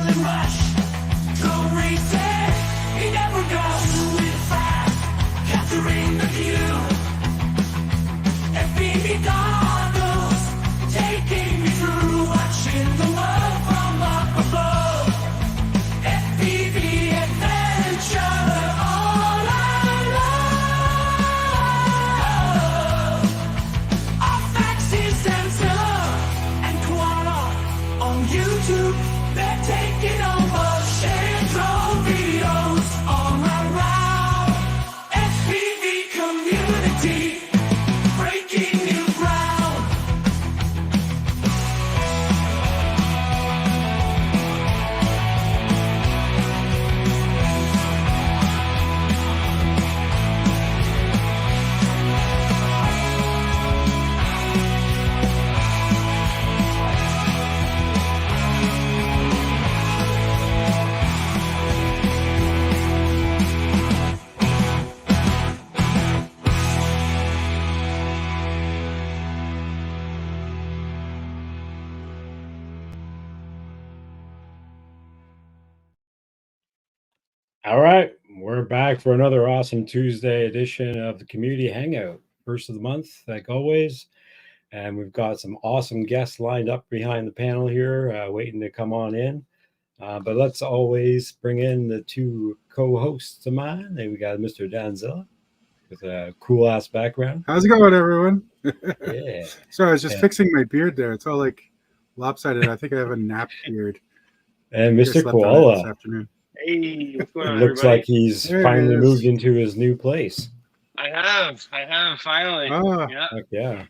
adrenaline rush. Go racing, he never goes. Do it fast, capturing the view. FPV goggles, taking me through, watching the world from up above. FPV adventure, all I love. Off axis sensor and koala on YouTube, they're taking over. Sharing drone videos all around. FPV community, breaking new ground. All right, we're back for another awesome Tuesday edition of the Community Hangout, first of the month, like always. And we've got some awesome guests lined up behind the panel here, waiting to come on in. But let's always bring in the two co-hosts of mine. We got Mr. Danzilla with a cool-ass background. How's it going, everyone? Yeah. Sorry, I was just fixing my beard there. It's all like lopsided. I think I have a nap beard. And I slept Mr. on it Koala. this afternoon. Hey, what's going It on, looks everybody? like he's There it finally is. moved into his new place. I have, finally. Ah. Yeah. Heck yeah.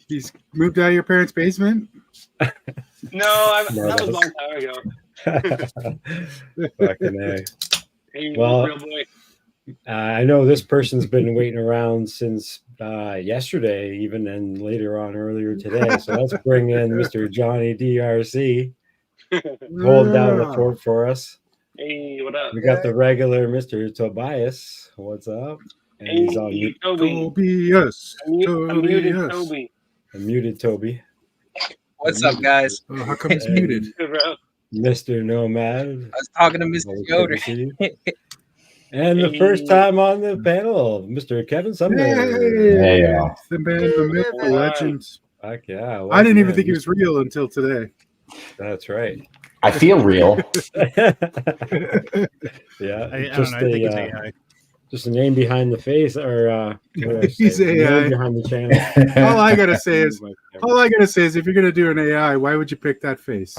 He's moved out of your parents' basement? No, that was a long time ago. Fucking A. Hey, Well, real boy. I know this person's been waiting around since yesterday, even, and later on earlier today. So let's bring in Mr. Johnny DRC. Hold down the fort for us. Hey, what up? We got the regular Mr. Tobias. What's up? And he's on Hey, Toby. Tobias. I'm muted, Tobias. Toby. muted Toby. What's up, guys? Oh, how come it's muted? Good, bro. Mr. Nomad. I was talking to Mr. Always Yoder. good to see you. And the first time on the panel, Mr. Kevin Sumner. Hey, the man, the myth, the Hey. legend. Fuck yeah. I didn't even welcome think he in. was real until today. That's right. I feel real. Yeah. I just don't know. I think it's a, AI. just a name behind the face, or what did I He's say? AI. Name behind the channel. All I gotta say is, if you're gonna do an AI, why would you pick that face?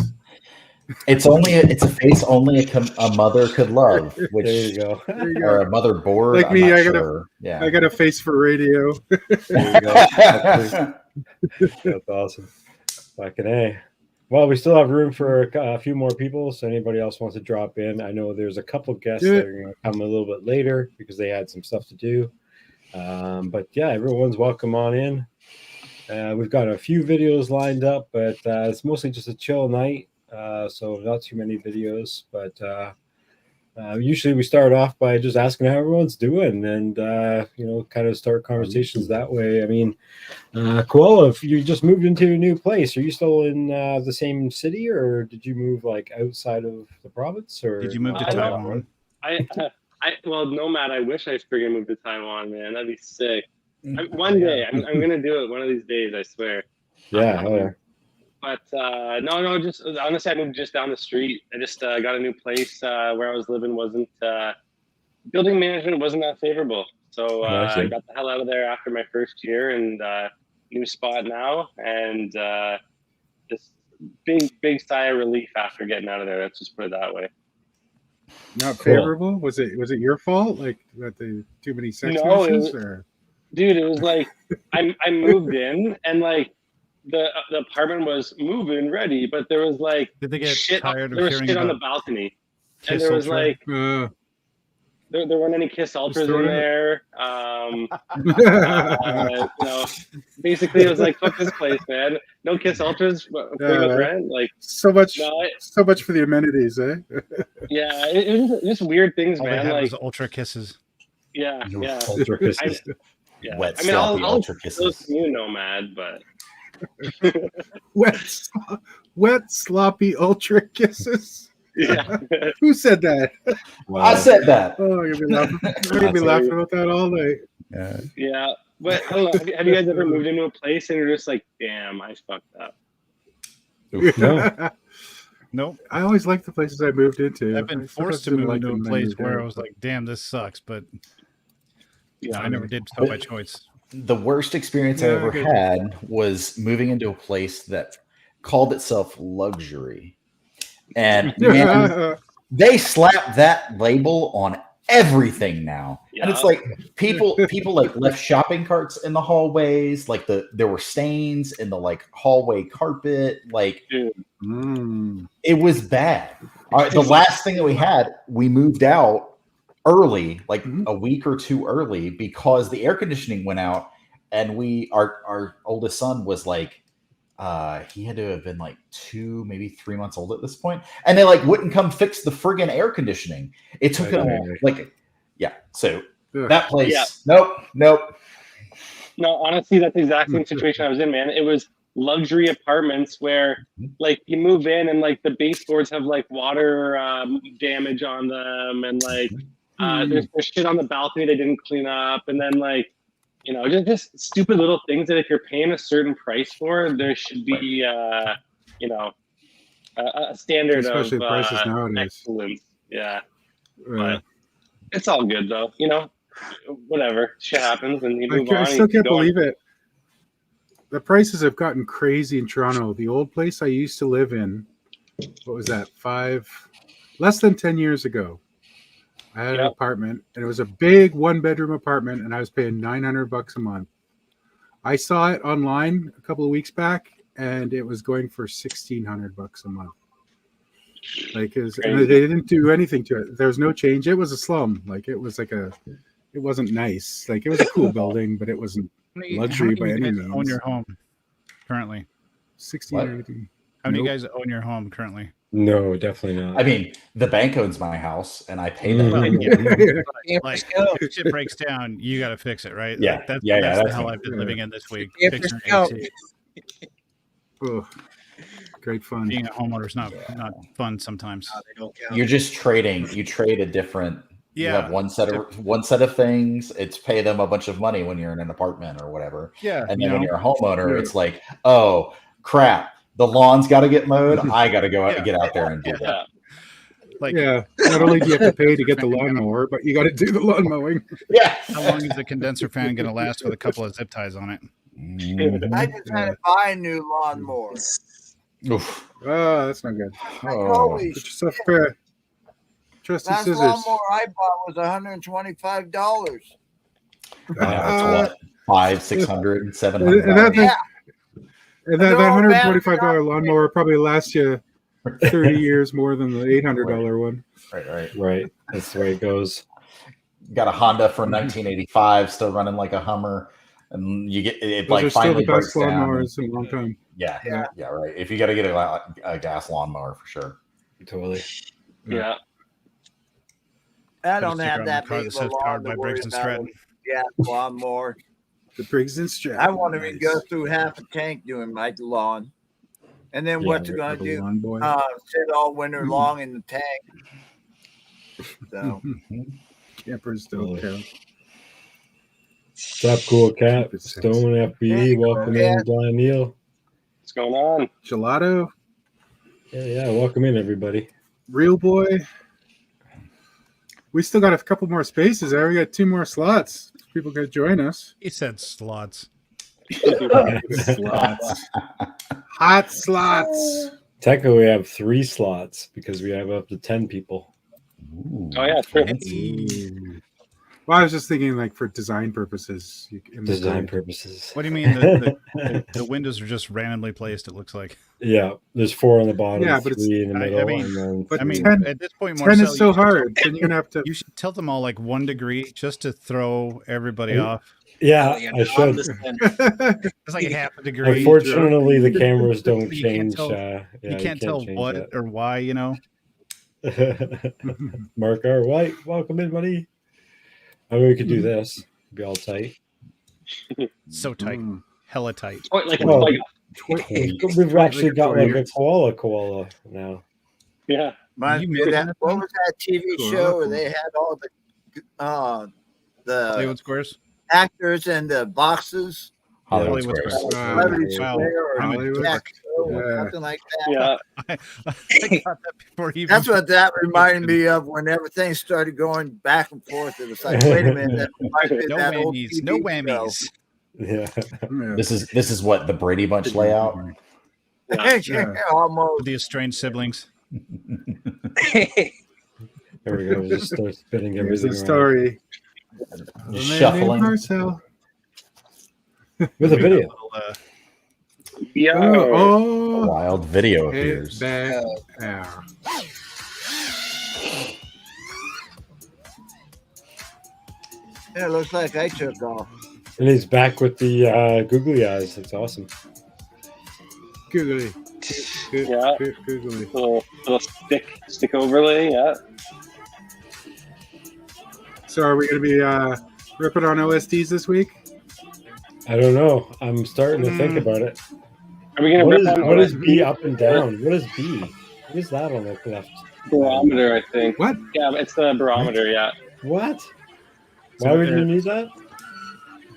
It's a face only a mother could love, which There you go. There you or go. a motherboard. Like I'm me, not I gotta- sure. Yeah. I got a face for radio. There you go. That's awesome. Fucking A. Well, we still have room for a few more people, so anybody else wants to drop in. I know there's a couple guests Yeah. that are going to come a little bit later because they had some stuff to do. But yeah, everyone's welcome on in. We've got a few videos lined up, but it's mostly just a chill night, so not too many videos. But usually we start off by just asking how everyone's doing and, kind of start conversations that way. I mean, Koala, if you just moved into a new place, are you still in the same city, or did you move like outside of the province? Or Did you move to I don't- Taiwan? Well, Nomad, I wish I friggin' moved to Taiwan, man. That'd be sick. One day, I'm gonna do it one of these days, I swear. Yeah, oh, yeah. But no, just honestly, I moved just down the street. I just got a new place where I was living wasn't building management wasn't that favorable. So I see. I got the hell out of there after my first year, and new spot now, and just big sigh of relief after getting out of there. Let's just put it that way. Not Cool. favorable? Was it your fault? Like that the too many sex No, missions? Or Dude, it was like I moved in, and like the apartment was move-in ready, but there was like Did they get shit. tired of There was hearing shit on the about balcony, Kiss and there was Ultra? like there weren't any Kiss Ultras throw in it in. there. Basically it was like fuck this place, man. No Kiss Ultras, but paying with rent. Like so much no, so much for the amenities, eh? yeah, it was just weird things, All they man. had Like was Ultra Kisses. yeah. Ultra kisses. Yeah. Wet, I mean, sloppy I'll ultra those kisses. you Nomad, but Wet sloppy ultra kisses. Yeah. Who said that? Wow. I said that. Oh, you're gonna be laughing. You're gonna be laughing about that all night. Yeah. Yeah. But I don't know. Have you guys ever moved into a place and you're just like, damn, I fucked up? No. Nope. I always liked the places I moved into. I've been I forced to sometimes didn't move like into them a when I place moved where out, I was but- like, damn, this sucks. But Yeah. I never did so by choice. The worst experience I Yeah, I ever get you. had was moving into a place that called itself luxury. And man, they slapped that label on everything now. And it's Yeah. like people like left shopping carts in the hallways, like there were stains in the like hallway carpet, like Dude. it was bad. The last thing that we had, we moved out early, like a week or two early, because the air conditioning went out, and our oldest son was like, he had to have been like 2, maybe 3 months old at this point, and they like wouldn't come fix the friggin' air conditioning. It took them like, yeah. So that place, Yeah. nope. No, honestly, that's the exact same situation I was in, man. It was luxury apartments where, like, you move in and like the baseboards have like water damage on them, and like there's shit on the balcony they didn't clean up, and then like, you know, just stupid little things that if you're paying a certain price for, there should be you know, a standard Especially of the prices nowadays. excellence. Yeah, but it's all good though. You know, whatever, shit happens, and you move on. I and still keep can't going. believe it. The prices have gotten crazy in Toronto. The old place I used to live in, what was that, less than 10 years ago, I had an apartment, and it was a big 1-bedroom apartment, and I was paying $900 a month. I saw it online a couple of weeks back, and it was going for $1,600 a month. Like, and they didn't do anything to it. There was no change. It was a slum. Like, it was like it wasn't nice. Like, it was a cool building, but it wasn't luxury by any means. Own your home currently? 16 or anything. How many of you guys own your home currently? No, definitely not. I mean, the bank owns my house, and I pay them. Well, Yeah. like if shit breaks down, you got to fix it, right? Yeah, Like, that's that's the hell me. I've been living in this week. Yeah, Fixing for AC. Oh, great fun. Being a homeowner's not fun sometimes. They don't count. You're just trading. You trade a different. You Yeah. have one set of things. It's pay them a bunch of money when you're in an apartment or whatever. Yeah, And you then when know? you're a homeowner, it's like, oh crap, the lawn's got to get mowed. I got to go out, get out there and do that. Yeah. Like, Yeah, not only do you have to pay to get the lawnmower, but you got to do the lawn mowing. Yeah. how long is the condenser fan going to last with a couple of zip ties on it? I just had to buy a new lawnmower. Oof. Oh, that's not good. Oh. Holy Get yourself a pair of trusty last scissors. lawnmower I bought was $125. Now it's what? 500, 600, And 700. that thing, Yeah. and that They're all $125 lawnmower probably lasts you 30 years more than the $800 one. Right. Right. That's the way it goes. Got a Honda from 1985, still running like a Hummer, and you get it Those like are still finally the best breaks down. lawnmowers in a long time. Yeah, right. If you got to get a gas lawnmower for sure. Totally. Yeah. I Put a don't sticker have on that the car big that of a says lawn powered to by worry Briggs and about. Stratton. Yeah, lawnmower. The Briggs and Stratton. I won't even go through half a tank doing my lawn. And then what's it going to do? Lawn boy. Sit all winter long in the tank. So Campers don't count. What's up, Cool Cat? Stone FPV. Welcome in, Blind Neil. What's going on? Gelato, Yeah. Welcome in, everybody. Real Boy. We still got a couple more spaces there. We got 2 more slots. People can join us. He said slots. Slots. Hot slots. Technically, we have 3 slots because we have up to 10 people. Ooh, Oh yeah, true. Ooh. Well, I was just thinking, like, for design purposes. Design purposes. What do you mean? The windows are just randomly placed, it looks like. Yeah, there's 4 on the bottom, Yeah, but 3 in the I middle, mean- and then But I mean, 10 at this point, 10 Marcel, is so hard. Then you're going to have to. You should tilt them all like 1 degree just to throw everybody off. yeah, Yeah, I should. It's like a half a degree. Unfortunately, the cameras don't You can't change. tell- you can't tell change what or why, you know. that. Mark R. White, welcome in, buddy. I mean, we could do this. Be all tight. So tight, hella tight. Oh, like, Well, like We've actually got like a koala now. yeah. What was that TV show where they had all the Hollywood Squares. actors and the boxes? Hollywood Hollywood Squares. Squares. Celebrity Wow. Square or Hollywood. Jack Show or Yeah. something like that. Yeah. I got that before even. That's what that reminded me of when everything started going back and forth. It was like, wait a minute, that reminded me of No that old whammies. TV No show. whammies. Yeah. Yeah. This is what the Brady Bunch layout. Yeah. Almost. The estranged siblings. There we go. Just start spinning Here's everything the around. story. Just A man named shuffling. Marcel. With a video. Yeah. A Oh, wild video hey, appears. back there. Yeah, it looks like I took off. And he's back with the googly eyes. It's awesome. Googly. Yeah. Googly. Little stick overlay. Yeah. So are we going to be ripping on OSDs this week? I don't know. I'm starting to think about it. Are we gonna What rip is, on what is the B up and down? What is B? What is that on the left? barometer? I think. What? Yeah, it's the barometer. Yeah. What? So, Why would you need that?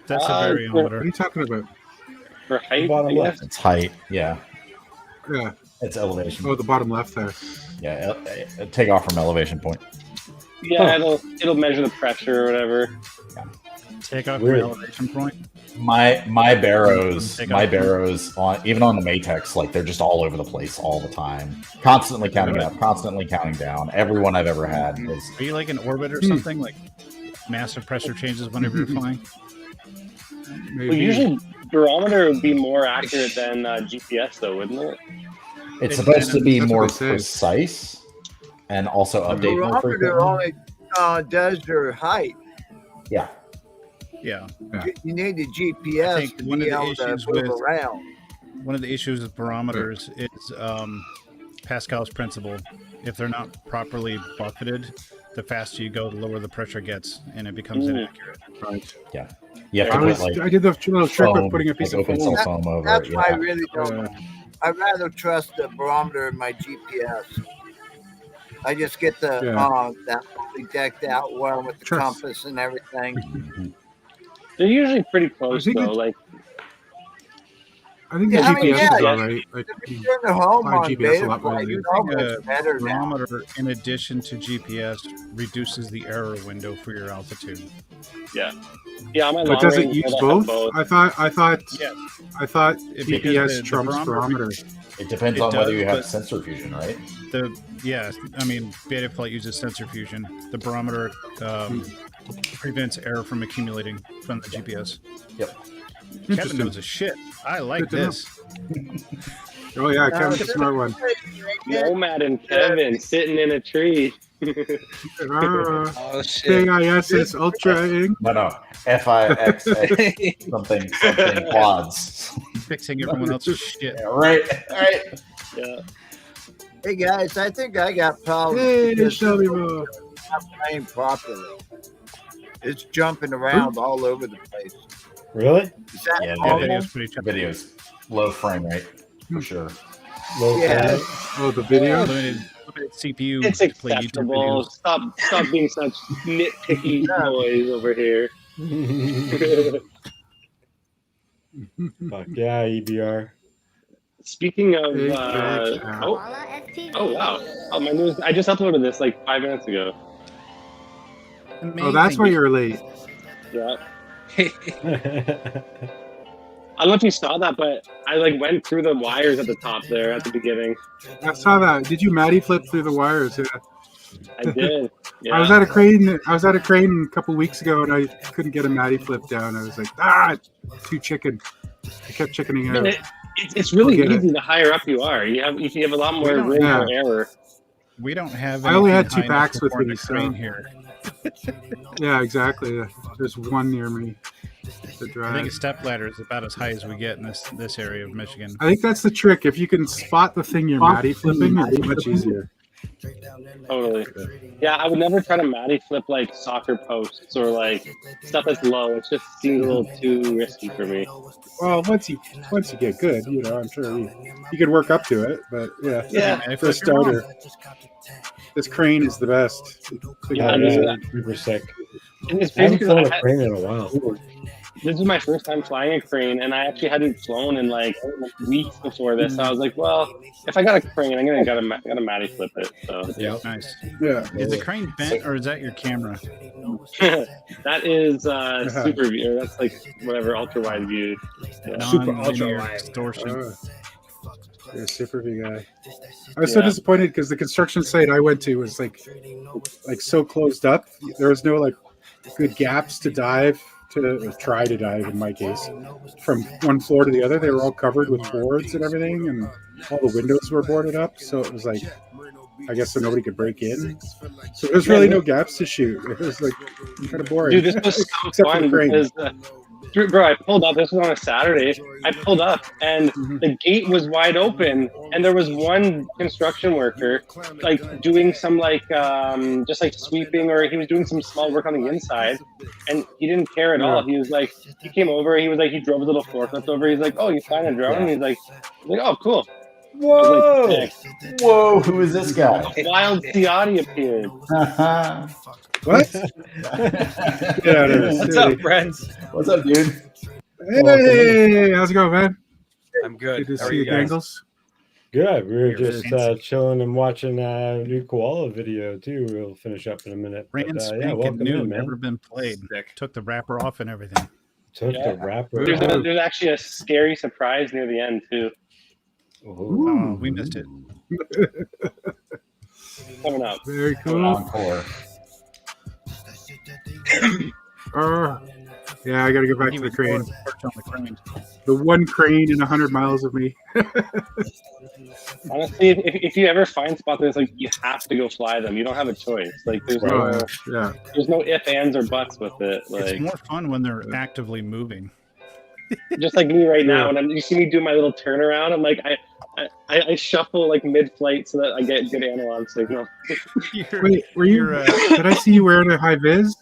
That's a What are variometer. you talking about? For height. Bottom I guess. left. It's height. Yeah. Yeah. It's elevation. Oh, the bottom left there. Yeah. Take off from elevation point. Yeah, it'll measure the pressure or whatever. Take off Weird. your elevation point. My barrows Take on even on the Matex, like they're just all over the place all the time. Constantly counting up, constantly counting down. Every one I've ever had is Are you like in orbit or something? Like massive pressure changes whenever you're flying? Maybe. Well, usually barometer would be more accurate than GPS, though, wouldn't it? it's supposed to be That's what more they say. precise and also The update more barometer frequently. only does your height. Yeah. Yeah. You need the I GPS think to one be of the able to issues move with- around. One of the issues with barometers is Pascal's principle. If they're not properly buffeted, the faster you go, the lower the pressure gets, and it becomes inaccurate. Right. Yeah. You have to put like I did the little trick foam, with putting a piece like of open foam. cell foam over That's it. why I Yeah. really don't. I'd rather trust the barometer in my GPS. I just get the Yeah. that fully decked out one with the Trust. compass and everything. Mhm. They're usually pretty close, think though. it- Like, I think the Yeah, I mean, GPS is yeah. all right. Like, If you're in the home Apply on GPS a beta lot more flight, than you you know think, it's better now. Barometer, in addition to GPS, reduces the error window for your altitude. yeah, on my but long does it range, use I have both? I thought Yes. I thought Because GPS the trumps barometer. It depends It on whether does, you have but- sensor fusion, right? I mean, Beta Flight uses sensor fusion. The barometer prevents error from accumulating from the GPS. Yep. Kevin Interesting. knows his shit. I like Good to know. this. Oh yeah, Kevin's a smart one. Nomad and Kevin sitting in a tree. Oh shit. KISS Ultra Inc. No. FIX something quads. Fixing everyone else's shit. Yeah, right. Yeah. Hey guys, I think I got problems Hey, because Shelby it's Mo. not playing properly. It's jumping around all over the place. Really? Is that Yeah, Yeah, normal? video's pretty choppy. Videos low frame rate for sure. Low Yeah. frame Oh, the video. Limited CPU It's to play YouTube acceptable. videos. Stop being such nitpicky boys over here. rate. Fuck yeah, EBR. Speaking of, Hey, oh wow, oh my news! I just uploaded this like 5 minutes ago. Oh, that's why you're late. Yeah, I don't know if you saw that, but I like went through the wires at the top there at the beginning. I saw that. Did you Matty flip through the wires? Yeah. I did. Yeah. I was at a crane. A couple weeks ago, and I couldn't get a Matty flip down. I was like, too chicken. I kept chickening And out. it's really I'll get easy the higher up you are. You have a lot more don't- room yeah. for error. We don't have. I only anything had 2 high enough packs to with support me, a crane so- here. Yeah, exactly. There's one near me to I think drive. a step ladder is about as high as we get in this area of Michigan. I think that's the trick. If you can spot the thing you're Matty flipping, it's much easier. Totally. Yeah, I would never try to Matty flip like soccer posts or like stuff that's low. It just seems a little too risky for me. Well, once you get good, you know, I'm sure you could work up to it. But yeah, Yeah. for a starter, this crane is the best. Yeah, super sick. And it's I haven't crazy flown a because crane in a while. this is my first time flying a crane, and I actually hadn't flown in like weeks before this. So I was like, well, if I got a crane, I'm gonna gotta Matty flip it. So Yeah. Nice. Yeah. Is the crane bent or is that your camera? that is super view. Or that's like whatever ultra wide view. Yeah. Super ultra Non-linear wide. distortion. You're a super big guy. I was so disappointed because the construction site I went to was like so closed up. There was no like good gaps to dive or try to dive in my case from one floor to the other. They were all covered with boards and everything, and all the windows were boarded up. So it was like, I guess so nobody could break in. So there's really no gaps to shoot. It was like kind of boring. Dude, this was so Except for fun the crane. because, bro, I pulled up. This was on a Saturday. I pulled up, and the gate was wide open, and there was one construction worker, like doing some just like sweeping, or he was doing some small work on the inside, and he didn't care at all. He was like, he came over. He was like, he drove his little forklift over. He's like, oh, you flying a drone? And he's like, oh, cool. Whoa! Like, Whoa! Who is this guy? a wild Ciati appeared. What? Get out of this What's city. up, friends? What's up, dude? Hey, how's it going, man? I'm good. Good to How are see you you, guys? Dangles. Good. We were You're just fancy. chilling and watching a new koala video too. We'll finish up in a minute. But, Brand yeah, spanking welcome new, in, man. never been played. Sick. Took the wrapper off and everything. Took Yeah. the wrapper. There's actually a scary surprise near the end too. Oh, we missed it. Coming up. Very cool. Encore. Yeah, I got to go back He to the was crane. perched on the crane. The one crane in 100 miles of me. Honestly, if you ever find spots where it's like you have to go fly them, you don't have a choice. Like there's Oh, yeah. there's no ifs, ands, or buts with it. It's Like more fun when they're actively moving. just like me right now, and you see me do my little turnaround. I'm like I shuffle like mid-flight so that I get good analog signal. You're- Wait, you're, did I see you wearing a high vis?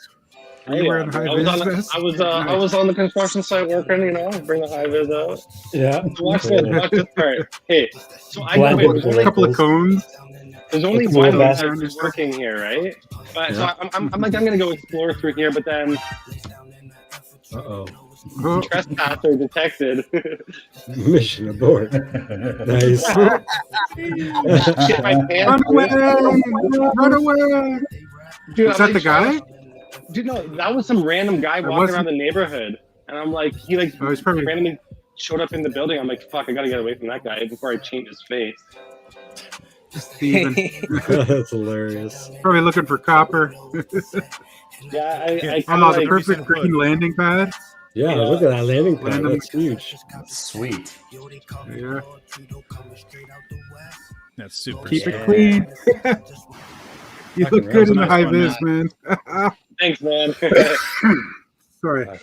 Were you wearing a I high was vis on vest? I was on the construction site working. You know, bring the high vis out. Yeah. Watch this part. Hey, so I know Blended there's with only, A couple of cones. there's only Cool one vest. guy who's working here, right? But so I'm like I'm gonna go explore through here, but then Uh-oh. Oh, trespasser detected. Mission abort. Nice. Shit my pants. run away! Run away! Dude, Was I'm that the like, guy? Dude, no, that was some random guy walking wasn't- around the neighborhood, and I'm like, he like Oh, he's probably randomly showed up in the building. I'm like, fuck, I gotta get away from that guy before I change his face. Steven. That's hilarious. Probably looking for copper. Yeah, I Oh, kind no, of the like, perfect green landing pad. Yeah, Yeah. look at that landing pad. Random- That's huge. Sweet. Yeah. That's super. Keep sick. it clean. You Fucking look good in the nice high one, vis, man. thanks, man. Sorry.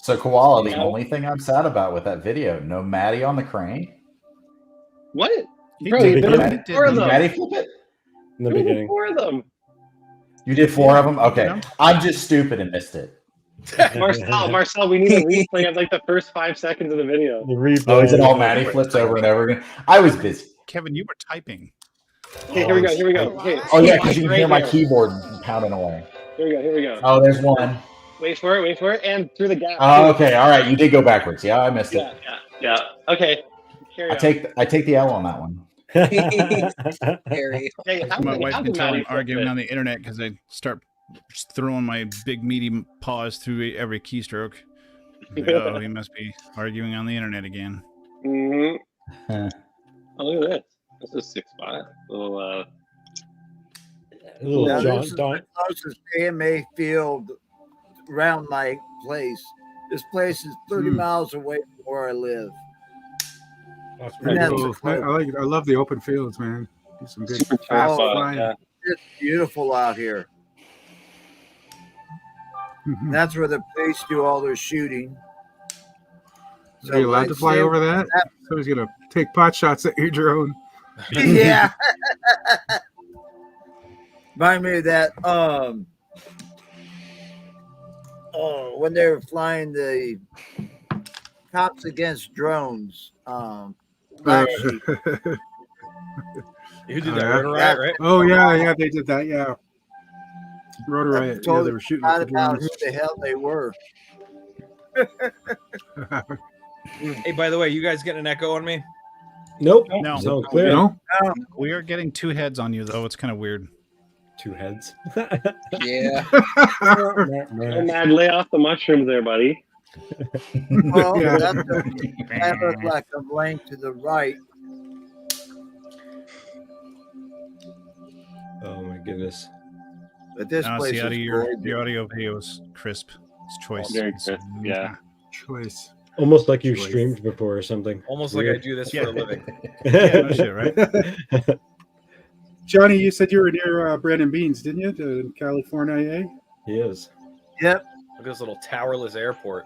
So Koala, the Yeah. only thing I'm sad about with that video, no Maddie on the crane. What? He Bro, did there it. was He did four of it. them. Maddie flip it? In the There was beginning. four of them. You did 4 of them? Okay. Yeah. I'm just stupid and missed it. Marcel, we need a replay of like the first 5 seconds of the video. The replay. Oh, is it all Maddie flips over and over again? I was busy. Kevin, you were typing. Okay, here we go. Here we go. Okay, Oh yeah, because you can right hear my here. keyboard pounding away. Here we go. Here we go. Oh, there's one. Wait for it. Wait for it. And through the gap. Oh, okay. All right. You did go backwards. Yeah, I missed Yeah, it. yeah. Okay. Carry I take the L on that one. Harry. Hey, how My did- wife how can did tell I'm Maddie flip arguing it? on the internet because I start throwing my big meaty paws through every keystroke. Like, oh, he must be arguing on the internet again. Mhm. Huh. Oh, look at this. This is 6 spot. Little A little Now, John, this is Don. the closest AMA field around my place. This place is 30 miles away from where I live. That's And pretty that's cool. Cool. I love the open fields, man. Do some good super fast top, flying. yeah. It's beautiful out here. Mhm. That's where the police do all their shooting. Are you allowed to fly lightsaber- over that? Somebody's gonna take pot shots at your drone. Yeah. Remind me of that. When they were flying the cops against drones. Black Sheep. Who did that? yeah. Rotor Riot, right? Oh yeah, they did that. Yeah, Rotor I Riot. Yeah, totally they were shooting forgot at the about drones. who the hell they were. Hey, by the way, you guys getting an echo on me? Nope. No. Sound clear. No, We are getting two heads on you, though. It's kind of weird. Two heads. Yeah. Oh, man, lay off the mushrooms there, buddy. Well, Yeah. that looked like a lane to the right. Oh my goodness. But this Now, place see, is out of your gorgeous. audio video is crisp. It's choice. Very It's- crisp, yeah. choice. Almost like you Choice. streamed before or something. Almost like I do this Yeah. for a living. Yeah, no shit, right? Johnny, you said you were near Brandon Beans, didn't you? To California, He is. Yep. Look at this little towerless airport.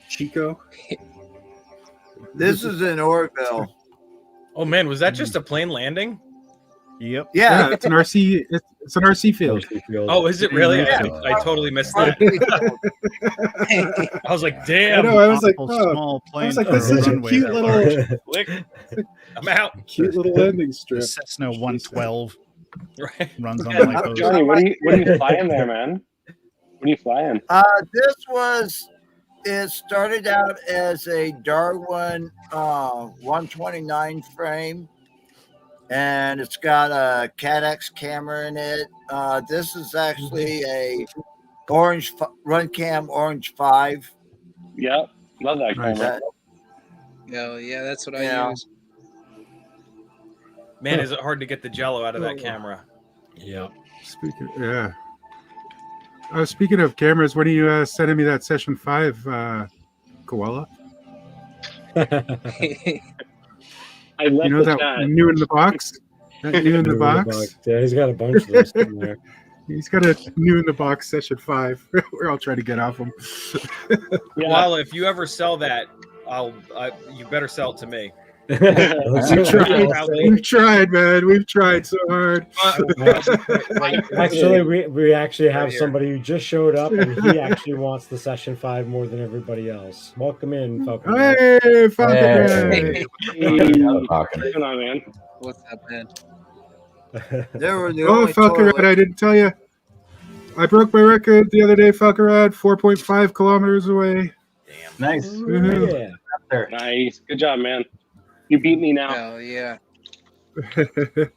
Chico. This is in Orville. Oh man, was that just a plane landing? Yep. Yeah, Yeah. it's an RC. It's an RC field. Mercy Field. Oh, is it really? Yeah. I totally missed that. I was like, I damn. know. I was like, Awful oh, small plane. like, for that's a such a runway cute that little- large. Click. I'm out. cute little landing The strip. Cessna 112 Right. runs on Yeah, like those. Johnny, what are you flying there, man? What are you flying? It started out as a Darwin 129 frame, and it's got a CADX camera in it. This is actually a Runcam Orange 5. Yeah, love that Nice. camera. Yeah, that's what I Yeah. use. Man, is it hard to get the jello out of that camera? Yeah. Yeah. Speaking of cameras, when are you sending me that session 5, Koala? I left You know the that chat. new in the box? That new in the box? Yeah, he's got a bunch of those in there. He's got a new in the box session 5. We're all trying to get off him. Yeah. Well, if you ever sell that, you better sell it to me. We've tried, man. We've tried so hard. Actually, we actually have Right here. somebody who just showed up, and he actually wants the session 5 more than everybody else. Welcome in, Falcon. Hey, Falcon Hey. Red. Talking. What's going on, man? What's up, man? They were the Oh, only Falcon Red, toilet. I didn't tell you. I broke my record the other day, Falcon Red, 4.5 kilometers away. Nice. Woohoo. Yeah. There. Nice. Good job, man. You beat me now. Hell yeah. It That's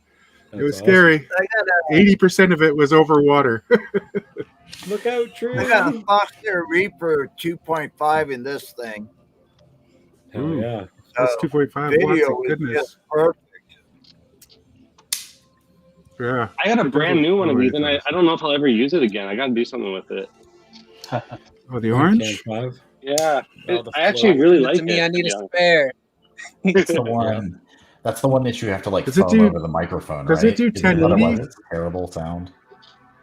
was awesome. scary. I got 80% of it was over water. Look out, tree. I got a Foster Reaper 2.5 in this thing. Hell yeah. That's 2.5 watts. Video Of is goodness. just perfect. Yeah. I got a brand new one of these, and I don't know if I'll ever use it again. I got to do something with it. Oh, the orange? Can 5. Yeah, Oh, the I actually flow. really Give it like to me, it. I need a yeah. spare. That's the one. That's the one that you have to like Does it foam do- over the microphone. does right? it do Because 1080? Otherwise, it's terrible sound.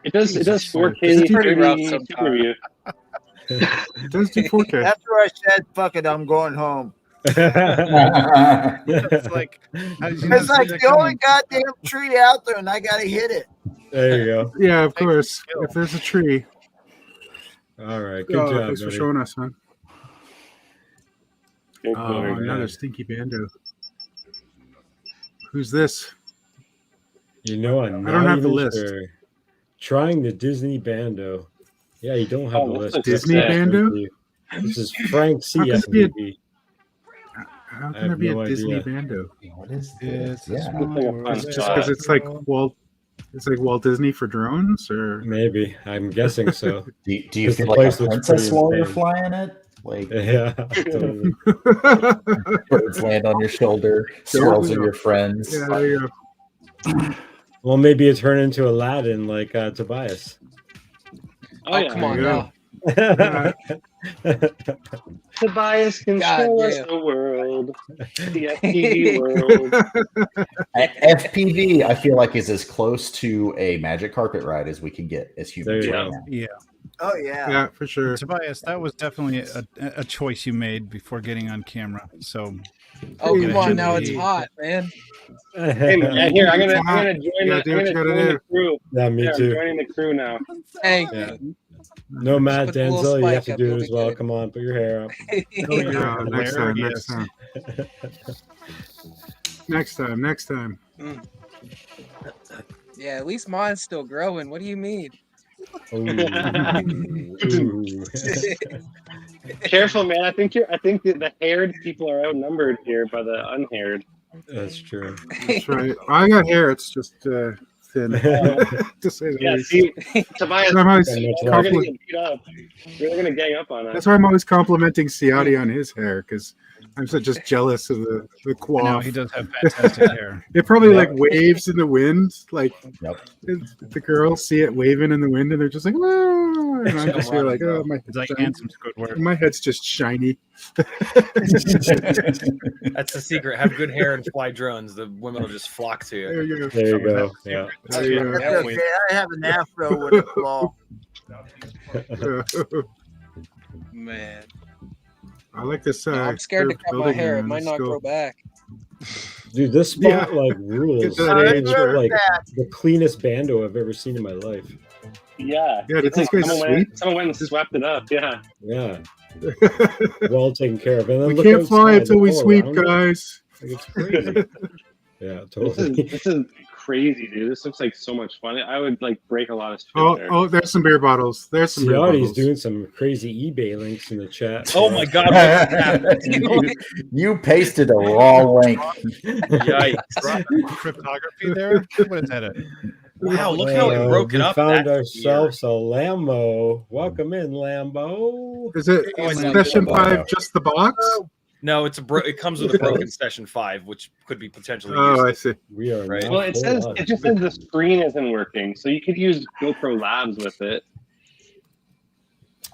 It does. It does Jesus. 4K It's pretty rough 30 sometimes. Super View. It does do 4K. That's where I said, fuck it, I'm going home. It's like, how did you not It's see like that the only coming? goddamn tree out there, and I got to hit it. There you go. Yeah, of course. If there's a tree. All right. Good Oh, job, thanks for buddy. showing us, man. Good Oh, boy. another stinky bando. Who's this? You know, I'm I don't not have the even list. sure. Trying the Disney Bando. Yeah, you don't have Oh, the what's list. the Disney That's Bando? for you. This is Frank C. How could it be a- FPV. How I can there have be no a Disney idea. bando? What is It's this? a Yeah. small Looks like a world. fun Just spot. because it's like Walt Disney for drones, or Maybe. I'm guessing so. Do you Because feel the like a place looks princess pretty while you're insane. flying it? Like Yeah. Totally. birds land on your shoulder, squirrels are go. your friends. yeah, there you go. Well, maybe it turned into Aladdin like Tobias. Oh, yeah. Come on There you now. Tobias can God show us damn. the world. The FPV world. FPV, I feel like, is as close to a magic carpet ride as we can get as humans There you right go. now. Yeah. Oh yeah. Yeah, for sure. Tobias, that was definitely a choice you made before getting on camera. So Oh, Yeah, come on, should now it's be. hot, man. Hey man, here I'm gonna Hot. join. Yeah, I'm do what gonna you gotta join do. the crew. Yeah, me Yeah, I'm too. joining the crew now. Thank Yeah. you. No, Matt Put the little Denzel, you have spike to up, do you'll it be as well. good. Come on, put your hair up. Oh, you're Yeah, next time. hilarious. Next time. Yeah, at least mine's still growing. What do you mean? Ooh. Careful, man. I think the haired people are outnumbered here by the unhaired. That's true. That's right. I got hair. It's just thin, to say the Yeah, least. see, Tobias, I'm always Got much we're left. gonna get beat up. We're gonna gang up on us. That's why I'm always complimenting Ciotti on his hair, because I'm so just jealous of the No, quaff. he does have fantastic hair. It probably Yep. like waves in the wind. Like Yep. the girls see it waving in the wind, and they're just like, "Oh," and I'm just here like, "Oh, my It's like head's handsome Squidward. my head's just shiny." That's the secret. Have good hair and fly drones. The women will just flock to There you. you go. There you go. Yeah. There you That's go. okay. I have an afro with a claw. Man, I like this. I'm scared to curved cut my building hair. here. It might Let's not go. grow back. Dude, this spot Yeah. like rules. Get to that It's age, like right? the cleanest bando I've ever seen in my life. Yeah. Yeah, did these guys sweep? Someone went and swept it up. Yeah. Yeah. Well taken care of. And then We look can't fly outside, until we all sweep, around it. guys. Like, it's crazy. Yeah, totally. This is crazy, dude. This looks like so much fun. I would like break a lot of shit there. Oh, there's some beer bottles. There's some beer Ciotti's bottles. doing some crazy eBay links in the chat. Oh my God! What happened? You pasted a raw link. Yikes! Cryptography there? What is that? Wow! Look how it broke it we up. found That's ourselves a Lambo. Welcome in, Lambo. Is it Oh, I see. session 5 just the box? No, it comes with a broken session 5, which could be potentially Oh, I used. see. We are Right. now Well, it full says up. it just says the screen isn't working, so you could use GoPro Labs with it.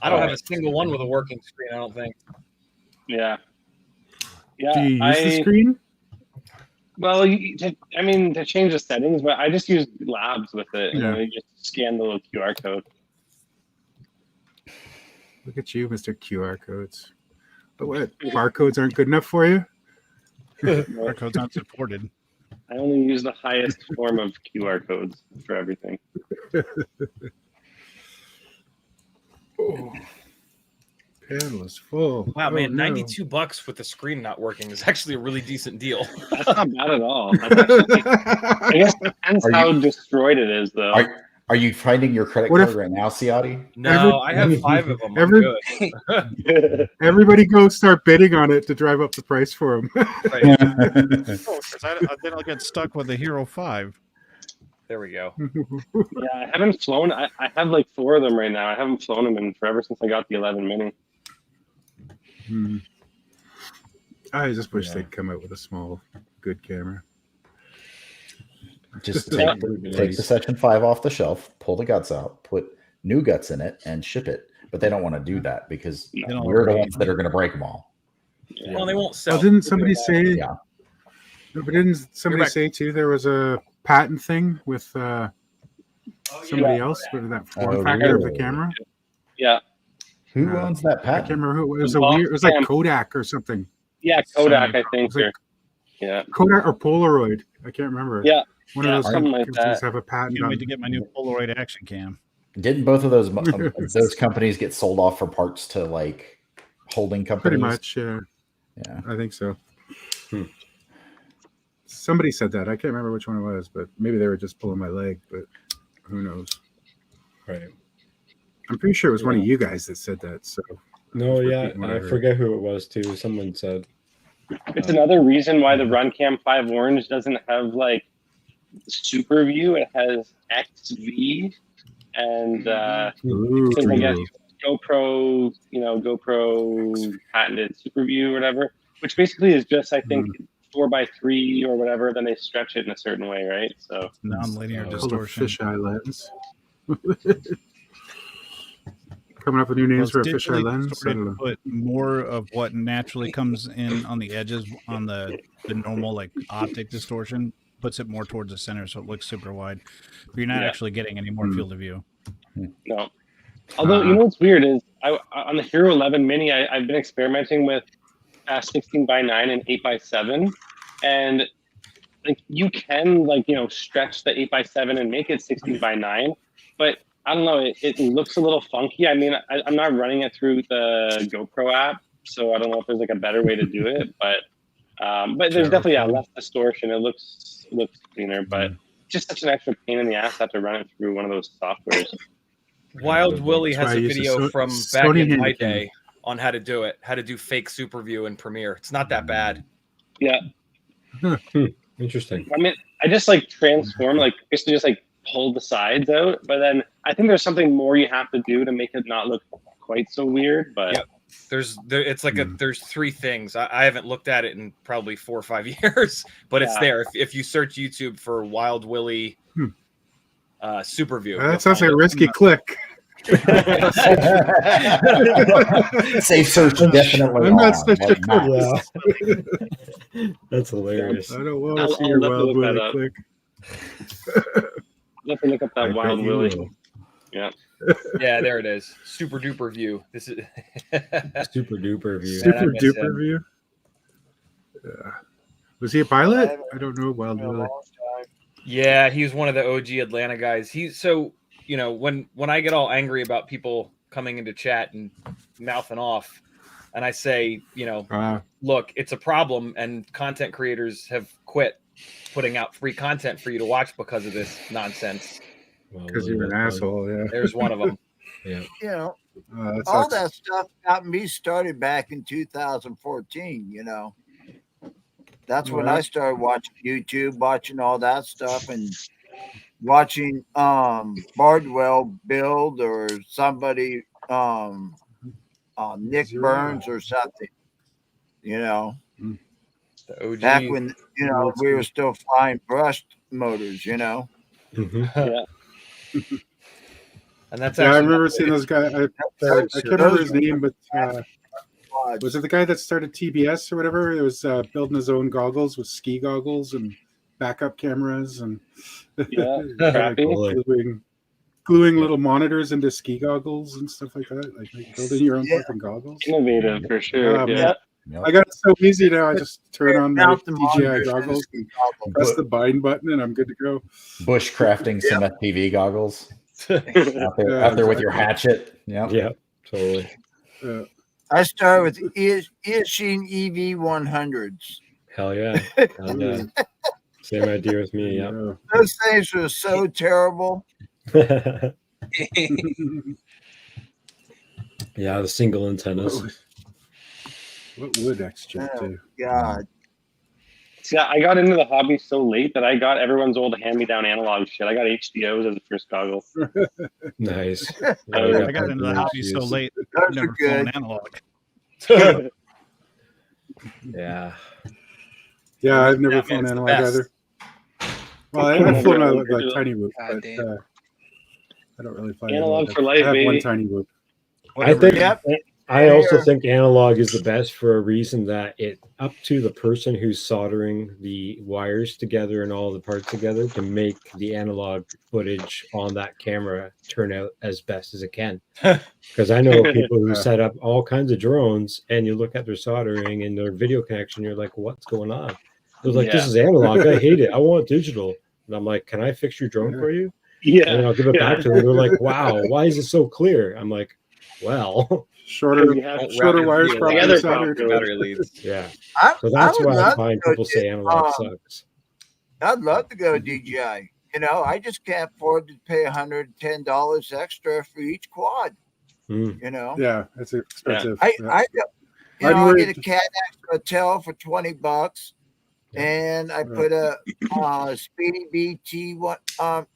I don't have a single one with a working screen. I don't think. Yeah. Yeah. Do you use the screen? Well, to change the settings, but I just use Labs with it. Yeah. You just scan the little QR code. Look at you, Mr. QR codes. But what? Barcodes aren't good enough for you? Barcode's not supported. I only use the highest form of QR codes for everything. Oh. Panel is full. Wow, Oh, man, no. $92 with the screen not working is actually a really decent deal. That's not bad at all. That's actually, I guess it depends Are how you- destroyed it is, though. Are you finding your credit What card if- right now, Ciotti? No, I have 5 of them. I'm Every- good. Everybody go start bidding on it to drive up the price for them. Right. Oh, 'cause then I'll get stuck with the Hero 5. There we go. Yeah, I haven't flown. I have like 4 of them right now. I haven't flown them in forever since I got the 11 Mini. I just wish Yeah. they'd come out with a small, good camera. Just Yeah. take the Section 5 off the shelf, pull the guts out, put new guts in it, and ship it. But they don't want to do that because They don't we're the want ones that are going to break them all. Well, they won't sell. Oh, didn't somebody say? Yeah. No, but didn't somebody back. say too there was a patent thing with somebody else with that form Oh, factor of the really? camera? Yeah, Who No. owns that I patent? can't remember who it was. Well, It was like Sam. Kodak or something. yeah, Kodak, I think. It's like- Or, yeah, Kodak or Polaroid. I can't remember. Yeah. One Yeah, of those something like companies that. have a patent Can't on wait to get my new Polaroid action cam. Didn't both of those companies get sold off for parts to like holding companies? pretty much. Yeah, Yeah. I think so. Hmm. Somebody said that. I can't remember which one it was, but maybe they were just pulling my leg. But who knows? Right. I'm pretty sure it was one of you guys that said that. So No, Just yeah, repeating what I I heard. forget who it was too. Someone said. it's another reason why the Runcam 5 Orange doesn't have like super view. It has XV, and Ooh. because I guess GoPro, GoPro patented super view or whatever, which basically is just I think 4x3 or whatever. Then they stretch it in a certain way, right? So Non-linear Full of Full of distortion. fisheye lens. Coming up with new names for a fisheye lens. I don't know. Put more of what naturally comes in on the edges on the normal like optic distortion, puts it more towards the center so it looks super wide. But you're not Yeah. actually getting any more field of view. no. Although you know what's weird is on the Hero 11 Mini, I've been experimenting with 16:9 and 8:7, and like you can stretch the 8:7 and make it 16:9, but I don't know, it looks a little funky. I mean, I'm not running it through the GoPro app, so I don't know if there's like a better way to do it, but there's definitely less distortion. It looks cleaner, but just such an extra pain in the ass to have to run it through one of those softwares. Wild Willie That's has why a I use the video from back Sony in my Handycam. day on how to do it, how to do fake super view in Premiere. It's not that bad. Yeah. Interesting. I mean, I just like transform, like basically just like pull the sides out, but then I think there's something more you have to do to make it not look quite so weird. But Yep. It's like there's three things. I haven't looked at it in probably 4 or 5 years, but it's there. If you search YouTube for Wild Willie super view, That sounds like a risky click. Safe search definitely. I'm not on, such a like Max. good. That's hilarious. I don't want I'll to see your definitely Wild look that Willie up. click. Definitely look up that I Wild bet you Willie. will. Yeah. Yeah, there it is. Super duper view. This is Super duper view. Man, I Super miss duper him. view. Yeah. Was he a pilot? I don't know Wild Willie. Yeah, he was one of the OG Atlanta guys. He's so, when I get all angry about people coming into chat and mouthing off, and I say, look, it's a problem, and content creators have quit putting out free content for you to watch because of this nonsense. Because you're an asshole, yeah. There's one of them. Yeah. You know, That all sucks. that stuff got me started back in 2014. That's when I started watching YouTube, watching all that stuff, and watching Bardwell build or somebody Nick Burns or something. The OG. Back when we were still flying brushed motors. Mm-hmm. Yeah. And that's Yeah, I actually remember seeing those guys. I can't remember his name, but was it the guy that started TBS or whatever? It was building his own goggles with ski goggles and backup cameras and Yeah, like crappy. gluing little monitors into ski goggles and stuff like that. Like building your own fucking goggles. Innovative for sure. Man. Yeah. Yep. I got it so easy now. I just turn on my Mount the DJI monitors and goggles ski and goggles. press the bind button, and I'm good to go. Bushcrafting some FPV goggles out there with your hatchet. Yeah. Yeah, totally. I started with Ishin EV100s. Hell yeah. Hell yeah. Same idea with me. Yeah. Those things were so terrible. Yeah, the single antennas. What would XJet do? God. See, I got into the hobby so late that I got everyone's old hand-me-down analog shit. I got HDOs as the first goggles. Nice. I got into the hobby so late. I've Those are never flown good. analog. Yeah. Yeah, I've never That flown man's the analog best. either. Well, I've flown a Digital. tiny whoop, God but damn. I don't really fly Analog for I life, have one baby. tiny whoop. I think Yep. I also think analog is the best for a reason that it up to the person who's soldering the wires together and all the parts together to make the analog footage on that camera turn out as best as it can. Because I know people who set up all kinds of drones and you look at their soldering and their video connection, you're like, what's going on? They're like, this is analog. I hate it. I want digital. And I'm like, can I fix your drone for you? Yeah. And I'll give it back to them. They're like, wow, why is it so clear? I'm like, well, Shorter You have shorter wires, probably together soldered. properly. Battery leads. yeah. I, So that's I would why I love find to go people say analog sucks. I'd love to go DJI. I just can't afford to pay $110 extra for each quad. Mm. Yeah, it's expensive. I Yeah. I I'm get worried- a Cat X hotel for $20, and I put a Speedy BT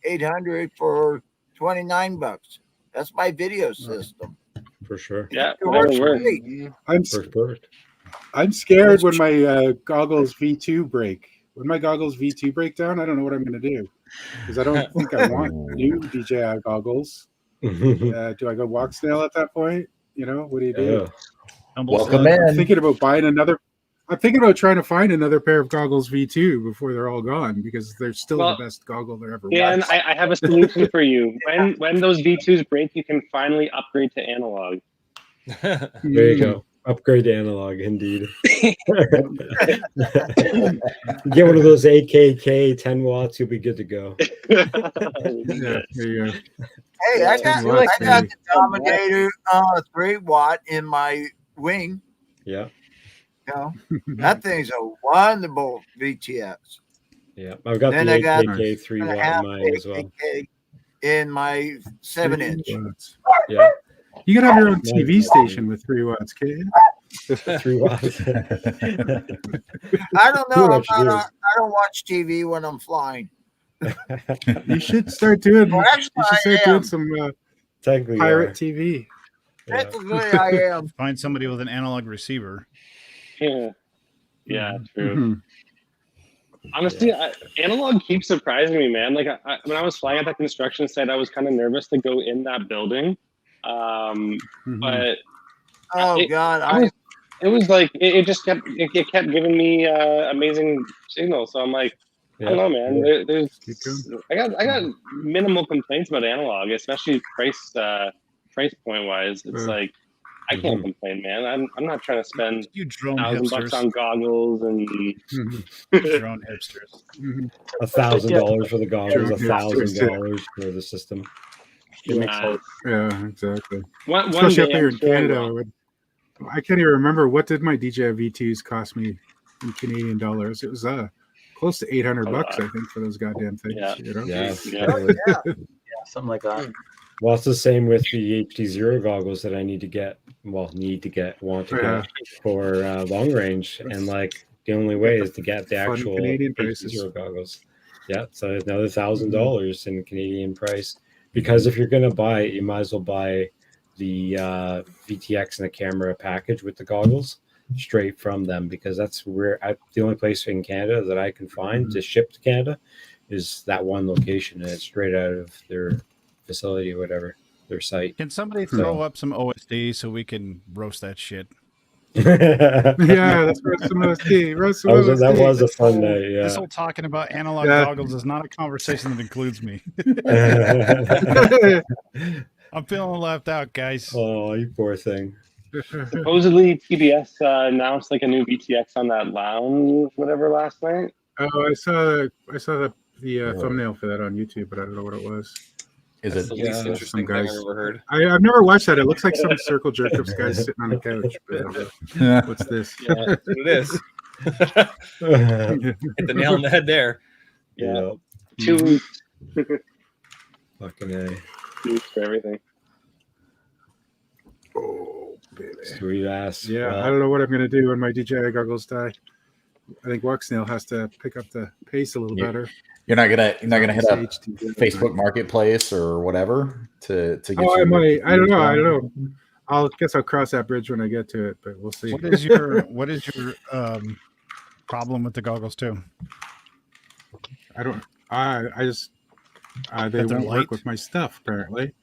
800 for $29. That's my video system. For sure. Yeah, It works whatever for works. me. Perfect. I'm scared when my goggles V2 break. When my goggles V2 break down, I don't know what I'm going to do because I don't think I want new DJI goggles. Do I go walk snail at that point? What do you do? Yeah. Humble Welcome slug. I'm in. thinking about buying another I'm thinking about trying to find another pair of goggles V2 before they're all gone because they're still Well, the best goggle there ever Dan, was. I have a solution for you. When those V2s break, you can finally upgrade to analog. There you go. Upgrade to analog, indeed. Get one of those AKK 10 watts, you'll be good to go. Yeah, there you go. Hey, I got Watts, the Dominator 3-watt in my wing. Yeah. You know, that thing's a wonderful VTX. Yeah. I've got Then the I got AKK 3 watt in mine as well. AKK in my 7-inch. Watts. Yeah. You can have your own TV station with 3 watts, can't you? 3 watts. I don't know. Pretty much do. I don't watch TV when I'm flying. You should start doing. Well, actually, You should start I am. doing some Technically, pirate TV. yeah. Technically, I am. Find somebody with an analog receiver. Yeah, true. Mhm. Honestly, analog keeps surprising me, man. Like when I was flying at that construction site, I was kind of nervous to go in that building, but Oh It- God, it was like it just kept giving me amazing signals. So I'm like, I don't know, man. Keep going. I got minimal complaints about analog, especially price point wise. It's like I can't complain, man. I'm not trying to spend You drone $1,000 hipsters. on goggles and Drone hipsters. $1,000 for the goggles, Yeah. $1,000 for the system. Yeah, exactly. one Especially up day here I'm in sure I Canada. will. I can't even remember what did my DJI V2s cost me in Canadian dollars. It was close to $800 I think for those goddamn things. Yeah. You know? Yeah. Yeah. Something like that. Well, it's the same with the HD0 goggles that I want to get for long range. And like the only way is to get the Fun actual Canadian prices. HD0 goggles. Yeah. So it's another $1,000 in Canadian price. Because if you're going to buy it, you might as well buy the VTX and the camera package with the goggles straight from them, because that's where the only place in Canada that I can find to ship to Canada is that one location, and it's straight out of their facility or whatever, their site. Can somebody throw up some OSD so we can roast that shit? Yeah, that's where some of That was a fun night. Yeah. This whole talking about analog Yeah. goggles is not a conversation that includes me. I'm feeling left out, guys. Oh, you poor thing. Supposedly TBS announced like a new VTX on that lounge, whatever, last night. Oh, I saw the thumbnail for that on YouTube, but I don't know what it was. Is That's it? the least Yeah, interesting some thing guys- I've ever heard. I've never watched that. It looks like some circle jerk ups guys sitting on a couch. But, what's this? Yeah, that's what it is. Hit the nail on the head there. Yeah. 2 weeks. Fucking A. 2 weeks for everything. Oh, baby. Sweet ass. Yeah, Well, I don't know what I'm gonna do when my DJI goggles die. I think Waxnail has to pick up the pace a little Yeah. better. You're not gonna hit up HDR. Facebook Marketplace or whatever to get. Oh, I your- might. I don't know. I don't know. I'll cross that bridge when I get to it, but we'll see. What is your problem with the goggles too? I don't. I just they That they're won't light? work with my stuff apparently.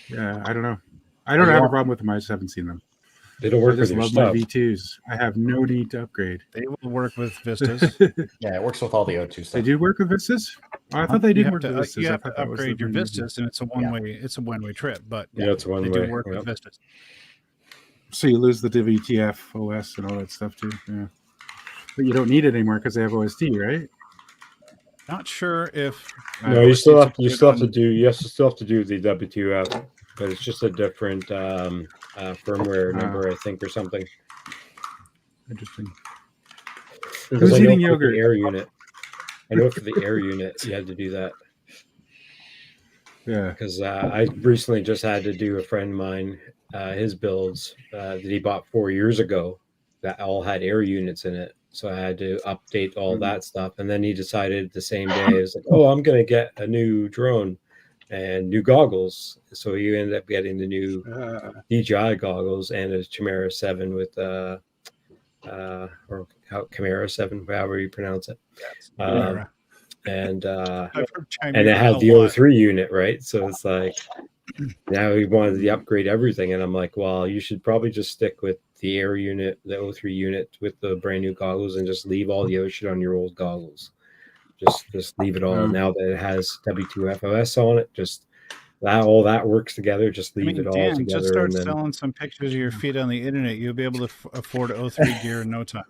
Yeah, I don't know. I don't have a problem with them. I just haven't seen them. they don't I work with just your love my stuff. V2s. I have no need to upgrade. They will work with Vistas. Yeah, it works with all the O2 stuff. They do work with Vistas. Oh, I thought they You did have work to, with Vistas. you I have thought to that was upgrade the your main Vistas, and it's a one-way trip. But Yeah, it's one they way. do work Yep. with Vistas. So you lose the WTF OS and all that stuff too. Yeah, but you don't need it anymore because they have OSD, right? Not sure if No, you still have to supported do the W2F, but it's just a different firmware number, I think, or something. Interesting. Because Who's I know eating for yogurt? the air unit. I know for the air unit, you had to do that. Yeah. Because I recently just had to do a friend of mine, his builds that he bought 4 years ago that all had air units in it. So I had to update all that stuff. And then he decided the same day, he was like, oh, I'm going to get a new drone and new goggles. So he ended up getting the new DJI goggles and a Chimera 7 with, or Chimera 7, however you pronounce it. And it had the O3 unit, right? So it's like now he wanted to upgrade everything, and I'm like, well, you should probably just stick with the air unit, the O3 unit with the brand new goggles, and just leave all the other shit on your old goggles. Just leave it all. Now that it has W2FOS on it, just all that works together. Just leave it all Dan, together. just start and then selling some pictures of your feet on the internet. You'll be able to afford O3 gear in no time.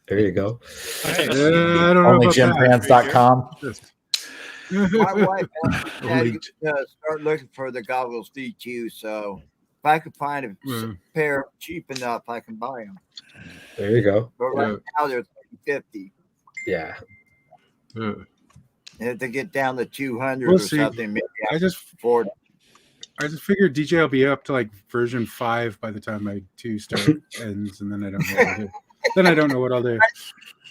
there you go. I don't know Only about that. GymPrans.com. My wife asked me Only- to start looking for the goggles DQ. So if I could find a pair cheap enough, I can buy them. There you go. But right now they're $50. Yeah. And if they get down to 200 We'll or see. something, maybe I I just afford it. I just figured DJ will be up to like version 5 by the time my 2 ends, and then I don't know what I'll do. Then I don't know what I'll do.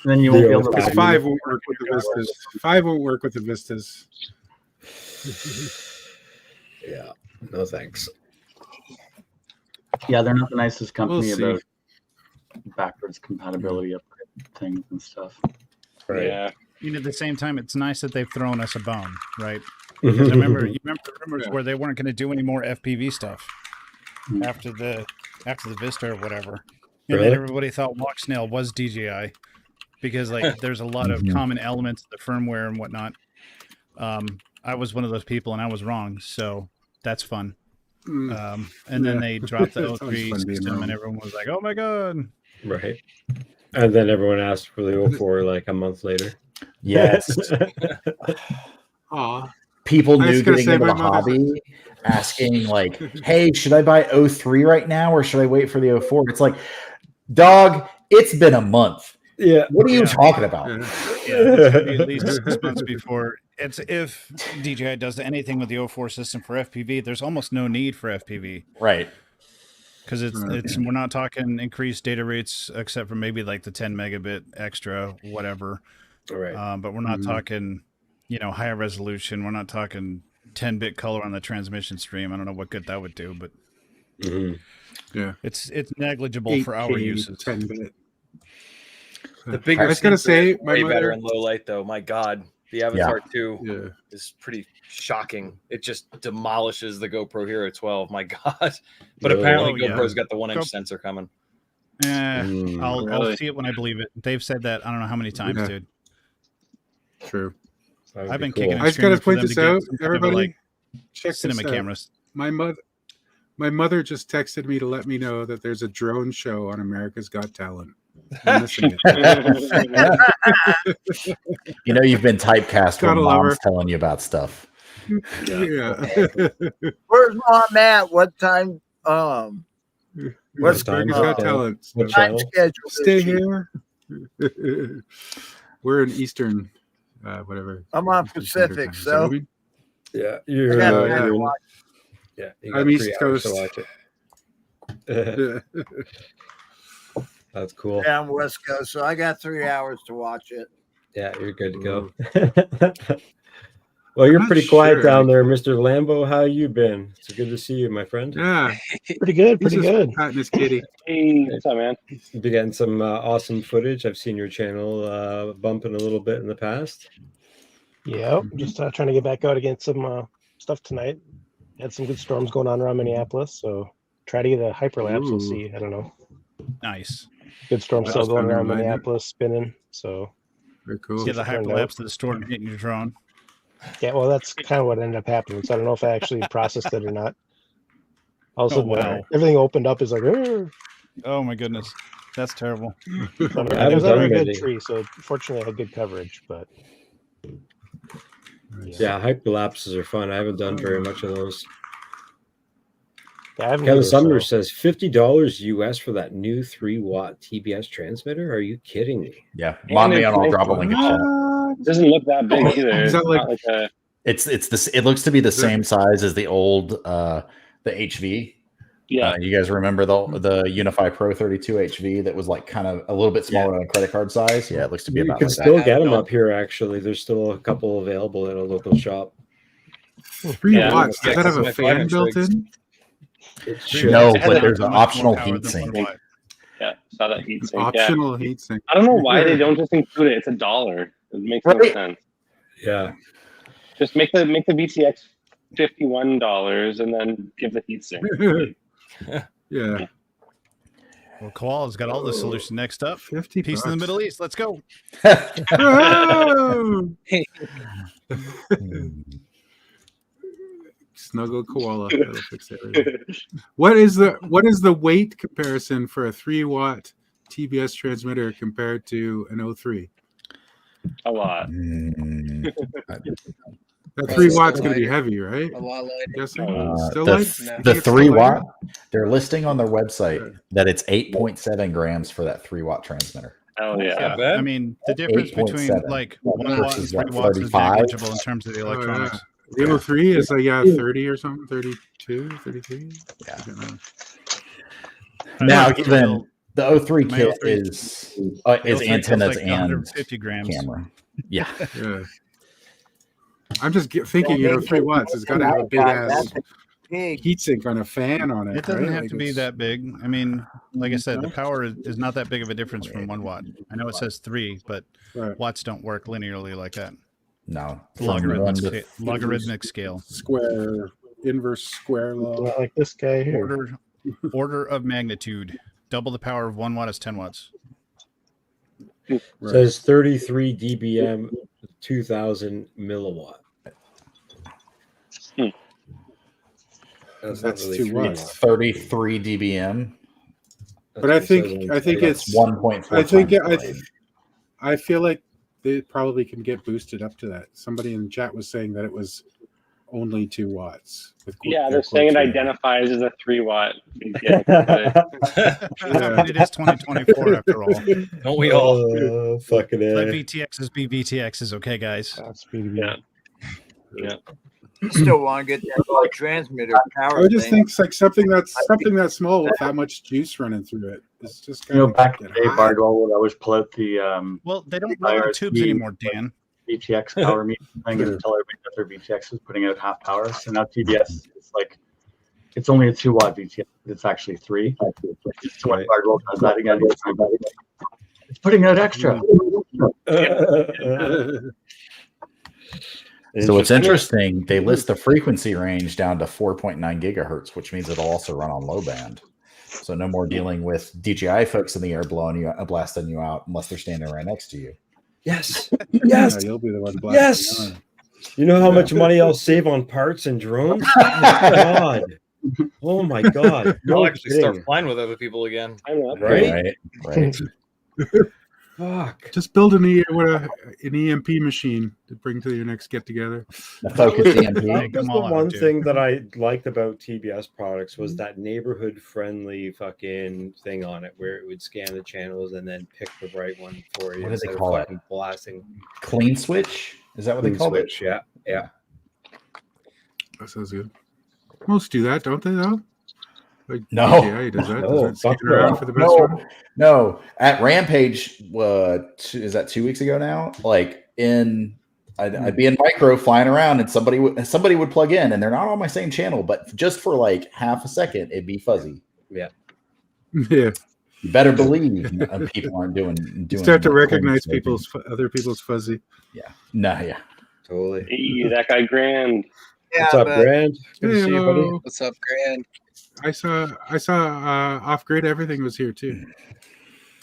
Then you won't be able to. Because 5 won't work with the Vistas. 5 won't work with the Vistas. Yeah. No thanks. Yeah, they're not the nicest company We'll see. about backwards compatibility upgrade things and stuff. Right. Yeah. At the same time, it's nice that they've thrown us a bone, right? Because you remember the rumors where they weren't going to do any more FPV stuff after the Vista or whatever, and Really? then everybody thought Walk Snail was DJI because like there's a lot of common elements, the firmware and whatnot. I was one of those people, and I was wrong, so that's fun. And then they dropped the It's always O3 fun being system, wrong. and everyone was like, "Oh my god!" Right. And then everyone asked for the 04 like a month later. Yes. Aw. People I was new gonna getting say into the my mother's- hobby asking like, hey, should I buy 03 right now or should I wait for the 04? It's like, dog, it's been a month. Yeah. What are you talking about? Yeah. Yeah, it's gonna be at least 6 months before. It's if DJI does anything with the 04 system for FPV, there's almost no need for FPV Right. because it's we're not talking increased data rates except for maybe like the 10 megabit extra, whatever. Right. But we're not talking, higher resolution. We're not talking 10-bit color on the transmission stream. I don't know what good that would do, but Yeah. it's negligible for our 8K, uses. 10-bit. The bigger I was gonna sensor is say, my way mother- better in low light, though. My God, the Avatar 2 Yeah. is pretty shocking. It just demolishes the GoPro Hero 12. My God, but Really? apparently Oh, yeah. GoPro's got the 1-inch Go- sensor coming. I'll Really? see it when I believe it. They've said that I don't know how many times, Yeah. dude. True. That would I've be been cool. kicking I just gotta extremely for point them this to get out, some kind of, everybody. like, Check cinema this out. cameras. My mother just texted me to let me know that there's a drone show on America's Got Talent. I'm missing it. You've been typecast Gotta when love mom's her. telling you about stuff. Yeah. Where's mom at? What time? What's time America's is Got it? Talent. What So time channel? schedule? is stay she? here. We're in Eastern, whatever. I'm on Eastern Standard Pacific, Time. Is that what so I mean? Yeah, I you're, got yeah. time to you're watch. yeah. You I'm got East 3 hours to Coast. watch it. That's cool. Yeah, I'm West Coast, so I got 3 hours to watch it. Yeah, you're good to go. Well, you're not pretty quiet sure, down like- there, Mr. Lambo. How you been? It's good to see you, my friend. Yeah. Pretty good, He's pretty just good. patting his kitty. Hey, what's up, man? You've been getting some awesome footage. I've seen your channel bumping a little bit in the past. Yep, just trying to get back out against some stuff tonight. Had some good storms going on around Minneapolis, so try to get a hyperlapse. We'll Ooh. see. I don't know. Nice. Good storm That's still going fun around reminder. Minneapolis, spinning. So Very cool. Yeah, the turned hyperlapse of the storm hitting your drone. yeah, well, that's kind of what ended up happening. So I don't know if I actually processed it or not. All of a Oh, sudden, wow. everything opened up. Is like, "Arr." Oh my goodness, that's terrible. I haven't was under a done good many. tree, so fortunately I had good coverage. But Yeah, hyperlapses are fun. I haven't done very much of those. yeah, I haven't Kevin either, Sumner so- says $50 US for that new 3-watt TBS transmitter. Are you kidding me? Yeah. Mod me it's on, I'll nice drop a to- link in chat. It doesn't look that big either. Is It's that like- not like a It's this. It looks to be the Is that- same size as the old the HV. yeah. You guys remember the Unify Pro 32 HV that was like kind of a little bit smaller than a credit card size? Yeah, it looks to be You about can like still that. get them up here, actually. There's still a couple available at a local shop. 3 Yeah, watts. yeah, Does that have my a fan 5-inch built rigs. in? It Three should. No, watts but has there's an much more optional power heat than sink. 1 watt. Yeah, saw that heat sink. Yeah. Optional heatsink. I don't know why they don't just include it. It's $1. It makes no Right. sense. Yeah. Just make the VCX $51 and then give the heat sink. Yeah. Well, Koala's got all the solution. Next up, 50 peace in the bucks. Middle East. Let's go. Oh! Snuggle koala. That'll fix everything. What is the weight comparison for a 3-watt TBS transmitter compared to an 03? A lot. That 3 watt's going to be heavy, right? A lot lighter. Guessing. Still light? The 3 watt, they're listing on their website that it's 8.7 grams for that 3-watt transmitter. Oh yeah. I mean, the difference between 8.7 like 1 watt and versus 3 what, watts is 35? negligible in terms of the electronics. The 03 is like 30 or something, 32, 33. Yeah. I don't know. Now, It's even still- the 03 my kit 03 is the 03 feels antennas like and 150 grams. camera. Yeah. Yeah. I'm just thinking, 3 watts has got to have a big ass heatsink on a fan on it. It doesn't right? have Like to be it's- that big. I mean, like I said, the power is not that big of a difference from 1 watt. I know it says 3, but Right. watts don't work linearly like that. No. Logarithmic scale. Square, inverse square law. Not like this guy here. Order of magnitude. Double the power of 1 watt is 10 watts. Says 33 dBm, 2000 milliwatt. That's not That's really 2 3 watts. watts. 33 dBm. But I think it's 1.4. I feel like they probably can get boosted up to that. Somebody in the chat was saying that it was only 2 watts. Yeah, they're saying it identifies as a 3 watt. I mean, it is 2024 after all. Don't we all? Fucking Let A. VTXs be VTXs, okay, guys? Yeah. Yeah. You still want to get that transmitter power. I just thing. think like something that small with that much juice running through it. It's just kind of back in the day, Bardwell would always pull out the Well, they don't run the tubes anymore, Dan. VTX power meter thing and tell everybody that their VTX is putting out half power. So now TBS is like, it's only a 2 watt VTX, but it's actually 3. So when Bardwell does that again, it's putting out extra. So what's interesting, they list the frequency range down to 4.9 gigahertz, which means it'll also run on low band. So no more dealing with DJI folks in the air blasting you out unless they're standing right next to you. Yes. Yes. Yeah, you'll be the one blasting Yes. on. You know how much money I'll save on parts and drones? Oh my God. Oh my God. I'll actually start flying with other people again. Right? Right. Fuck. Just build an EMP machine to bring to your next get together. Focus EMP. That was the one thing that I liked about TBS products was that neighborhood friendly fucking thing on it where it would scan the channels and then pick the right one for you. What do they instead of call it? fucking blasting. Clean switch? Is that what they Clean call switch, it? Yeah. Yeah. That sounds good. Most do that, don't they? Though. Like No. DJI does that. No, Does it scan fuck around no. for the best one? No. At Rampage, is that 2 weeks ago now? Like I'd be in micro flying around, and somebody would plug in, and they're not on my same channel, but just for like half a second, it'd be fuzzy. Yeah. Yeah. You better believe people aren't doing. You start to clean recognize switching. other people's fuzzy. Yeah. No. Yeah. Totally. Hey, that guy Grand. What's up, Grand? Good to see you, buddy. Hey-o. What's up, Grand? I saw off grid. Everything was here too.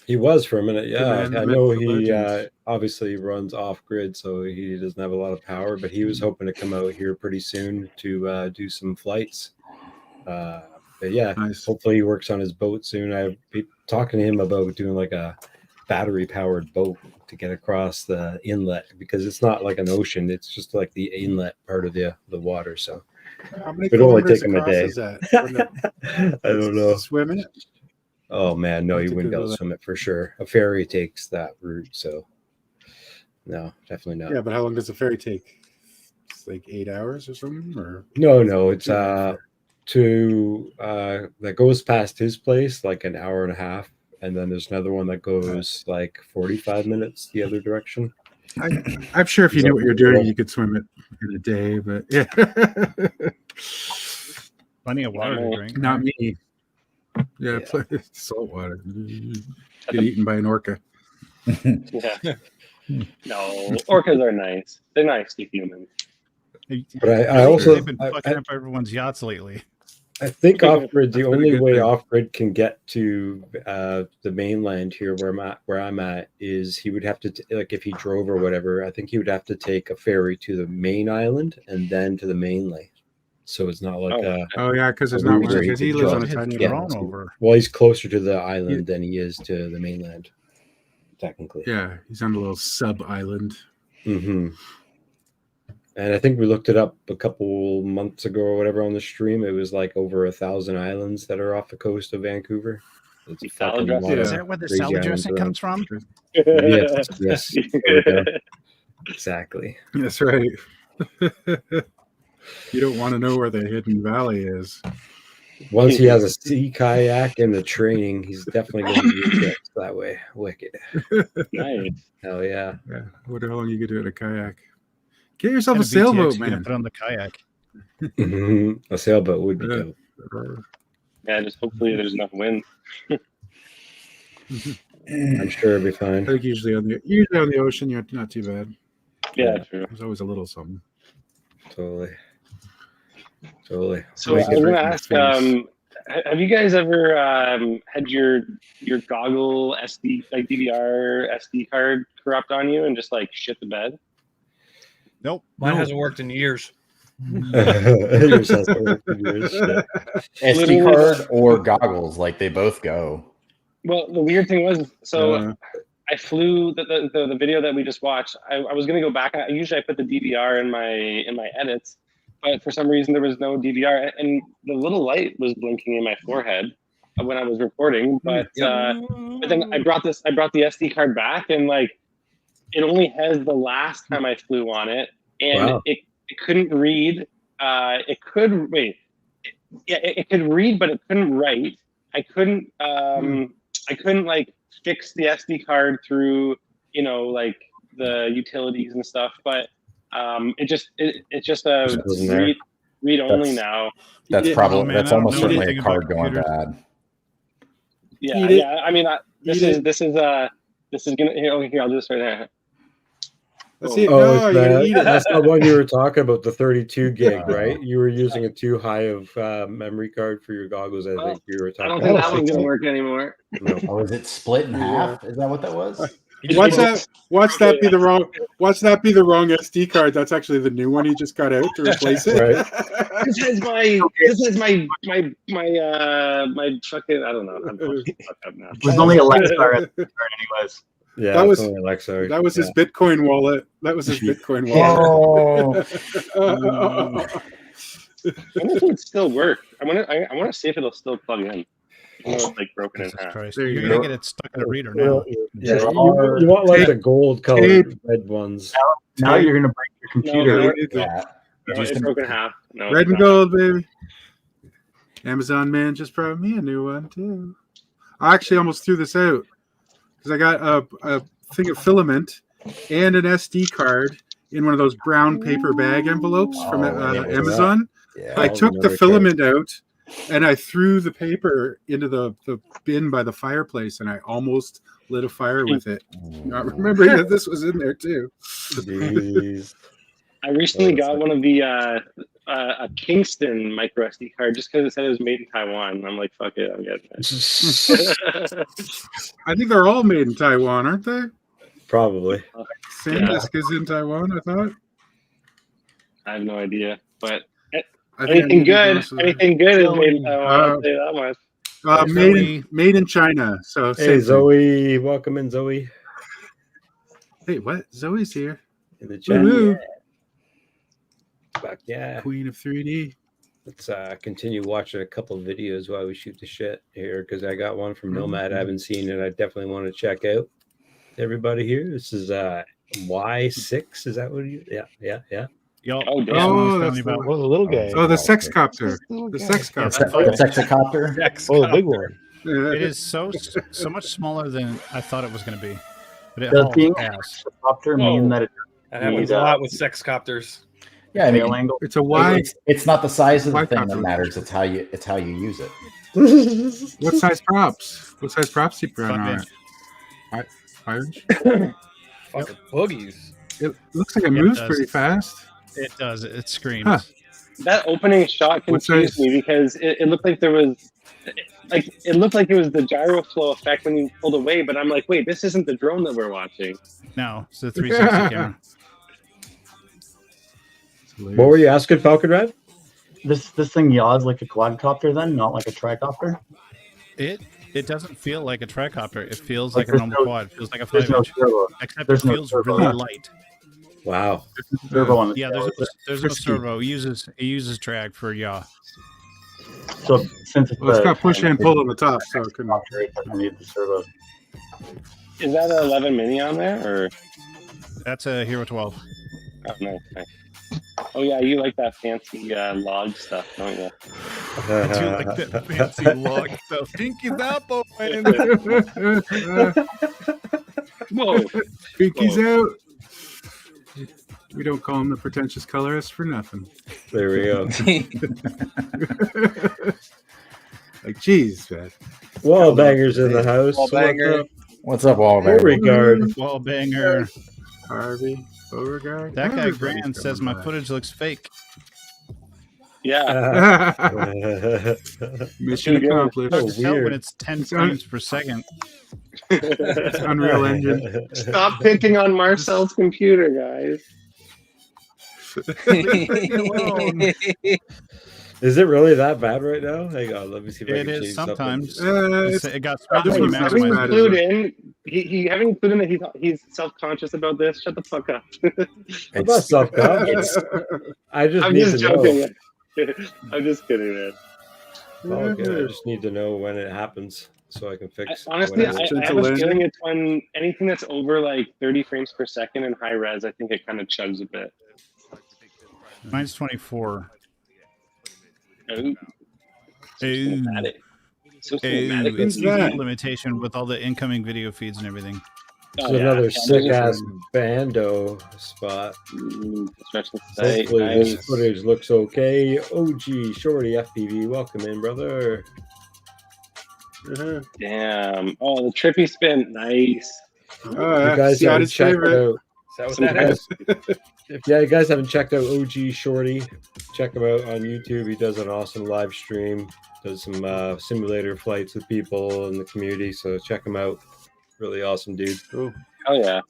He was for a minute, yeah. man, I the know Mental he Legends. obviously runs off grid, so he doesn't have a lot of power. But he was hoping to come out here pretty soon to do some flights. But yeah, Nice. hopefully he works on his boat soon. I've been talking to him about doing like a battery-powered boat to get across the inlet because it's not like an ocean; it's just like the inlet part of the water. So How many it'd only kilometers take him a across day. is that? I don't know. Swim in it? Oh man, no, Have you to wouldn't be able Google to swim it for sure. A ferry takes that route, so no, definitely not. Yeah, but how long does a ferry take? It's like 8 hours or something, or No, it's Yeah. that goes past his place like an hour and a half, and then there's another one that goes like 45 minutes the other direction. I'm sure if you knew what you're doing, you could swim it in a day. But yeah, Plenty of water to drink. not me. Yeah, salt water. Get eaten by an orca. Yeah. No, orcas are nice. They're nice to humans. But I also they've been fucking up everyone's yachts lately. I think off grid, the That's been a only good way thing. off grid can get to the mainland here where I'm at is he would have to like if he drove or whatever. I think he would have to take a ferry to the main island and then to the mainland. So it's not like Oh yeah, because there's a not route much. where Because he could lives drive. on a tiny Yeah. island. over. Well, he's closer to the island than he is to the mainland, technically. Yeah, he's on a little sub island. Mm-hmm. And I think we looked it up a couple months ago or whatever on the stream. It was like over 1,000 islands that are off the coast of Vancouver. It's a Salad fucking dressing? lot Is of that where the crazy salad islands dressing around. comes from? Yes, yes. There we go. Exactly. That's right. You don't want to know where the hidden valley is. Once he has a sea kayak and the training, he's definitely going to do trips that way. Wicked. Nice. Hell yeah. Yeah. What the hell you could do in a kayak? Get yourself What a kind of VTX sailboat, you gonna man. put on the kayak. Mhm. A sailboat would be Yeah. dope. Yeah, just hopefully there's enough wind. I'm sure it'll be I fine. think usually on the ocean, you're not too bad. Yeah, true. There's always a little something. Totally. Totally. So I was going to ask, have you guys ever had your goggle SD, like DVR SD card corrupt on you and just like shit the bed? Nope. Mine hasn't worked in years. Yours has to work for yours, shit. SD card or goggles, like they both go. Well, the weird thing was, so I flew the video that we just watched. I was going to go back. Usually I put the DVR in my edits, but for some reason there was no DVR, and the little light was blinking in my forehead when I was recording. But then I brought the SD card back, and like it only has the last time I flew on it, and Wow. it couldn't read. It could wait. It could read, but it couldn't write. I couldn't like fix the SD card through, like the utilities and stuff, but it's just a wasn't there. read only That's- now. That's Yeah. probably Oh, man, that's I don't almost know certainly a anything about card going computers. bad. Yeah, Eat it. yeah. I mean, this Eat is gonna here. I'll do this right now. Let's see it. Oh, No, it's you gotta eat it. that's the one you were talking about, the 32 gig, right? You were using a too high of memory card for your goggles. I think you were I talking don't think about. that one's gonna work anymore. No. Oh, is it split in half? Is that what that was? Watch that be the wrong SD card. That's actually the new one he just got out to replace it. Right. This has my fucking, I don't know. I'm fucked up now. It was only a Lexar at the turn anyways. Yeah, That was- it's only Alexa. That was his Bitcoin wallet. That was his Bitcoin Oh, I wonder if it would still work. I want to see if it'll still plug in. I know it's like broken in Jesus half. Christ. There you You're go. gonna get it stuck in a reader now. Yeah, There you are- want like Tape- the gold colored red ones. Now you're gonna break your computer. No, yeah. No, it's broken in half. No, Red it's and not. gold, baby. Amazon man just brought me a new one too. I actually almost threw this out because I got a thing of filament and an SD card in one of those brown paper bag envelopes from Oh, yeah. Amazon. Yeah. I I'll took the never filament out and I threw the paper into the bin by the fireplace, and I almost lit a fire with it. Not remembering that this was in there too. Jeez. I recently Oh, that's got one of the a Kingston micro SD card just because it said it was made in Taiwan. I'm like, fuck it, I'm getting it. I think they're all made in Taiwan, aren't they? Probably. SanDisk is in Taiwan, I thought. I have no idea, but I think anything good most of them- is made in Taiwan. I'll say that much. made in China. So Hey, same thing. Zoe. Welcome in, Zoe. Hey, what? Zoe's here. In the chat. Woohoo. Fuck yeah. Queen of 3D. Let's continue watching a couple of videos while we shoot the shit here, because I got one from Nomad. I haven't seen it. I definitely want to check out. Everybody here. This is Y6. Is that what you? Yeah. Yo, Oh, damn. Oh, telling that's you the about. one. Oh, the little guy. Oh, the sex copter. The sex Yeah, copter. The sexicopter. Oh, the big one. It is so much smaller than I thought it was going to be, but it Does hauls being ass. a copter mean that it That happens a lot with sex copters. Yeah, I mean, tail angle? It's a Y. it's not the size of the Y thing that copter. matters. It's how you use it. What size props? What size props do you put on it? 5-inch? Fucking boogies. It looks like it Yeah, it moves does. pretty fast. It does. It screams. Huh. that opening shot What confused size? me because it looked like there was, it looked like it was the gyro flow effect when you pulled away. But I'm like, wait, this isn't the drone that we're watching. No, it's the 360 camera. What were you asking, Falcon Red? This thing yaws like a quadcopter, then, not like a tricopter. It doesn't feel like a tricopter. It feels like a there's normal no- quad. It feels like a there's 5-inch. no turbo. Except There's it no feels turbo. really light. Wow. Turbo on the Yeah, tail. there's no servo. It uses drag for yaw. So since Well, it's got push and pull on the top, so it can. it doesn't need the servo. Is that an 11 mini on there or? That's a Hero 12. Oh no. Nice. Oh yeah, you like that fancy log stuff, don't you? I do like that fancy log stuff. Pinky's out, boy. Whoa. Pinky's out. We don't call him the pretentious colorist for nothing. There we go. Like, geez, man. Wall bangers in the house. Wall banger. What's up, Wallbanger? Regard. Wall banger. Harvey Beauregard. That guy Everybody's Grand says coming my by. footage looks fake. Yeah. Mission accomplished. Hard to tell when weird. it's 10 It's frames per second. It's Unreal Engine. Stop picking on Marcel's computer, guys. Is it really that bad right now? Hang on, let me see if I It can is change sometimes. It's- It got this when you one's not Having as maximize bad it. as included he having included that he's self-conscious about this. Shut the fuck up. I'm not self-conscious. I just I'm need just to know. joking. I'm just kidding, man. Oh, okay, I just need to know when it happens so I can fix. Honestly, I whatever. have a feeling it's when anything that's over like 30 frames per second in high res, I think it kind of chugs a bit. Mine's 24. Ooh. Ooh. Cinematic. So Ooh, cinematic. it's that? the limitation with all the incoming video feeds and everything. It's Oh, yeah. another Yeah, sick there's ass some- bando spot. Construction site. Hopefully Nice. this footage looks okay. OG Shorty FPV, welcome in, brother. Damn. Oh, the trippy spin. Nice. You guys haven't Scotty's checked favorite. out. Is that what Some that is? If you guys haven't checked out OG Shorty, check him out on YouTube. He does an awesome live stream. Does some simulator flights with people in the community. So check him out. Really awesome dude. Cool. Oh yeah.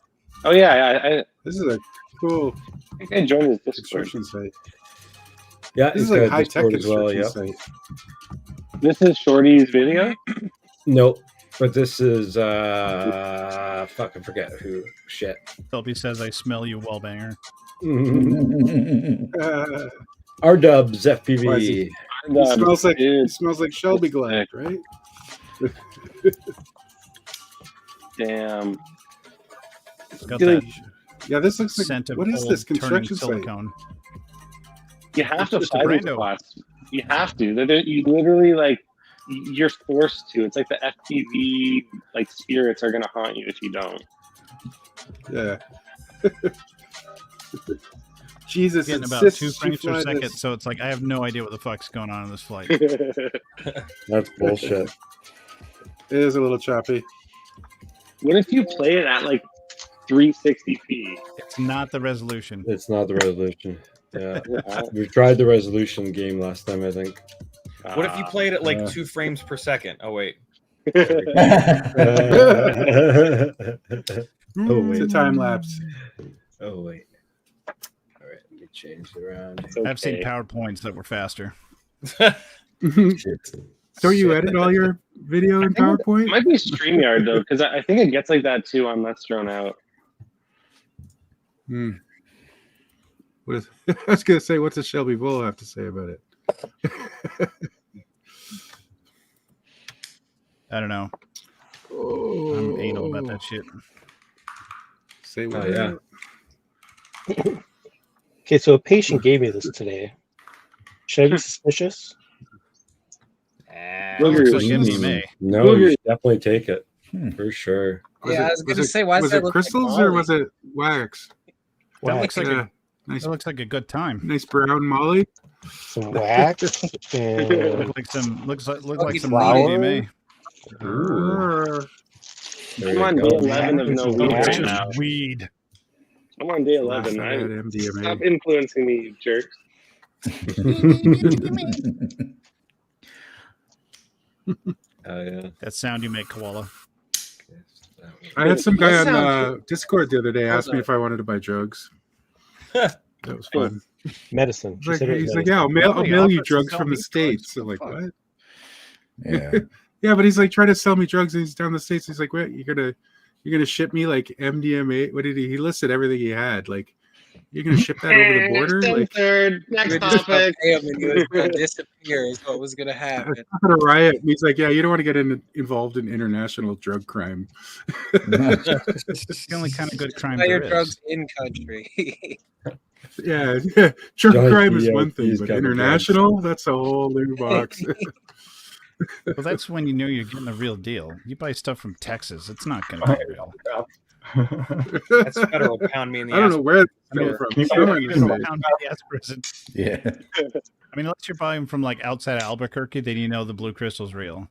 Oh yeah. This is a cool I think I joined his Discord. construction site. Yeah, This is he's like got a high tech Discord as well. construction Yeah. site. This is Shorty's video. Nope. But this is fucking forget who. Shit. Philby says I smell you, Wallbanger. R Dubs Why is FPV. It smells like Shelby Glide, right? Damn. It's got Feel that like- Yeah, this looks like scent of what is old this turning construction site? silicone. You have It's to just a fly these Brando. spots. You have to. You literally like you're forced to. It's like the FPV like spirits are gonna haunt you if you don't. Yeah. Jesus, Getting about insists 2 you frames per fly second, this. so it's like I have no idea what the fuck's going on in this flight. That's bullshit. It is a little choppy. What if you play it at like 360p? It's not the resolution. It's not the resolution. Yeah. We tried the resolution game last time, I think. What if you played at like Yeah. 2 frames per second? Oh wait. Oh, It's a wait. time lapse. Oh, wait. All right, let me change it around. It's okay. I've seen PowerPoints that were faster. Don't you edit all your video in I think It PowerPoint? might be StreamYard though, because I think it gets like that too on Let's Drone Out. Hmm. What is, I was gonna say, what's a Shelby Bull have to say about it? I don't know. Oh, I'm anal about that shit. Say Oh, what? yeah. Okay, so a patient gave me this today. Should I be suspicious? Looks like MDMA. No, you should definitely take it for sure. Yeah, I was gonna say, why was does that it look crystals like or Molly? was it wax? That looks like Yeah, nice. that looks like a good time. Nice brown Molly. Some wax. Looks like some looks like Lucky some flower. MDMA. There I'm you on go. day 11 of no Oh, weed it's right just now. weed. I'm on day Last 11. I had Stop MDMA. influencing me, you jerks. Oh yeah. That sound you make, Koala. I had some guy That on sounds- Discord the other day ask me that? if I wanted to buy drugs. That was fun. Medicine. She He's said it was like, medicine. yeah, I'll Nobody mail you offers to drugs sell from the me drugs. States. I'm What like, the fuck? what? Yeah. Yeah, but he's like trying to sell me drugs and he's down the States. He's like, what, you're gonna ship me like MDMA? What did he listed everything he had. Like, you're gonna ship that over the border? Like, Censored. Next You would just topic. pay him and he was going to disappear is what was going to happen. it's not gonna riot. And he's like, yeah, you don't want to get involved in international drug crime. It's the only kind of good crime Buy your there is. drugs in country. Yeah, drug Johnny crime is P, one thing, he's but got the international, that's a whole new box. Well, that's when you know you're getting the real deal. You buy stuff from Texas, it's not going to be real. That's federal. Pound me in the I don't ass. know where it's coming Sure. from. Can you Somewhere in the From States. around the ass prison. Yeah. I mean, unless you're buying from like outside of Albuquerque, then you know the blue crystal's real.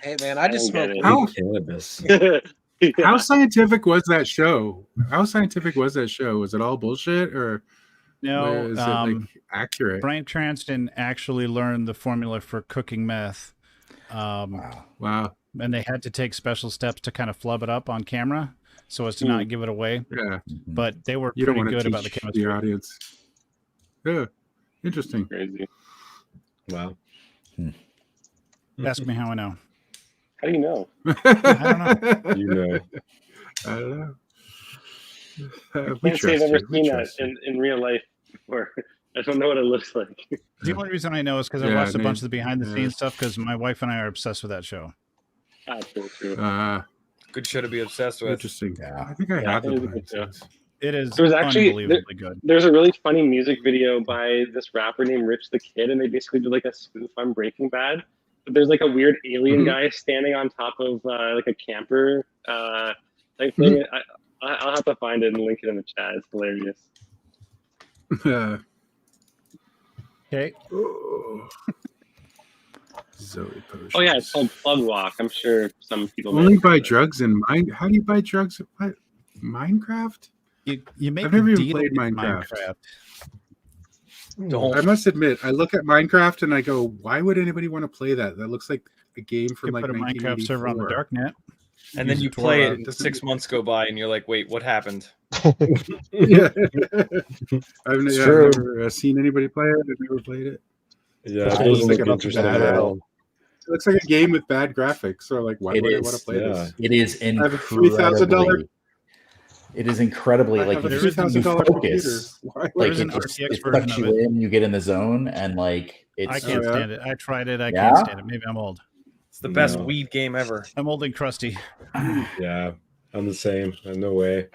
Hey, man, I just I smoked don't How, Cannabis. how scientific was that show? How scientific was that show? Was it all bullshit or No, is it like accurate? Bryan Cranston actually learned the formula for cooking meth. Wow. And they had to take special steps to kind of flub it up on camera so as to not give it away. Yeah. But they were You don't pretty want to good about the teach chemistry. the audience. Yeah. Interesting. Crazy. Wow. Ask me how I know. How do you know? I don't know. You know. I don't know. I We can't say I've trust ever you. We seen that trust you. in real life before. I don't know what it looks like. The only reason I know is because I Yeah, watched a man. bunch of the behind the Yeah. scenes stuff because my wife and I are obsessed with that show. Absolutely true. Good show to be obsessed with. Interesting. Yeah. I think I Yeah, have it is the a good show. license. It is There was actually- unbelievably good. There's a really funny music video by this rapper named Rich the Kid, and they basically do like a spoof on Breaking Bad. But there's like a weird alien guy standing on top of like a camper like thing. I'll have to find it and link it in the chat. It's hilarious. Okay. Zoe Potions. Oh yeah, it's called Plug Walk. I'm sure some people may Only have buy heard of it. drugs in mine. How do you buy drugs? What? Minecraft? You make I've never a even deal played with Minecraft. Don't. I must admit, I look at Minecraft and I go, "Why would anybody want to play that? That looks like a game You from could like put a Minecraft server on the 1984." darknet. And then Use you it for, play it, and doesn't- 6 months go by, and you're like, "Wait, what happened?" Yeah, I've It's never true. seen anybody play it. I've never played it. Yeah, It it doesn't looks look like interesting bad at at all. It looks like a game with bad graphics. So like, why It would I is, want to play yeah. this? It is I have a $3,000 incredibly. It is incredibly I like have a you $3,000 computer. focus. Why Like There's an it RTX sucks version you of it. in, you get in the zone, and like it's I can't yeah? stand it. I tried it. I Yeah? can't stand it. Maybe I'm old. It's the best No. weed game ever. I'm old and crusty. Yeah, I'm the same. No way.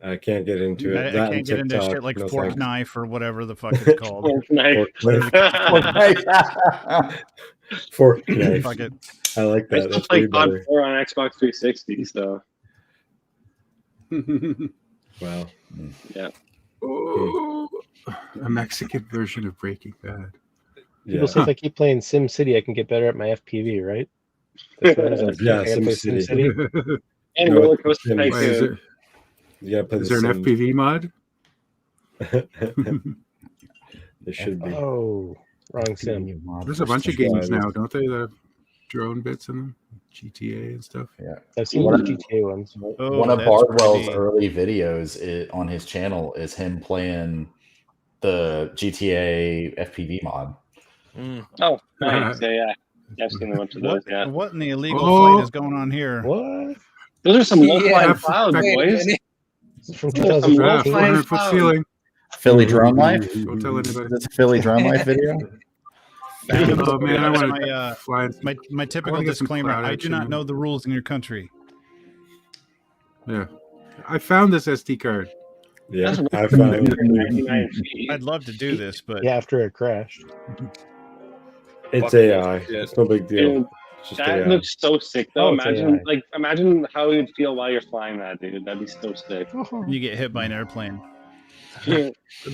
I can't get into it. I That can't and get into TikTok, shit like no Fork thanks. Knife or whatever the fuck it's called. Fork knife. Fork knife. Fuck it. I like I that. still That's play way COD better. 4 on Xbox 360, so Wow. Oh, a Mexican version of Breaking Bad. People Yeah. say if I keep playing Sim City, I can get better at my FPV, right? That's what it is. Yeah, I gotta play SimCity. and No, Roller Coaster Wait, Wait, is Tycoon. You gotta play there the an Sim. FPV mod? There should be. Oh, wrong Sim. There's a bunch of Yeah, games it is. now, don't they? The drone bits in them, GTA and stuff. I've seen One the of- GTA ones. Oh, One of that's Bardwell's pretty- early videos on his channel is him playing the GTA FPV mod. Oh, nice. Yeah. I've seen a bunch of those. What, Yeah, what in the illegal Oh. fight is going on here? What? those are some low flying Yeah, clouds, wait a boys. minute. This is from Yeah, some 2014. low-fi- 400-foot ceiling. Philly Drone Life? Don't tell anybody. That's a Philly Drone Life video? Oh man, I want my, to fly. my typical wanna get some disclaimer: cloud I do action not on know it. the rules in your country. Yeah, I found this SD card. Yeah, That's I found it. 99 feet. I'd love to do this, but Yeah, after it crashed. It's AI. It's no big deal. Dude, It's just that AI. looks so sick, though. Oh, it's Imagine, AI. imagine how you'd feel while you're flying that, dude. That'd be so sick. you get hit by an airplane. I'm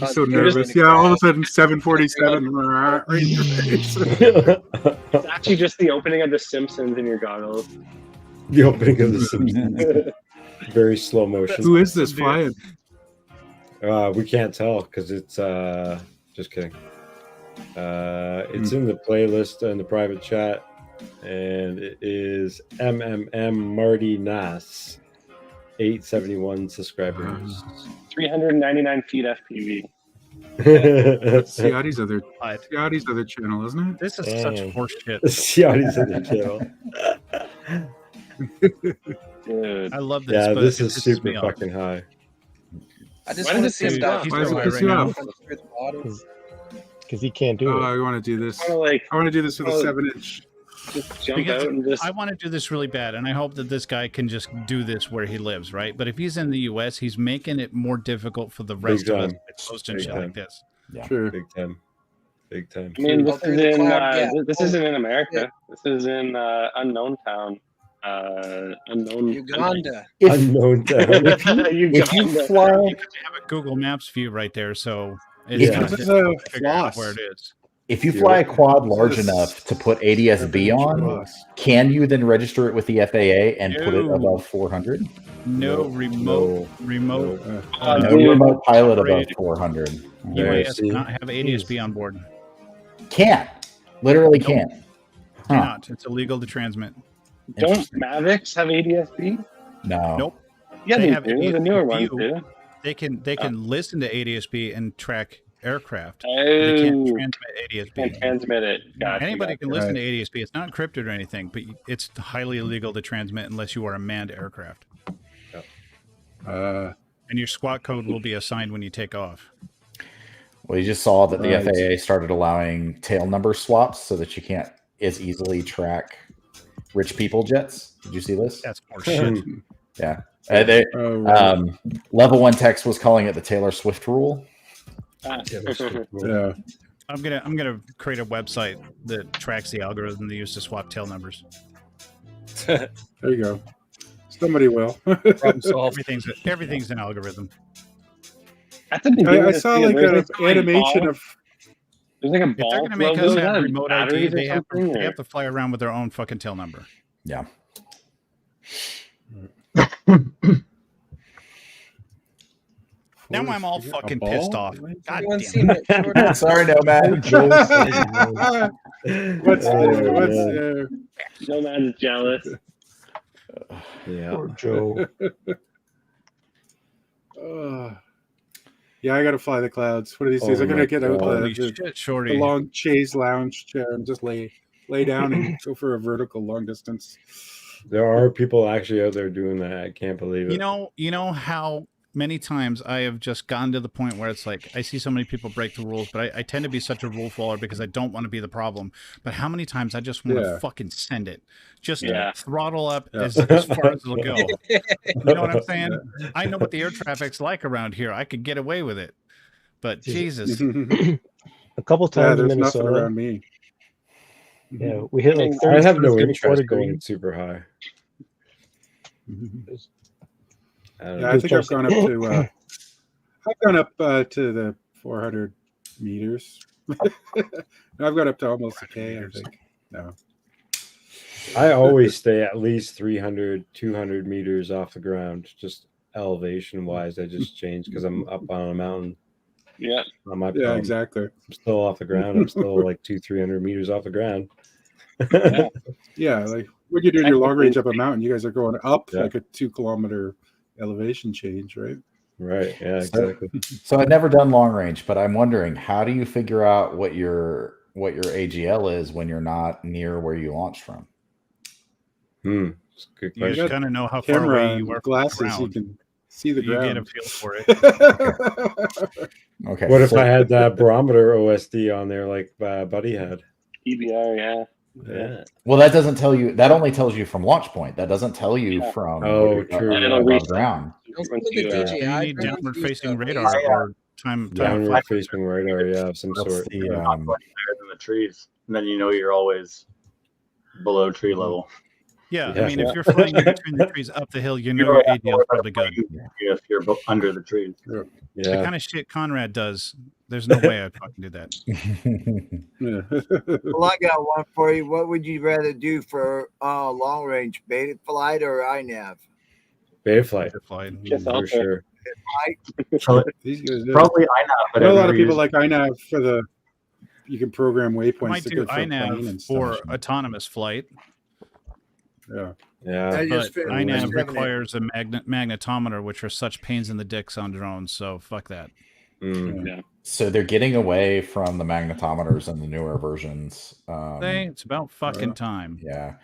so You're just- nervous. Yeah, all of a sudden 747 right in your face. It's actually just the opening of The Simpsons in your goggles. The opening of the Simpsons. Very slow motion. Who is this Dude. flying? We can't tell because it's just kidding. It's in the playlist in the private chat, and it is MMM Marty Nas, 871 subscribers. 399 feet FPV. That's Ciotti's other channel, isn't it? This is such horseshit. Ciotti's other channel. Dude. I love this. Yeah, but this it is pisses super me off. fucking high. I just Why want to does see it him piss dive. you Why does it Right piss you now. off? Because he can't do Oh, it. I want to do this. Kinda like I want to do this with a 7-inch. just jump Because out and just. I want to do this really bad, and I hope that this guy can just do this where he lives, right? But if he's in the U.S., he's making it more difficult for the rest of us time. to post and Big shit time. like this. Sure. Big time. Big time. I mean, this through is the in cloud, yeah. this isn't in America. This is in unknown town, unknown Uganda. Unknown town. If you Uganda. fly, You can have a Google Maps view right there, so it's Yeah. not This is difficult a to figure out floss. where it is. if you fly a quad large This is enough to put ADS-B 7-inch on, floss. can you then register it with the FAA and put it No. above 400? No No, remote No dude. remote pilot above operated 400. Right. UAS see? cannot have ADS-B on board. Can't. Literally Nope. can't. Huh. Cannot. It's illegal to transmit. Don't Interesting. Mavics have ADS-B? No. Nope. Yeah, They they have do. The ADS-B newer ones view. do. They can listen to ADS-B and track aircraft. But they can't Oh, transmit ADS-B. can't transmit it. Gotcha. Anybody can Right. listen to ADS-B. It's not encrypted or anything, but it's highly illegal to transmit unless you are a manned aircraft. Uh, And your squat code will be assigned when you take off. Well, you just saw that the Right. FAA started allowing tail number swaps so that you can't as easily track rich people jets. Did you see this? That's more shit. Yeah. oh, right. Level 1 text was calling it the Taylor Swift rule. Yeah. I'm gonna create a website that tracks the algorithm they use to swap tail numbers. There you go. Somebody will. Problem solved. Everything's an algorithm. At the beginning, I of the saw video, like there's an animation ball. of. There's like a If they're ball gonna make logo. us Is have that remote batteries ID, or they have something? to fly around with their own fucking tail number. Yeah. Now I'm all fucking pissed off. God Everyone damn seen it. it. Short of- Sorry, Nomad. What's there? What's yeah. there? No man's jealous. Yeah. Poor Joe. Yeah, I got to fly the clouds. One of these days, Oh I'm gonna my get out God. Holy the shit, Shorty. long chaise lounge chair and just lay down and go for a vertical long distance. There are people actually out there doing that. I can't believe it. You know how many times I have just gotten to the point where it's like I see so many people break the rules, but I tend to be such a rule follower because I don't want to be the problem. But how many times I just want to fucking send it, just throttle up as far as it'll go. You know what I'm saying? I know what the air traffic's like around here. I could get away with it, but Jesus, A couple Yeah, times in there's nothing Minnesota. around me. Yeah, we hit like I have 32, no 34 interest going degrees. super high. I don't Yeah, know. I think I've gone up to the 400 meters. I've got up to almost a K, I think. No. I always stay at least 300, 200 meters off the ground, just elevation wise. I just change because I'm up on a mountain. Yeah. On my Yeah, exactly. I'm still off the ground. I'm still like 200-300 meters off the ground. Yeah, like when you're doing your long range up a mountain, you guys are going up like a 2 kilometer elevation change, right? Right. Yeah, exactly. So I've never done long range, but I'm wondering, how do you figure out what your AGL is when you're not near where you launched from? It's a good you question. just kind of know how far Camera away you are and from the glasses, you ground. can see the You get a ground. feel for it. Okay. What if I had that barometer OSD on there like Buddy had? EBR, yeah. Yeah. Well, that doesn't tell you. That only tells you from launch point. That doesn't tell you from true. And it'll above reset. ground. Don't look at DJI. You need drones, downward use facing the radar or time Downward facing radar, yeah, of some That's sort. the Higher than the trees, and then you know you're always below tree level. Yeah, Yeah. I mean, if you're flying in between the trees up the hill, you know your ADL is probably good. If you're under the trees. The Yeah. kind of shit Conrad does, there's no way I'd fucking do that. Well, I got one for you. What would you rather do for long range, beta flight or INAV? Beta flight. Flight. Just For out there. sure. So These guys do. probably INAV, but I know I've a lot never of people used- like INAV for the. You can program I waypoints. might They're do good for plane INAV and for stuff. autonomous flight, Yeah. Yeah. I but just finished my INAV 70. requires a magnetometer, which are such pains in the dicks on drones. So fuck that. Mm. Yeah. So they're getting away from the magnetometers in the newer versions. It's about fucking time. Yeah.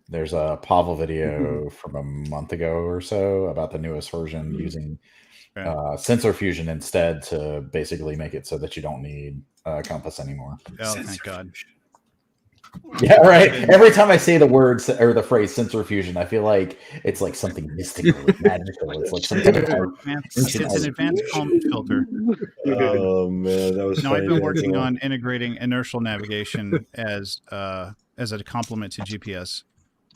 There's a Pavel video from a month ago or so about the newest version using sensor fusion instead to basically make it so that you don't need a compass anymore. Oh, thank God. Yeah, right. Every time I say the words or the phrase sensor fusion, I feel like it's like something mystical and magical. It's like some kind of It's an advanced Kalman filter. Oh man, that was No, funny. I've been to working everyone. on integrating inertial navigation as a complement to GPS.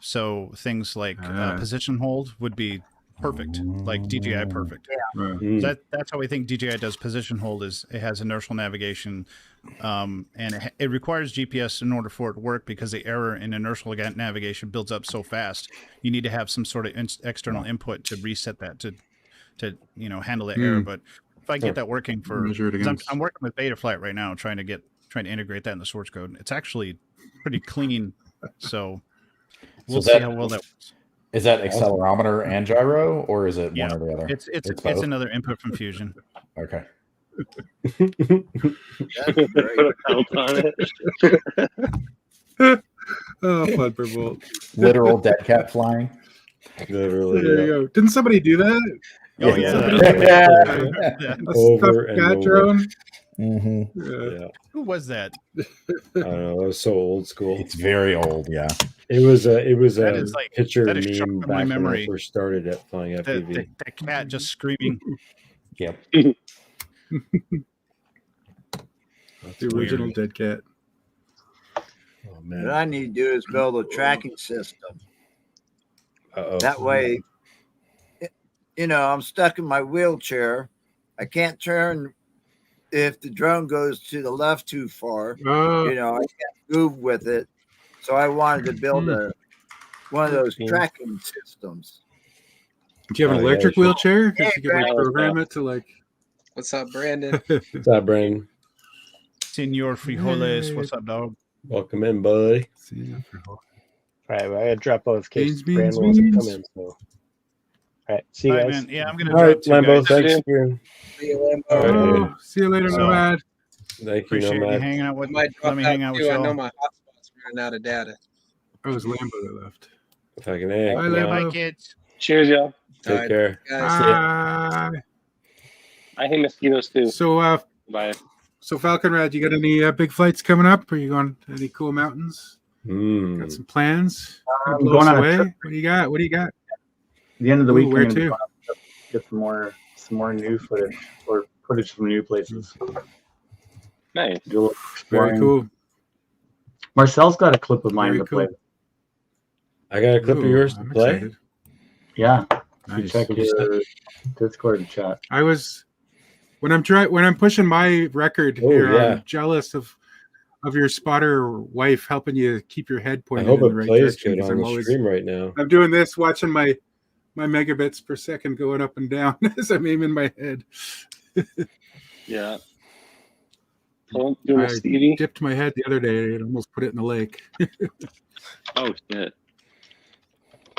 So things like position hold would be perfect, like DJI perfect. That's how I think DJI does position hold. Is it has inertial navigation, and it requires GPS in order for it to work because the error in inertial navigation builds up so fast. You need to have some sort of external input to reset that to handle the error. But if I get that working for, I'm working with Betaflight right now, trying to integrate that in the source code. It's actually pretty clean, so we'll see how well that works. Is that accelerometer and gyro, or is it one or the other? It's both? another input from Fusion. Okay. Put a belt on it. Oh, fun for Bolt. Literal dead cat flying. Literally. There you go. Didn't somebody do that? Oh yeah. A stuffed cat drone. Yeah. Who was that? I don't know. It was so old school. It's very old. Yeah. It was a That is like- picture that is sharp meme in my back when I memory. first started at flying FPV. The cat just screaming. Yep. The original dead cat. Oh man. What I need to do is build a tracking system. Uh-oh. That way, I'm stuck in my wheelchair. I can't turn if the drone goes to the left too far. I can't move with it. So I wanted to build one of those tracking systems. Do you have an electric wheelchair? Because you could program it to like. What's up, Brandon? What's up, Brandon? Senor Frijoles, what's up, dog? Welcome in, buddy. All right, well, I gotta drop off case Beans, Brandon wants to beans. come in. So, all right, see you All right, guys. man. Yeah, I'm gonna All right, drop too, Lambo. guys. Thanks for. See you, All right, Lambo. dude. See you later, So- Nomad. Thank you, Appreciate you Nomad. hanging out with I might Let me drop hang out with too. I y'all. know my hotspot's running out of data. Oh, it was Lambo that left. Fucking A. Bye, Come on. Lambo. Bye, kids. Cheers, y'all. Take Alright, care. guys. Bye. I hate mosquitoes too. So, Bye. so Falconrad, you got any big flights coming up? Are you going to any cool mountains? Got some plans? I'm Blow going us on a away? trip. What do you got? What do you got? At the end of the Ooh, week, where I'm gonna to? get some more new footage or footage from new places. Nice. Do a little Very exploring. cool. Marcel's got a clip of mine Very to cool. play. I got a clip of Ooh, yours to I'm play. excited. Yeah, you Nice. check your Discord chat. I was when I'm pushing my record Oh, here. yeah. I'm jealous of your spotter wife helping you keep your head I pointed hope in the it right plays direction. good 'Cause on I'm the always stream right now. I'm doing this, watching my megabits per second going up and down as I'm aiming my head. Yeah. Doing I a Stevie. dipped my head the other day and almost put it in the lake. Oh shit.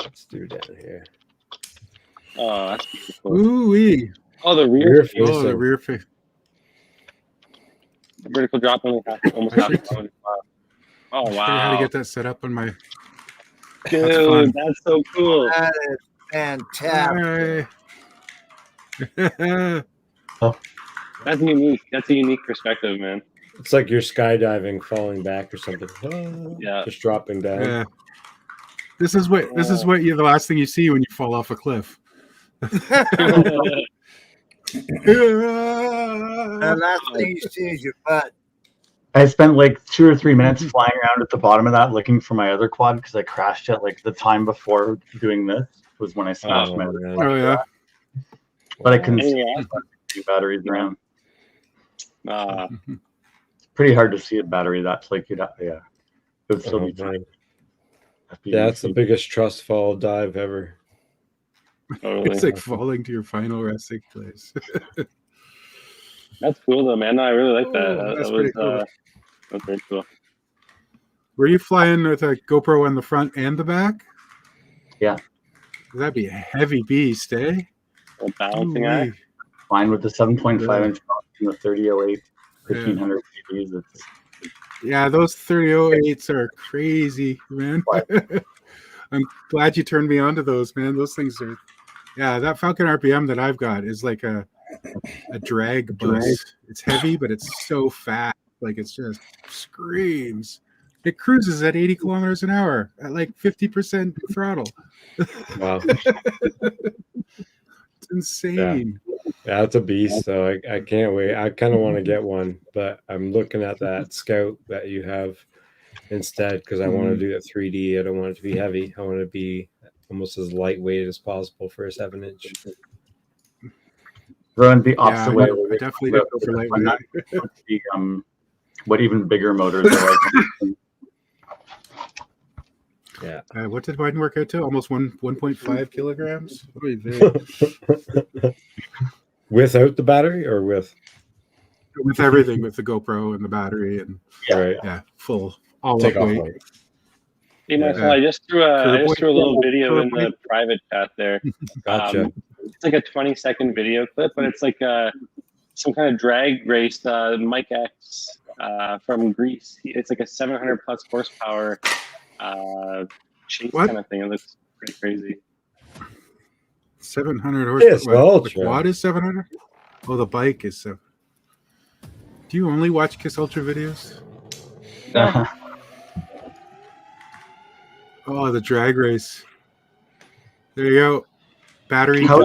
Let's do down here. Oh, that's beautiful. Ooh-wee. Oh, the rear. Rear face. Oh, the facing. rear face. Vertical drop only almost half a pound. Wow. Oh I'll show you how to wow. get that set up on my. Dude, fun. that's so cool. That is fantastic. That's unique. That's a unique perspective, man. It's like you're skydiving, falling back or something. Ah, Yeah. Just dropping down. Yeah. This is what the last thing you see when you fall off a cliff. The last thing you see is your butt. I spent like 2 or 3 minutes flying around at the bottom of that looking for my other quad because I crashed it like the time before doing this was when I smashed my other man. quad. Oh yeah. But I couldn't see Yeah. any batteries around. Ah, It's pretty hard to see a battery that's like it would still Oh, be man. tiny. Yeah, that's the biggest trust fall dive ever. Totally. It's like falling to your final resting place. That's cool though, man. No, I really like that. Oh, That that's was pretty cool. that's very cool. Were you flying with a GoPro on the front and the back? Yeah. That'd be a heavy beast, eh? A balancing act. Ooh-wee. Mine with the 7.5 Yeah. inch and the 3008 1500 PBs. It's Yeah, those 3008s are crazy, man. I'm glad you turned me on to those, man. Those things are, yeah, that Falcon RPM that I've got is like a drag bus. It's heavy, but it's so fast. Like it's just screams. It cruises at 80 kilometers an hour at like 50% throttle. Wow. It's insane. Yeah, it's a beast. So I can't wait. I kind of want to get one, but I'm looking at that Scout that you have instead because I want to do it 3D. I don't want it to be heavy. I want it to be almost as lightweight as possible for a 7-inch. going the opposite way. I definitely don't go for lightweight. What even bigger motors are like. Yeah. What did mine work out to? Almost 1.5 kilograms. Without the battery or with everything, with the GoPro and the battery and full all up weight. Hey, Michael, I just threw a little video in the private chat there. Gotcha. It's like a 20-second video clip, but it's like some kind of drag race. Mike X from Greece. It's like a 700 plus horsepower chase kind of thing. It looks pretty crazy. 700 horsepower. Yes, Ultra. The quad is 700. Oh, the bike is 700. Do you only watch Kiss Ultra videos? Oh, the drag race. There you go. Battery. Was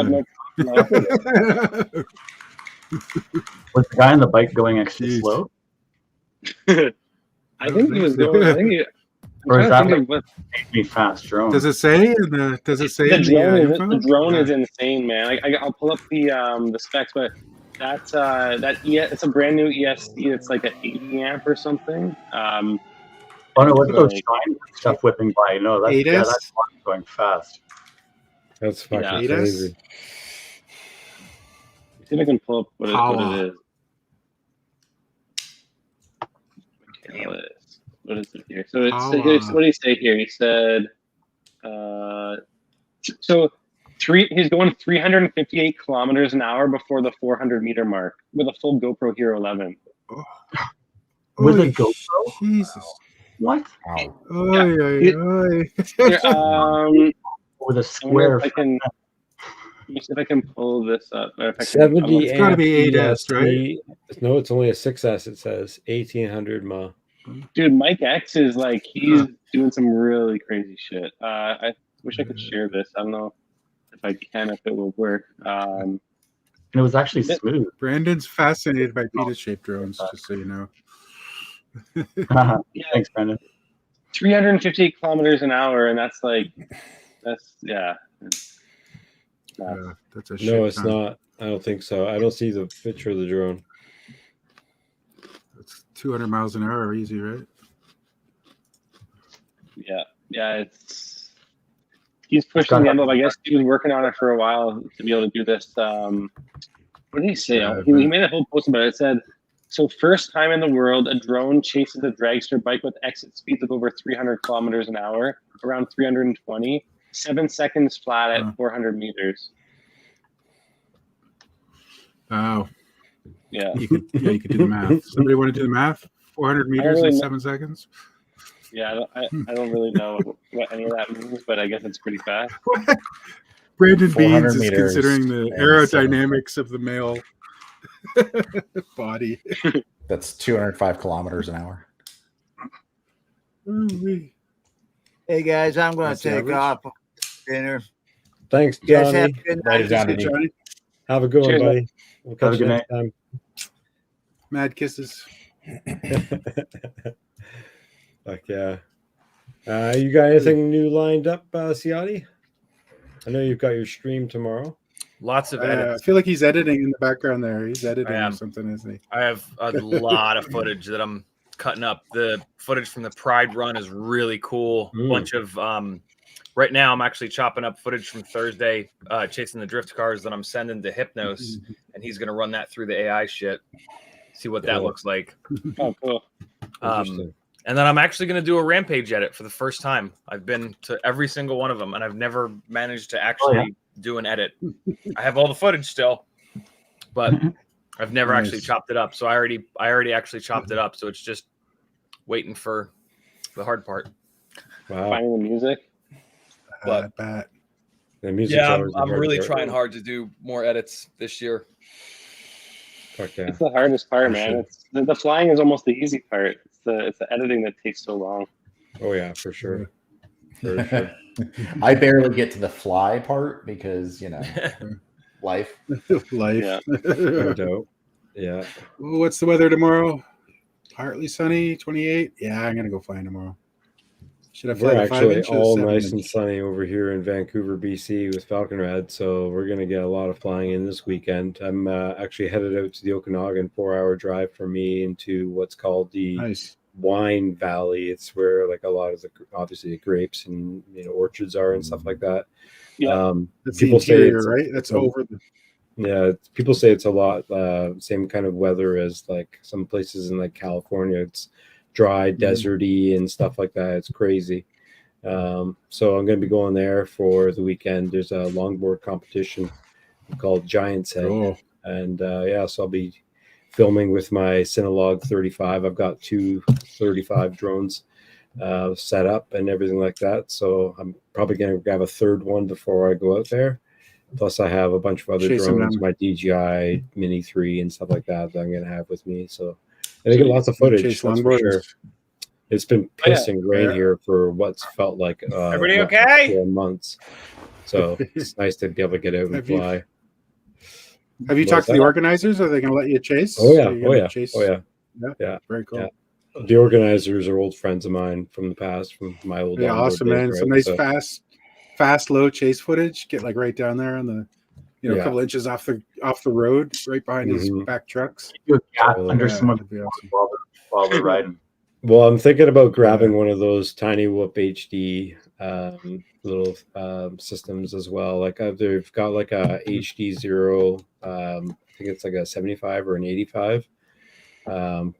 the guy on the bike going extra slow? I think he was going. I think he. Or is that like me fast drone? Does it say? Does it say? The drone is insane, man. I'll pull up the specs, but that's it's a brand new ESC. It's like an 80 amp or something. Oh no! Look at those shine stuff whipping by. No, that's going fast. That's fucking crazy. See if I can pull up what it is. What is it here? So it's what did he say here? He said, he's going 358 kilometers an hour before the 400 meter mark with a full GoPro Hero 11. With a GoPro? Jesus. What? With a square. Let me see if I can pull this up. 70 It's got to be 8S, right? No, it's only a 6S. It says 1800 mAh. Dude, Mike X is like, he's doing some really crazy shit. I wish I could share this. I don't know if I can, if it will work. And it was actually smooth. Brandon's fascinated by pita-shaped drones, just so you know. Thanks, Brandon. 358 kilometers an hour, and that's that's a shit No, it's ton. not. I don't think so. I don't see the picture of the drone. It's 200 miles an hour, easy, right? Yeah. He's pushing the envelope. I guess he was working on it for a while to be able to do this. What did he say? He made a whole post about it. It said, so first time in the world, a drone chases a dragster bike with exit speeds of over 300 kilometers an hour, around 320, 7 seconds flat at 400 meters. Wow. Yeah. You could do the math. Somebody want to do the math? 400 meters in 7 seconds? Yeah, I don't really know what any of that means, but I guess it's pretty fast. Brandon Beans is considering the aerodynamics of the male body. That's 205 kilometers an hour. Hey guys, I'm going to take off dinner. Thanks, You guys Johnny. have a good night. Johnny. Have a good one, Cheers, buddy. We'll Have a catch you good next time. Mad kisses. Fuck yeah. You got anything new lined up, Ciotti? I know you've got your stream tomorrow. Lots of I edits. feel like he's editing in the background there. He's editing I or am. something, isn't he? I have a lot of footage that I'm cutting up. The footage from the Pride run is really cool. Bunch of right now I'm actually chopping up footage from Thursday, chasing the drift cars that I'm sending to Hypnos, and he's going to run that through the AI shit, see what that looks like. Oh, cool. And then I'm actually going to do a Rampage edit for the first time. I've been to every single one of them, and I've never managed to actually do an edit. I have all the footage still, but I've never actually chopped it up. So I already actually chopped it up. So it's just waiting for the hard part. Wow. Finding the music. But the music. Yeah, I'm really trying hard to do more edits this year. Okay. It's the hardest part, man. It's the flying is almost the easy part. It's the editing that takes so long. Oh yeah, for sure. For sure. I barely get to the fly part because life. Life. No doubt. Yeah. Ooh, what's the weather tomorrow? Partly sunny, 28. Yeah, I'm gonna go flying tomorrow. Should I fly We're to 5 actually inch or all 7 nice inch? and sunny over here in Vancouver, BC with Falcon Rad. So we're going to get a lot of flying in this weekend. I'm actually headed out to the Okanagan, 4-hour drive for me into what's called the Wine Valley. It's where like a lot of obviously the grapes and orchards are and stuff like that. Yeah, that's people the interior, say right? That's over the. Yeah, people say it's a lot same kind of weather as like some places in like California. It's dry, deserty, and stuff like that. It's crazy. So I'm going to be going there for the weekend. There's a longboard competition called Giant's Head, and so I'll be filming with my Cinelog 35. I've got 2 35 drones set up and everything like that. So I'm probably going to grab a third one before I go out there. Plus, I have a bunch of other drones, my DJI Mini 3 and stuff like that I'm going to have with me. So I get lots of footage. That's for sure. It's been pissing rain here for what's felt like everybody okay? 4 months. So it's nice to be able to get out and fly. Have you talked to the organizers? Are they going to let you chase? Oh yeah, Yeah, very cool. Yeah. The organizers are old friends of mine from the past, from my old. Yeah, awesome, man. Days, Some right? nice fast, low chase footage. Get like right down there on the, a couple inches off the road, right behind his back trucks. Under some of the while they're riding. Well, I'm thinking about grabbing one of those Tiny Whoop HD little systems as well. Like they've got like a HD 0. I think it's like a 75 or an 85.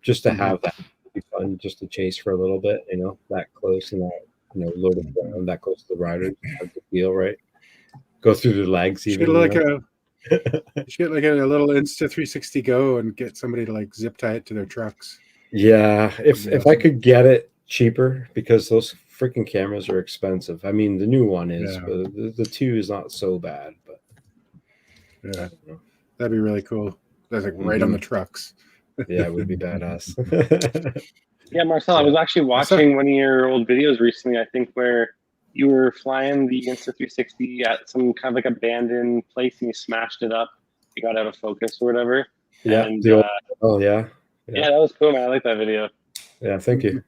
Just to have that be fun, just to chase for a little bit. That close and that loaded down, that close to the rider. That's the deal, right? Go through the legs. You should get like a little Insta 360 Go and get somebody to like zip tie it to their trucks. Yeah, if I could get it cheaper, because those freaking cameras are expensive. I mean, the new one is, but the 2 is not so bad. But yeah, that'd be really cool. That's like right on the trucks. Yeah, it would be badass. Yeah, Marcel, I was actually watching one of your old videos recently, I think, where you were flying the Insta360 at some kind of like abandoned place and you smashed it up. You got out of focus or whatever. Yeah. And, Yeah, that was cool, man. I like that video. Yeah, thank you.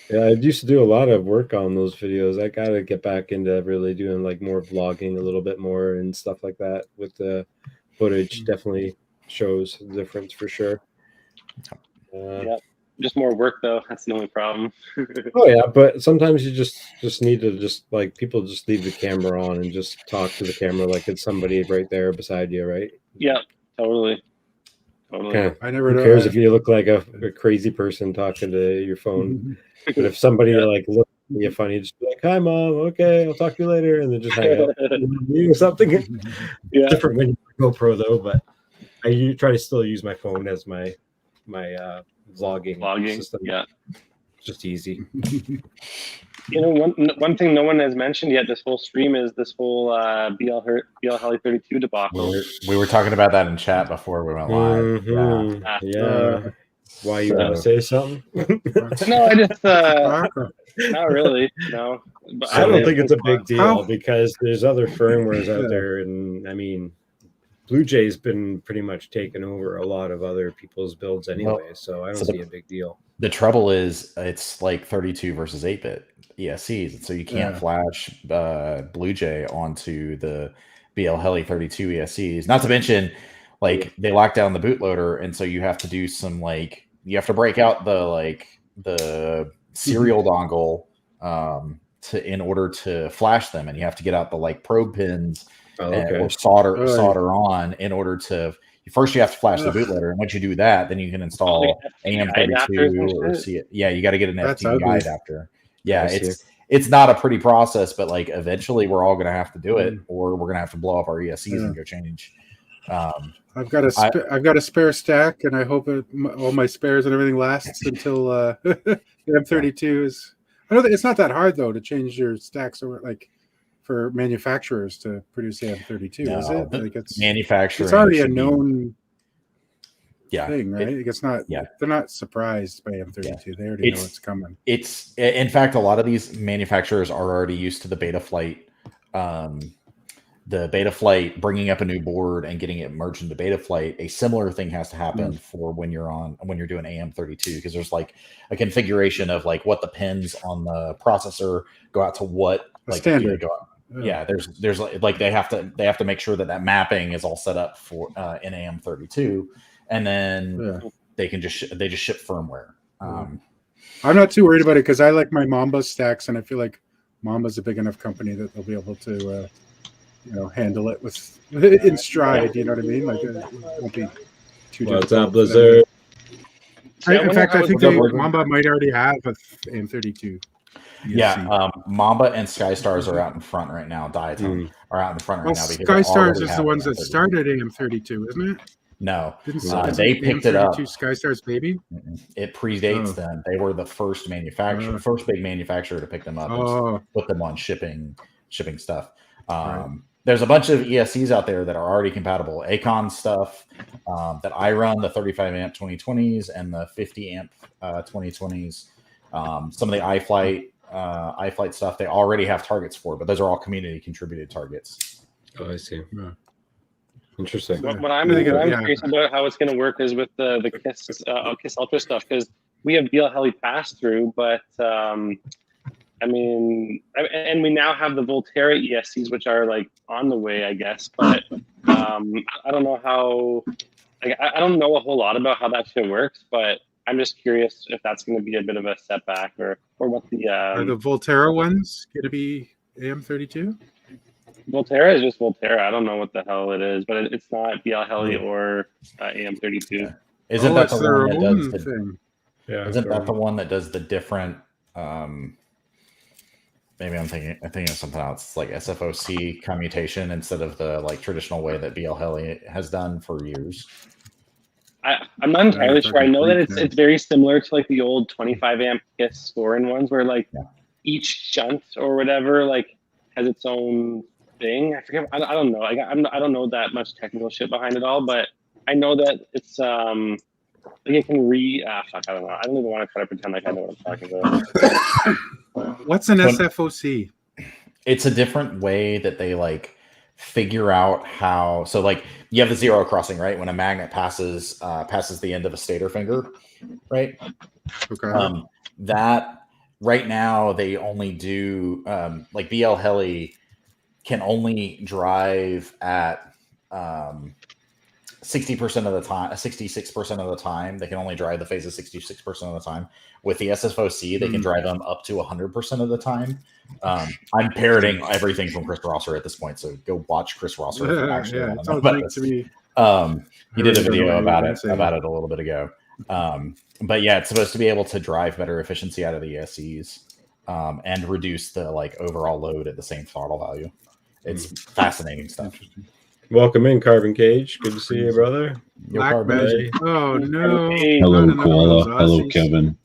Yeah, I used to do a lot of work on those videos. I got to get back into really doing like more vlogging a little bit more and stuff like that with the footage. Definitely shows the difference for sure. Yeah, just more work though. That's the only problem. Oh yeah, but sometimes you just need to just like people just leave the camera on and just talk to the camera like it's somebody right there beside you, right? Yeah, totally. I never Who cares if you look like a crazy person talking to your phone? But if somebody like looks at you funny, just be like, "Hi, Mom. Okay, I'll talk to you later," and then just hang out or something. Yeah, different when you GoPro though, but I try to still use my phone as my vlogging system. Yeah, just easy. One thing no one has mentioned yet this whole stream is this whole BL Heli 32 debacle. We were talking about that in chat before we went live. Yeah. Why you want to say something? No, I just not really. No, but I don't think it's a big deal because there's other firmwares out there, and I mean, Blue Jay's been pretty much taken over a lot of other people's builds anyway, so I don't see a big deal. The trouble is it's like 32 versus 8-bit ESCs, so you can't flash Blue Jay onto the BL Heli 32 ESCs. Not to mention, like they lock down the bootloader, and so you have to do some you have to break out the serial dongle in order to flash them, and you have to get out the like probe pins okay. or solder on in order to. First, you have to flash the bootloader, and once you do that, then you can install AM32 or see it. Yeah, you got to get an FTDI adapter. Yeah, it's not a pretty process, but like eventually we're all going to have to do it, or we're going to have to blow up our ESCs and go change. I've got a spare stack, and I hope all my spares and everything lasts until the M32 is. I know that it's not that hard though to change your stacks over like for manufacturers to produce the M32, is it? Like it's manufacturing. It's already a known thing, right? It's not. They're not surprised by M32. They already know it's coming. It's in fact a lot of these manufacturers are already used to the beta flight. The beta flight bringing up a new board and getting it merged into beta flight. A similar thing has to happen for when you're doing AM32, because there's like a configuration of like what the pins on the processor go out to what like standard. There's like they have to make sure that mapping is all set up for in AM32, and then they just ship firmware. I'm not too worried about it because I like my Mamba stacks, and I feel like Mamba's a big enough company that they'll be able to handle it in stride. You know what I mean? Like it won't be too difficult. What's up, Blizzard? In fact, I think Mamba might already have a AM32. Yeah, Mamba and Skystars are out in front right now. Diatom are out in front right now. Because Skystars is the ones that started AM32, isn't it? No, they picked it up. Skystars, baby. It predates them. They were the first manufacturer, first big manufacturer to pick them up and put them on shipping stuff. There's a bunch of ESCs out there that are already compatible. Acon stuff that I run, the 35 amp 2020s and the 50 amp 2020s. Some of the iFlight stuff they already have targets for, but those are all community contributed targets. Oh, I see. Yeah. Interesting. What I'm curious about how it's going to work is with the KISS Ultra stuff, because we have BL Heli pass through, but I mean, and we now have the Volterra ESCs, which are like on the way, I guess. But I don't know how. I don't know a whole lot about how that shit works, but I'm just curious if that's going to be a bit of a setback, or what the. Are the Volterra ones going to be AM32? Volterra is just Volterra. I don't know what the hell it is, but it's not BL Heli or AM32. Yeah. Isn't that the one that does the thing? Yeah. Isn't that the one that does the different? Maybe I'm thinking of something else. It's like SFOC commutation instead of the like traditional way that BL Heli has done for years. I'm not entirely sure. I know that it's very similar to like the old 25 amp KISS scoring ones, where like each shunt or whatever like has its own thing. I forget. I don't know. Like I don't know that much technical shit behind it all, but I know that it's like it can fuck. I don't know. I don't even want to try to pretend like I know what I'm talking about. What's an SFOC? It's a different way that they like figure out how. So like you have the zero crossing, right? When a magnet passes the end of a stator finger, right? Okay. That right now they only do like BL Heli can only drive at 60% of the time, 66% of the time. They can only drive the phases 66% of the time. With the SFOC, they can drive them up to 100% of the time. I'm parroting everything from Chris Rosser at this point, so go watch Chris Rosser. He did a video about it a little bit ago. But yeah, it's supposed to be able to drive better efficiency out of the ESCs and reduce the like overall load at the same throttle value. It's fascinating stuff. Welcome in, Carbon Cage. Good to see you, brother. Oh no! Hello, Koala. Hello, Kevin.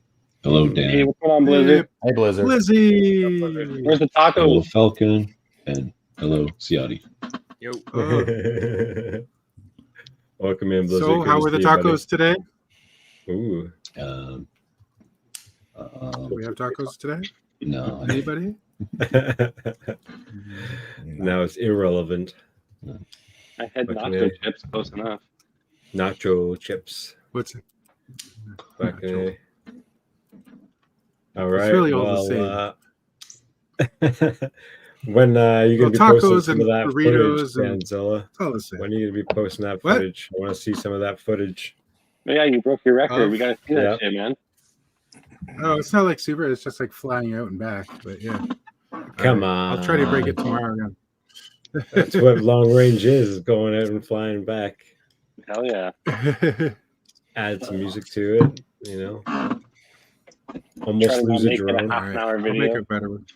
Hello, Dan. Hey, what's going on, Blizzard? Hey, Blizzard. Blizzy. Where's the taco? Hello, Falcon. And hello, Ciati. Yo. Welcome in, Blizzard. So, how were the tacos today? Ooh. We have tacos today? No. Anybody? Now it's irrelevant. I had nacho chips, close enough. Nacho chips. What's it? All right. It's really all the same. When you gonna be posting some of that burritos footage, Danzilla? It's all the same. When are you gonna be posting that footage? I want to see some of that footage. Yeah, you broke your record. We gotta see that shit, man. Oh, it's not like super. It's just like flying out and back. But yeah, Come All on. I'll try to break it tomorrow again. That's what long range is going out and flying back. Hell yeah. Add some music to it, you know. Almost Try to lose a make it a drone. half an hour I'll make video. a better one.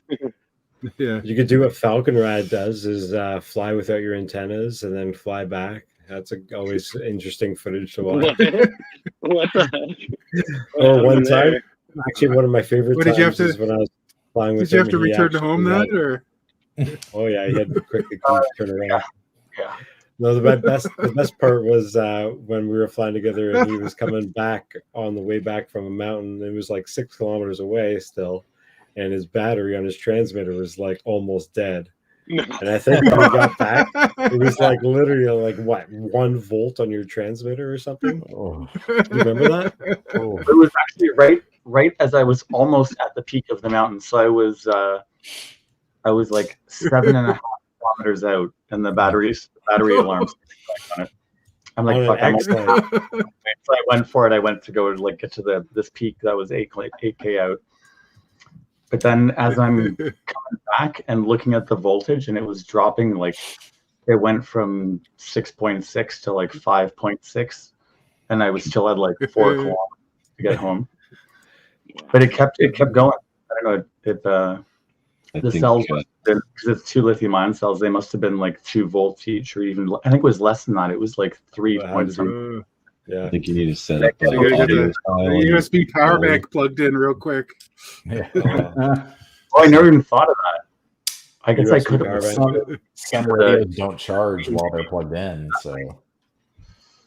Yeah. You could do what Falcon Rad does is fly without your antennas and then fly back. That's always interesting footage to watch. What the heck? Or one time, there? actually one of my favorite What, did you have times to- is when I was flying with Did you him. have to He return to actually home had- then, or? Oh yeah, he had to quickly come turn around. Yeah. No, the best part was when we were flying together and he was coming back on the way back from a mountain. It was like 6 kilometers away still, and his battery on his transmitter was like almost dead. No. And I think when we got back, it was like literally like what 1 volt on your transmitter or something. Oh. You remember that? Oh. It was actually right as I was almost at the peak of the mountain. So I was like 7.5 kilometers out, and the battery alarms on it. I'm like, On fuck, an I'm X-Lite. so I went for it. I went to go like get to this peak that was 8K out. But then as I'm coming back and looking at the voltage, and it was dropping, like it went from 6.6 to like 5.6, and I was still at like 4 kilometers to get home. But it kept going. I don't know. The cells, because it's 2 lithium-ion cells, they must have been like 2 volts each, or even I think it was less than that. It was like 3 point something. Yeah, I think you need to set up So you gotta get audio the file on USB your power phone. bank plugged in real quick. Oh, I never even thought of that. I guess I USB could power have. bank. Some radios don't charge while they're plugged in, so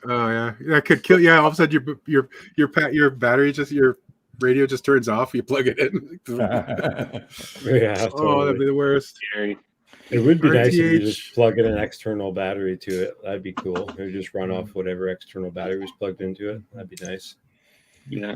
Oh yeah, that could kill. Yeah, all of a sudden your battery your radio just turns off. You plug it in. Yeah, Oh, that'd be the worst. Scary. It would be nice if you RTH. just plug in an external battery to it. That'd be cool. Or just run off whatever external battery was plugged into it. That'd be nice. Yeah.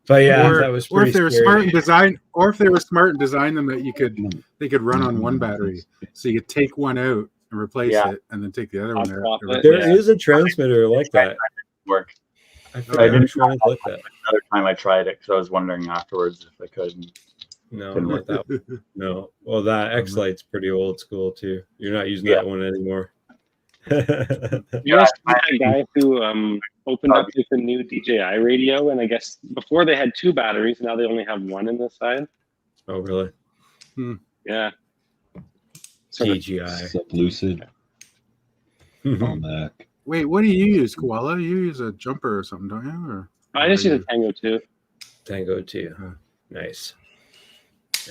But yeah, or, that was or pretty if they were scary. smart and design, or if they were smart and design them that they could run on one battery, so you could take one out and replace it, and then take the other one out. There is a transmitter like that. Work. I I forgot didn't which one is like that. Another time I tried it because I was wondering afterwards if I could. No, Didn't not work. that one. No. Well, that X-Lite's pretty old school too. You're not using that one anymore. You asked that guy who opened up with a new DJI radio, and I guess before they had 2 batteries, now they only have 1 in this side. Oh, really? Yeah. DJI. Sup, Lucid on that. Wait, what do you use, Koala? You use a jumper or something, don't you? Or I just use a Tango 2. Tango 2. Nice.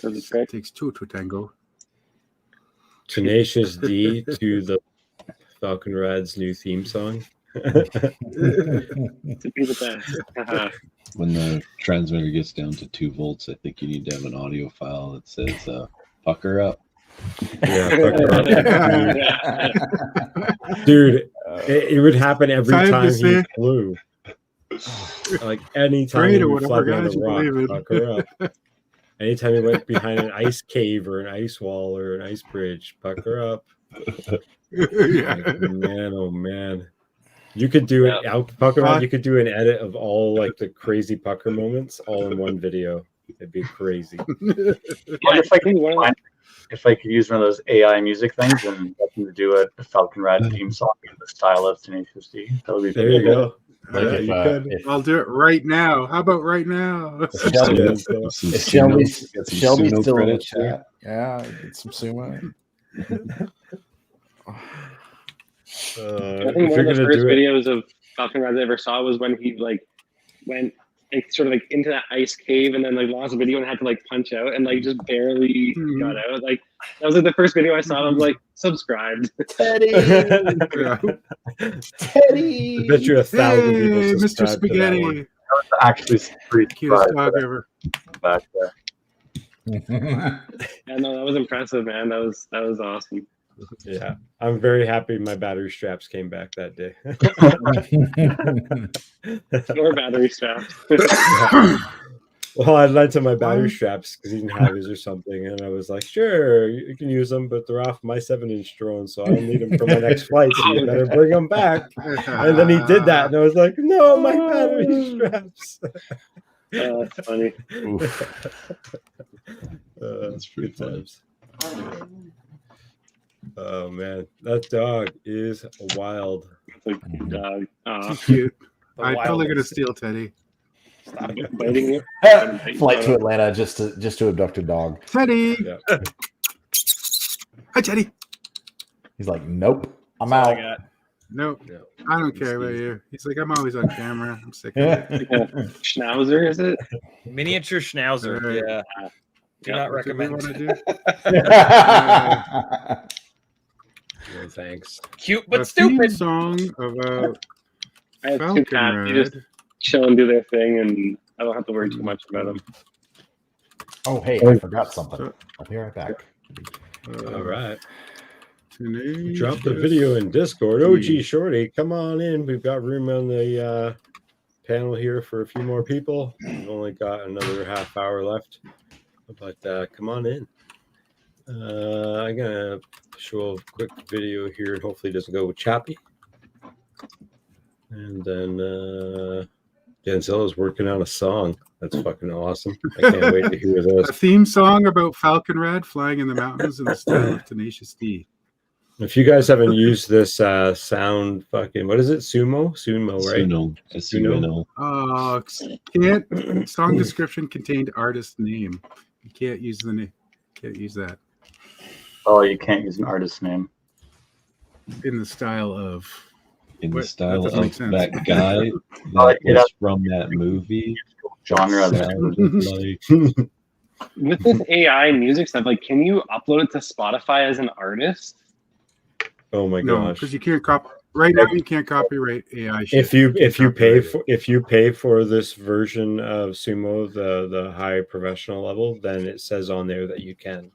It takes 2 to tango. Tenacious D to the Falcon Rad's new theme song. To be the best. When the transmitter gets down to 2 volts, I think you need to have an audio file that says "pucker up." Yeah, dude, it would happen every time he flew. Like anytime Great he or would fly whatever, down guys, a you rock, believe it. pucker up. Anytime he went behind an ice cave or an ice wall or an ice bridge, pucker up. Yeah. Like, man, oh man. You could do it out pucker up. You could do an edit of all like the crazy pucker moments all in one video. It'd be crazy. If I could use one of those AI music things and get them to do a Falcon Rad theme song in the style of Tenacious D, that would be There you go. Yeah, you could. I'll do it right now. How about right now? Shelby's still in the chat. Yeah, get some sumo. I think one of the first videos of Falcon Rad I ever saw was when he went sort of into that ice cave and then lost a video and had to punch out and just barely got out. That was the first video I saw. I'm subscribed. Teddy. Teddy. I bet you 1,000 people Mr. subscribed to that Spaghetti. one. That was actually pretty Cutest dog ever. back there. Yeah, no, that was impressive, man. That was awesome. Yeah, I'm very happy my battery straps came back that day. More battery straps. Well, I lent him my battery straps because he didn't have his or something, and I was like, "Sure, you can use them, but they're off my 7-inch drone, so I don't need them for my next flight. So you better bring them back." And then he did that, and I was like, "No, my battery straps." That's funny. That's pretty good funny. times. Oh man, that dog is wild. It's a good dog. He's cute. The I'm totally gonna wildest. steal Teddy. Stop biting you. Flight to Atlanta just to abduct a dog. Teddy. Yeah. Hi, Teddy. He's like, nope, I'm That's all I out. got. Nope. Yeah. I don't care about you. He's like, I'm always on camera. I'm sick of it. Schnauzer, is it? Miniature schnauzer. Right. Yeah. Do not What do we recommend. wanna do? No, thanks. Cute A but theme stupid. song about I have two Falcon cats. They Ride. just chill and do their thing, and I don't have to worry too much about them. Oh, hey, I forgot something. I'll be right back. All right. Tenacious Drop the video in Discord. OG D. Shorty, come on in. We've got room on the panel here for a few more people. We've only got another half hour left, but come on in. I'm gonna show a quick video here, and hopefully it doesn't go choppy. And then Denzel is working on a song. That's fucking awesome. I can't wait to hear A this. theme song about Falcon Rad flying in the mountains in the style of Tenacious D. If you guys haven't used this sound, fucking what is it? Sumo, right? Suno. S-U-N-O. Can't song description contained artist name. You can't use the name. Can't use that Oh, you can't use an artist's name. in the style of. In the What? style That doesn't make of sense. that guy Oh, that yeah. was from that movie. Genre. Sounded like With this AI music stuff, like, can you upload it to Spotify as an artist? Oh my No, gosh! because you can't copy. Right now, you can't copyright AI. Shit. If you Copyright pay for this version of Sumo, the high professional level, then it says on there that you can.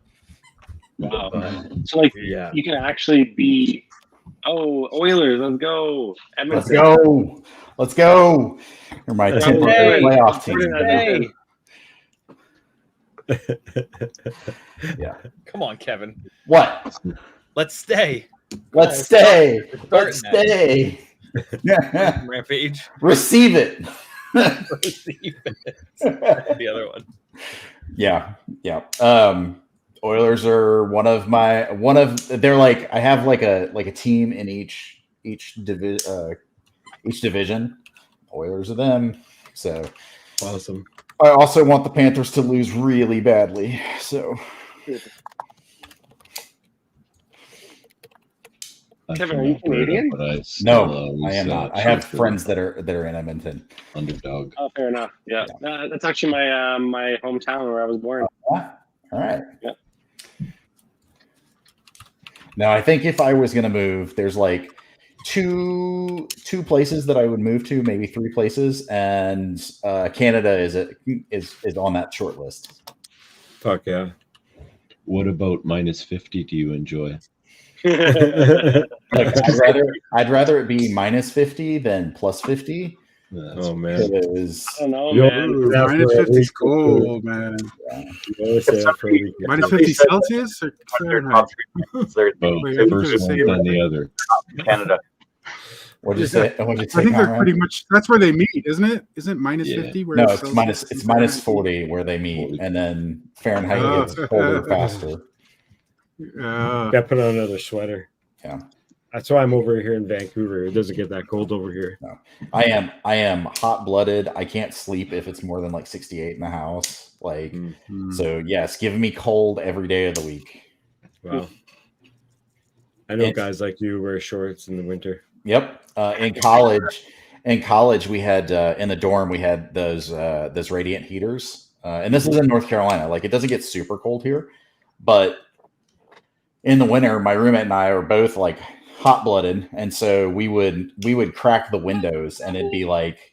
Wow. But, So, like, yeah, you can actually be, oh, Oilers, let's go. Let's Edmonton. go. Let's go. You're my Let's temporary go. playoff Hey. team. Yeah. Come on, Kevin. What? Let's stay. Let's stay. We're Let's starting stay. Rampage. Receive it. Receive it. The other one. Yeah. Yeah. Oilers are they're like, I have like a team in each division. Oilers are them. So awesome. I also want the Panthers to lose really badly. So Kevin, are you Canadian? But I no, I am not. I have friends that are in Edmonton. Underdog. Oh, fair enough. Yeah. That's actually my my hometown where I was born. All right. Yeah. Now, I think if I was going to move, there's like two places that I would move to, maybe three places, and Canada is on that short list. Fuck yeah. What about minus 50 do you enjoy? Like, I'd rather it be minus 50 than plus 50. Oh man. Because I don't know, Ooh, man. minus 50 is cold, man. Minus 50 Celsius or Fahrenheit? Both. Wait, I think they're the First one same. than the other. Canada. What'd you say? I think they're pretty much. That's where they meet, isn't it? Isn't minus Yeah. 50 where No, it's it's Celsius? minus 40 where they meet, and then Fahrenheit Oh. gets colder faster. Got put on another sweater. Yeah. That's why I'm over here in Vancouver. It doesn't get that cold over here. No. I am hot-blooded. I can't sleep if it's more than like 68 in the house. Like, so yes, give me cold every day of the week. Wow. I know guys like you wear shorts in the winter. Yep. In college, we had in the dorm we had those radiant heaters, and this is in North Carolina. Like, it doesn't get super cold here, but in the winter, my roommate and I are both like hot-blooded, and so we would crack the windows, and it'd be like,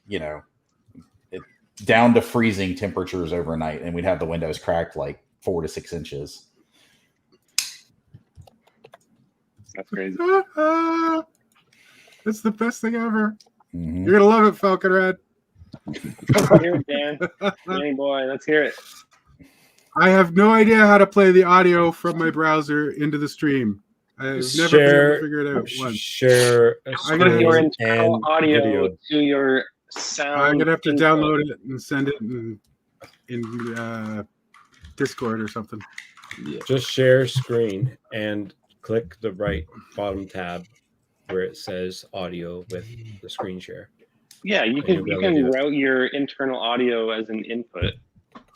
down to freezing temperatures overnight, and we'd have the windows cracked like 4 to 6 inches. That's crazy. That's the best thing ever. Mm-hmm. You're gonna love it, Falcon Red. Let's hear it, Dan. Danny boy, let's hear it. I have no idea how to play the audio from my browser into the stream. I've never been able to figure it out once. Share I'm gonna your have internal audio video. to your sound. I'm gonna have to intro. download it and send it in Discord or something. Yeah. Just share screen and click the right bottom tab where it says audio with the screen share. Yeah, you And you'll can be you able to do can it. route your internal audio as an input.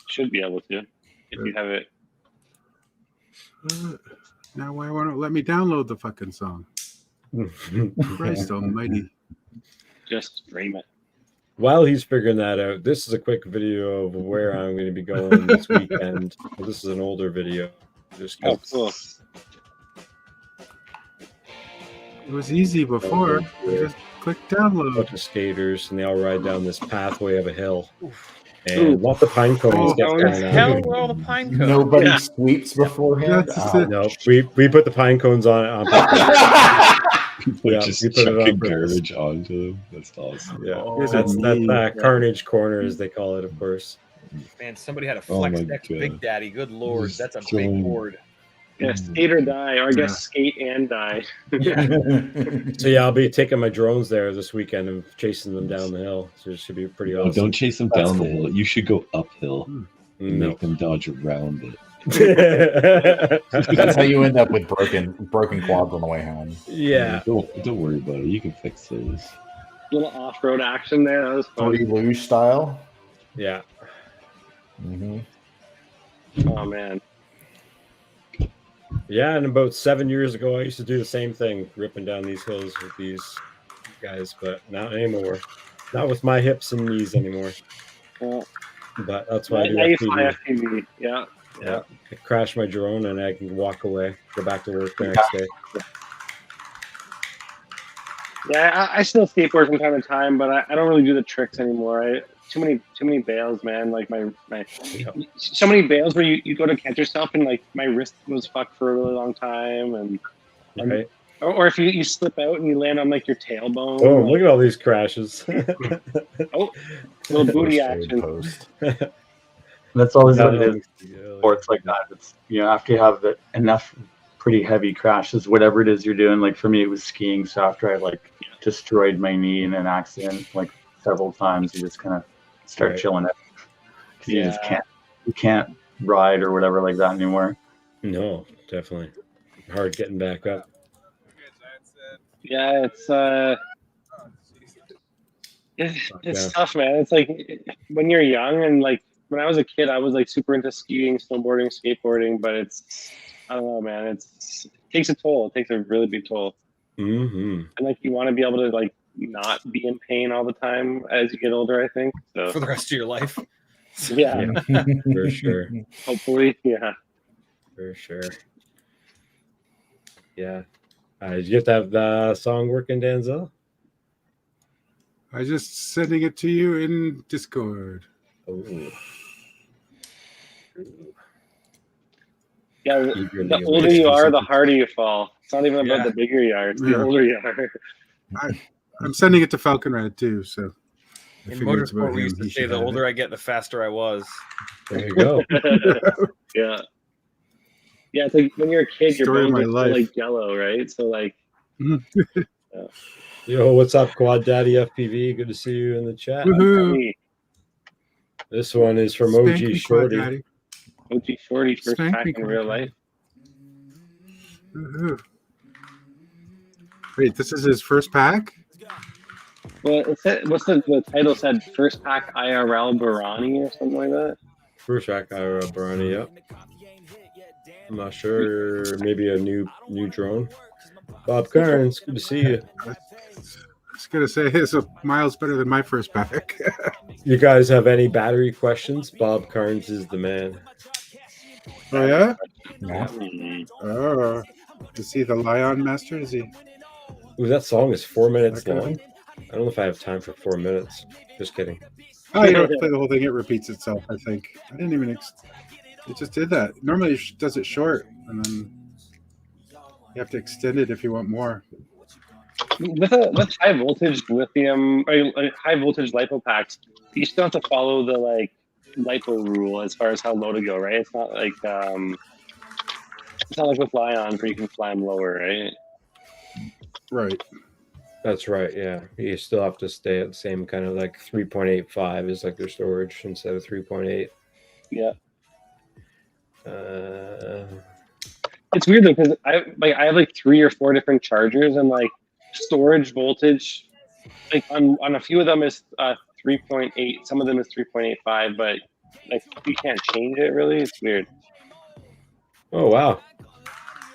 Should be able to if you have it. Now why won't it let me download the fucking song? Christ almighty. Just stream it. While he's figuring that out, this is a quick video of where I'm going to be going this weekend. Well, this is an older video. Just Oh, cool. It was easy before. I just click a download. bunch of skaters, and they all ride down this pathway of a hill. And lots of pine cones get Where the thrown hell out. were all the pine cones? Nobody Yeah. sweeps beforehand. That's just Oh, it. No, we put the pine cones on People Yeah, just we put it on chucking purpose. garbage onto them. That's awesome. Yeah, Here's that's a knee. Carnage Corner, as they call it, of course. Man, somebody had a Oh Flex my Deck God. Big Daddy. Good lord, Just that's a throwing- big board. Yeah, skate or die, or I guess skate and die. So yeah, I'll be taking my drones there this weekend and chasing them down the hill. So it should be pretty No, awesome. don't chase them That's down the cool. hill. You should go uphill and No. make them dodge around it. That's how you end up with broken quads on the way home. Yeah. Don't worry about it. You can fix those. Little off-road action there. That was fun. Three luge style. Yeah. Mm-hmm. Oh man. Yeah, and about 7 years ago, I used to do the same thing, ripping down these hills with these guys, but not anymore. Not with my hips and knees anymore. Well, But that's why I do now you fly FPV. FPV. Yeah. Yeah, I crash my drone and I can walk away, go back to work the next day. Yeah, I still skateboard from time to time, but I don't really do the tricks anymore. Too many bails, man. Like my so many bails where you go to catch yourself and like my wrist was fucked for a really long time, and Right. or if you slip out and you land on like your tailbone. Oh, like, look at all these crashes. oh, little booty Post action. post. That's always what it Yeah, is. Sports like that. It's after you have enough pretty heavy crashes, whatever it is you're doing. Like for me, it was skiing. So after I like destroyed my knee in an accident like several times, you just kind of start Right. chilling it because you can't ride or whatever like that anymore. No, definitely. Hard getting back up. Yeah, it's tough, man. It's like when you're young and like when I was a kid, I was like super into skiing, snowboarding, skateboarding, but I don't know, man. It takes a toll. It takes a really big toll. Mm-hmm. And like you want to be able to like not be in pain all the time as you get older, I think. So For the rest of your life. yeah, For sure. hopefully, yeah. For sure. Yeah. Did you have to have the song working, Danzel? I just sending it to you in Discord. Oh. Yeah, Eagerly the older awaiting you are, the something. harder you fall. It's not even about Yeah. the bigger you are; it's the Yeah. older you are. I'm sending it to Falcon Red too. So I In figure it's about motorsport, we him. used to He say should the have older it. I get, the faster I was. There you go. Yeah. Yeah, it's like when you're a kid, your Story of bones my are life. still like jello, right? So like, Yo, what's up, Quad Daddy FPV? Good to see you in the chat. Woohoo. hey, This one is from Spank OG me, Quad Shorty. Daddy. OG Shorty first Spank track me, in Quad real Daddy. life. Woohoo. Wait, this is his first pack? Well, it said, what's the title said? First pack IRL Barani or something like that. First track, Ira Barney. Yep. I'm not sure. Maybe a new drone. Bob Carnes, good to see you. I was gonna say it's a miles better than my first pack. You guys have any battery questions? Bob Carnes is the man. Oh yeah? Yeah. Oh. Is he the Lion Master? Is he? Ooh, that song is 4 minutes Okay. long. I don't know if I have time for 4 minutes. Just kidding. Oh, you don't have to play the whole thing. It repeats itself, I think. I didn't even. It just did that. Normally, it does it short, and then you have to extend it if you want more. With high voltage lithium or high voltage lipo packs, you still have to follow the like lipo rule as far as how low to go, right? It's not like with Lions where you can fly them lower, right? Right. That's right. Yeah. You still have to stay at the same kind of like 3.85 is like their storage instead of 3.8. Yeah. It's weird though because I have like 3 or 4 different chargers and like storage voltage. Like on a few of them is 3.8. Some of them is 3.85, but like you can't change it really. It's weird. Oh wow.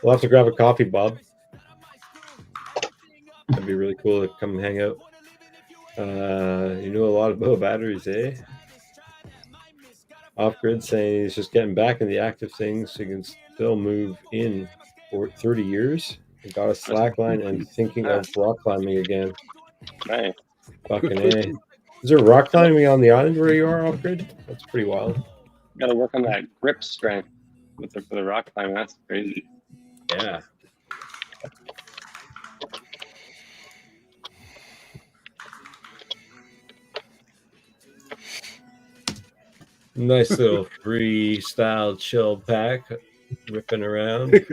We'll have to grab a coffee, Bob. That'd be really cool to come and hang out. You know a lot about batteries, eh? Off-grid saying he's just getting back in the active things so he can still move in for 30 years. He got a slackline and thinking of rock climbing again. Nice. Fucking A. Is there rock climbing on the island where you are, off-grid? That's pretty wild. Got to work on that grip strength for the rock climbing. That's crazy. Yeah. Nice little freestyle chill pack, ripping around.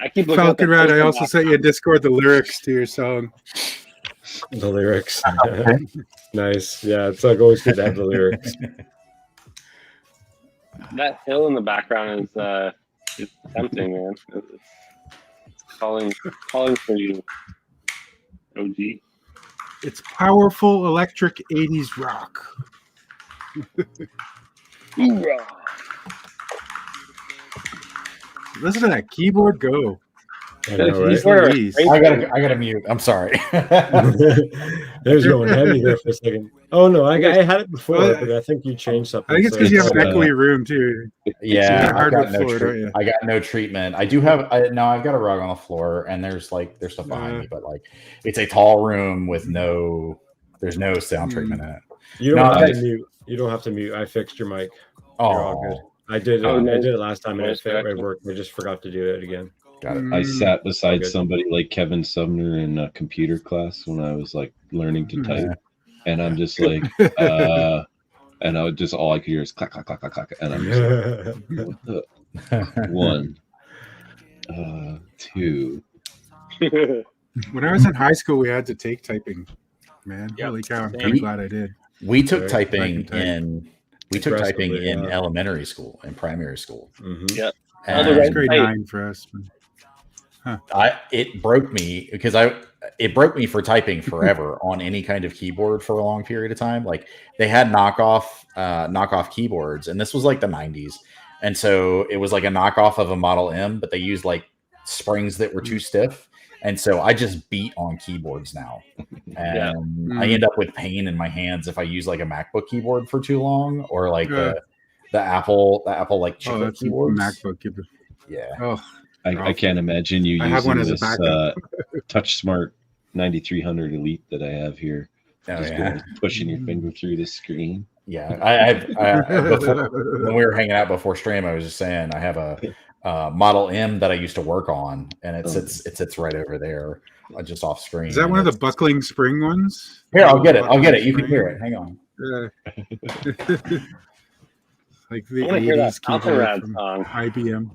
I keep looking Falcon at Rat, I also sent you a Discord the lyrics to your song. The lyrics. Nice. Yeah, it's like always good to have the lyrics. That hill in the background is tempting, man. It's calling for you, OG. It's powerful electric 80s rock. Listen to that keyboard go. I know, right? I gotta mute. I'm sorry. There's going heavy there for a second. Oh no, I had it before, but I think you changed something. I think it's because you have an echoey room too. Yeah, I've got floor, I got no treatment. I do have. I've got a rug on the floor, and there's stuff behind me, but like it's a tall room with there's no sound treatment in it. You don't have to mute. You don't have to mute. I fixed your mic. Oh, you're all good. I did. I did it last time, and it worked. I just forgot to do it again. Got it. I sat beside somebody like Kevin Sumner in a computer class when I was like learning to type, and I'm just like, and I just all I could hear is clack clack clack clack clack, and I'm just like, what the? 1, 2. When I was in high school, we had to take typing. Man, holy cow! I'm glad I did. We took typing in. We took typing in elementary school and primary school. Yeah, That's grade 9 for us. It broke me because it broke me for typing forever on any kind of keyboard for a long period of time. Like they had knockoff keyboards, and this was like the 90s, and so it was like a knockoff of a Model M, but they used like springs that were too stiff, and so I just beat on keyboards now, and I end up with pain in my hands if I use like a MacBook keyboard for too long, or like the Apple like chip keyboards. MacBook keyboard. Yeah. Oh. I can't imagine you using this TouchSmart 9300 Elite that I have here. Pushing your finger through the screen. Yeah, before, when we were hanging out before stream, I was just saying I have a Model M that I used to work on, and it sits right over there, just off screen. Is that one of the buckling spring ones? Here, I'll get it. You can hear it. Hang on. Like the 80s keyboard from IBM.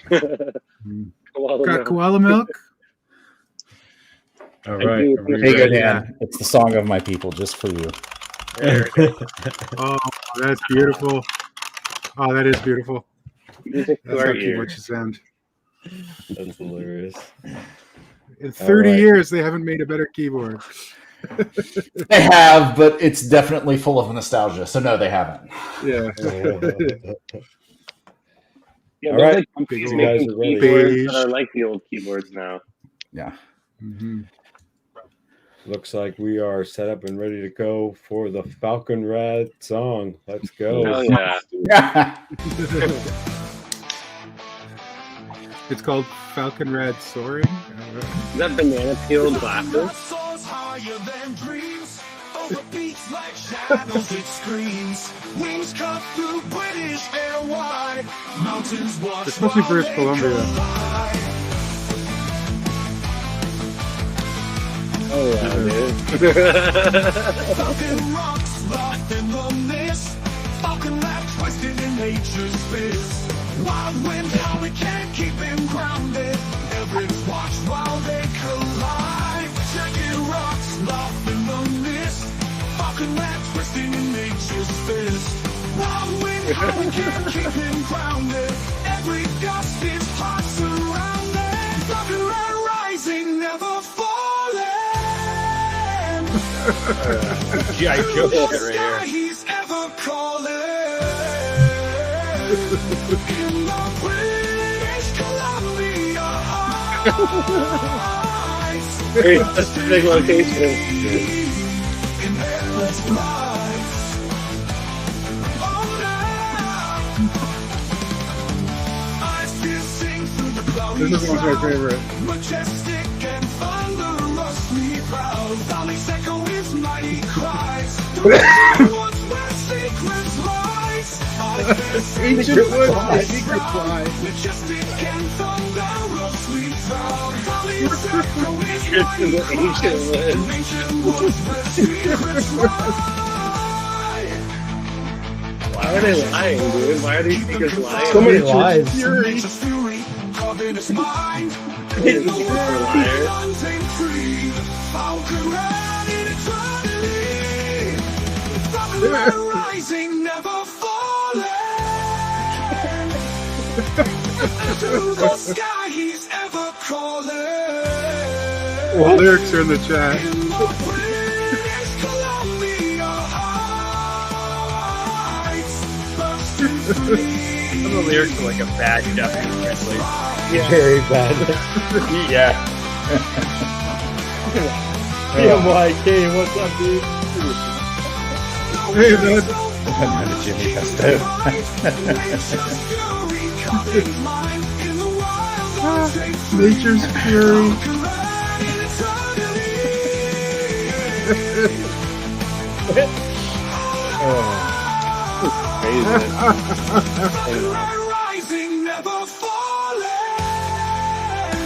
Got koala milk. All right. Hey, good man. It's the song of my people, just for you. Oh, that's beautiful. Oh, that is beautiful. Music to our ear. What you sound. That's hilarious. In 30 years, they haven't made a better keyboard. They have, but it's definitely full of nostalgia. So no, they haven't. Yeah. Yeah, all there's right. like companies You guys making are ready. keyboards that are like the old keyboards now. Yeah. Looks like we are set up and ready to go for the Falcon Rad song. Let's go. Hell yeah. It's called Falcon Rad Soaring. Is that banana peel glasses? Over beats like shadows it screams. Wings cut through British air wide. Mountains watch. It's supposed to be British Columbia. Oh yeah, dude. Falcon rocks lost in the mist. Falcon lap twisted in nature's fist. Wild wind, how we can't keep him grounded. Everett's watch while they collide. Jagged rocks lost in the mist. Falcon lap twisting in nature's fist. Wild wind. how we can't keep him grounded. Every gust is hot surrounded. Thunder and rising, never falling. G.I. Joe The shit right sky here. he's ever calling. In the British Columbia heights. Great, that's a big location. In endless lights. Oh, now. Eyes piercing through the cloudy This is one of my sky. favorite. Majestic and thunderously proud. Valleys echo his mighty cries. The woods where secrets lies. Eyes piercing Ancient woods, the secret fly. majestic and thunderously proud. Valleys echo his It's mighty in the cries. ancient woods. Ancient woods where secrets lie. Why are they lying, dude? Why are these speakers lying? So many lies. Nature's fury, covering his mind. These In the people are world liars. beyond and free, Falcon ran in eternity. Thunder and rising, never falling. Through the sky, he's ever calling. What lyrics are in the chat? In the British Columbia heights, bursting free. Some of the lyrics are like a bad Japanese translation. Very bad. Yeah. PMYK, what's up, dude? Hey, man. Another Jimmy Pesto. Nature's fury.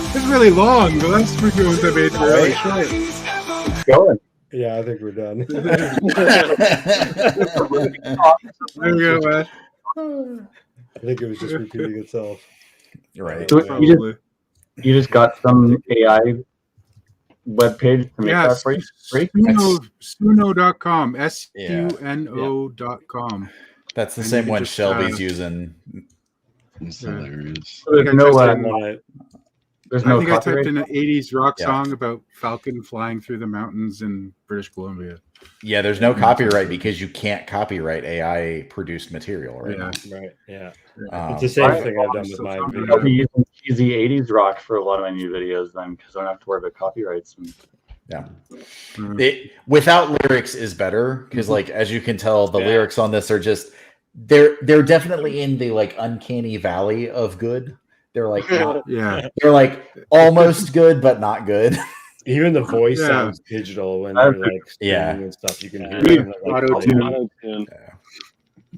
It's really long. The last videos I made were really short. It's going. Yeah, I think we're done. There you go, man. I think it was just repeating itself. Right. So Probably. you just got some AI webpage to make Yes. that for you free? Suno.com. Yeah. SUNO.com. That's the And same you one just, Shelby's using. It's Yeah. hilarious. So there's I no typed in- there's I no think I typed copyright. in an 80s rock Yeah. song about Falcon flying through the mountains in British Columbia. Yeah, there's no copyright because you can't copyright AI produced material, right? Yeah. Right, yeah. Um, It's the same Right. thing I've done with my I'll video. be using cheesy 80s rock for a lot of my new videos then because I don't have to worry about copyrights. And without lyrics is better because, like, as you can tell, the Yeah. lyrics on this are just they're definitely in the like uncanny valley of good. They're like not, Yeah. they're like almost good but not good. Even the voice Yeah. sounds digital when they're like Yeah. screaming and stuff. You can hear Yeah. it. and, like, Auto-tune. Auto-tune.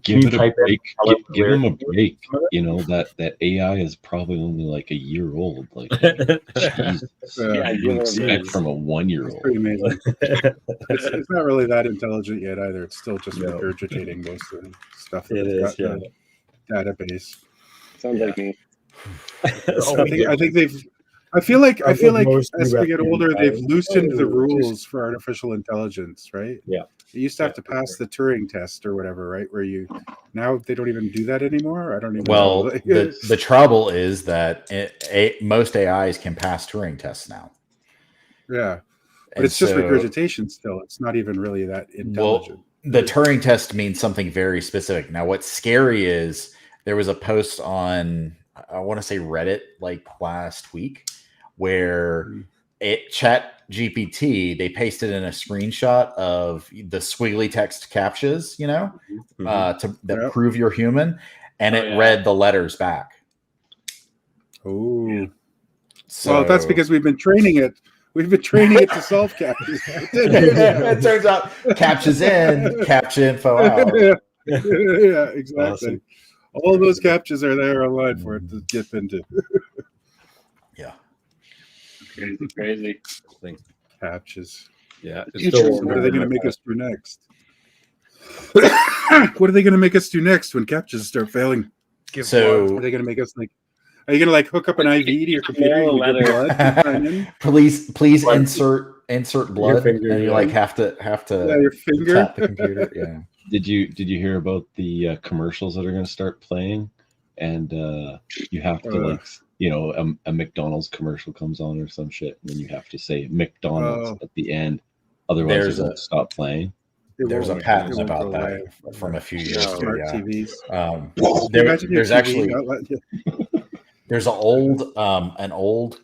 Give you it a type in break. color Give them a lyrics? break. You know that AI is probably only like a year old. Like, Jesus, Yeah, you give it a expect break. from a It's 1-year-old. pretty amazing. It's not really that intelligent yet either. It's still just regurgitating most of the stuff that It it's is, got yeah. in the database. Sounds like me. I think they've. I feel like I think most as we get new older, they've FPV loosened the guys- rules for artificial intelligence, right? Yeah. You used to have to pass the Turing test or whatever, right? Where you now they don't even do that anymore. I don't even Well, know. the trouble is that most AIs can pass Turing tests now. Yeah, but And it's just so- regurgitation still. It's not even really that intelligent. The Turing test means something very specific. Now, what's scary is there was a post on, I want to say Reddit, like last week, where Chat GPT, they pasted in a screenshot of the squiggly text captchas, you know, that prove you're human, and it read the letters back. Oh, So well, that's because we've been training it. We've been training it to solve captchas. it turns out captchas in, captcha info out. Yeah, exactly. Awesome. All those captchas are there online for it to dip into. Yeah. Crazy. Captchas. Yeah. What are they going to make us do next? What are they going to make us do next when captchas start failing? So Are they going to make us like? Are you going to like hook up an IV to your computer? Mail a and give letter. blood to sign in? please insert blood, finger, and you yeah. like have to Yeah, your finger. tap the computer. Yeah. Did you hear about the commercials that are going to start playing? And you have to like, you know, a McDonald's commercial comes on or some shit, and then you have to say McDonald's at the end, otherwise it won't stop playing. There's a patent about that from a few years ago. Smart Yeah. TVs. There's actually there's an old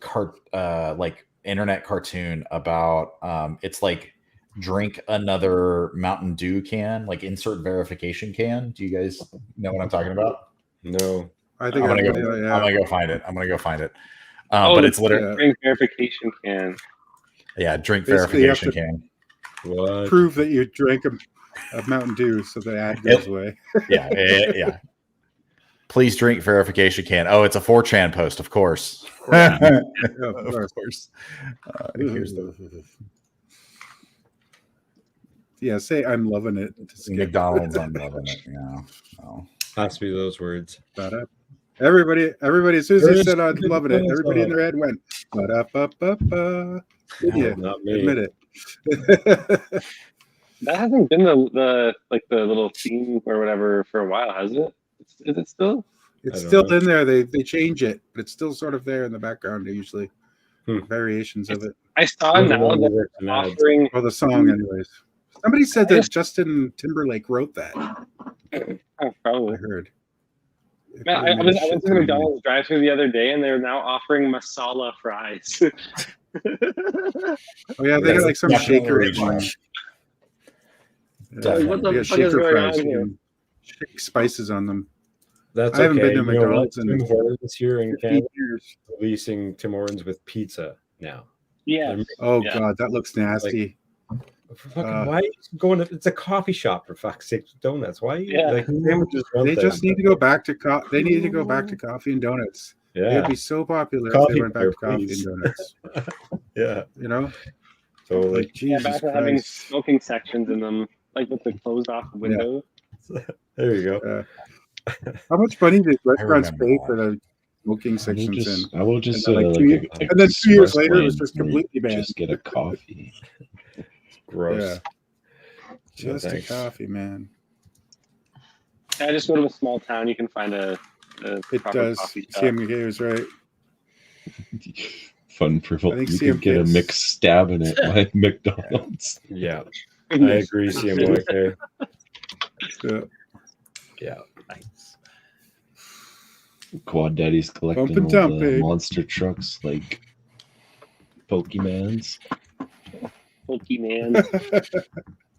like internet cartoon about it's like drink another Mountain Dew can, like insert verification can. Do you guys know what I'm talking about? No. I think I'm gonna go find it. But it's literally drink verification can. Yeah, drink Basically, you have verification can. What? Prove that you drank a Mountain Dew so the ad goes away. Yeah. Please drink verification can. Oh, it's a 4chan post, of course. Of course. Here's the. Yeah, say I'm loving it. McDonald's, I'm loving it. Yeah. Oh. Has to be those words. Everybody, as soon as they said I'm loving it, everybody in their head went, ba-da-ba-ba-ba. Yeah, not me. Admit it. That hasn't been the little theme or whatever for a while, has it? Is it still? It's still in there. They change it, but it's still sort of there in the background usually. Variations of it. I saw now that offering. Oh, the song, anyways. Somebody said that Justin Timberlake wrote that. Oh, probably. I heard. Man, I went to the McDonald's drive-thru the other day, and they're now offering masala fries. Oh yeah, they got like some shaker. What the fuck is going on here? Shake spices on them. That's I haven't okay. been to McDonald's in Tim Hortons here in Canada years. Releasing Tim Hortons with pizza now. Yeah. Oh god, that looks nasty. Fucking, why are you going to? It's a coffee shop, for fuck's sake. Donuts. Why? Are you, like sandwiches? They just need to go back to They need to go back to coffee and donuts. Yeah, it'd be so popular if they went back to coffee and donuts. Yeah, you know. So like, Jesus back to having smoking sections in them, like with the closed off window. Yeah. There you go. How much money did restaurants pay for the smoking sections I will just and then 2 years later it was just completely banned. Just get a coffee. Gross. Yeah. Just a coffee, man. I just go to a small town. You can find a it does. CMK was right. Fun for you could get a mixed stab in it like McDonald's. Yeah, I agree. CMK. Yeah, nice. Quad Daddy's collecting Bump and all dump, the monster trucks like Pokemans. Pokemon.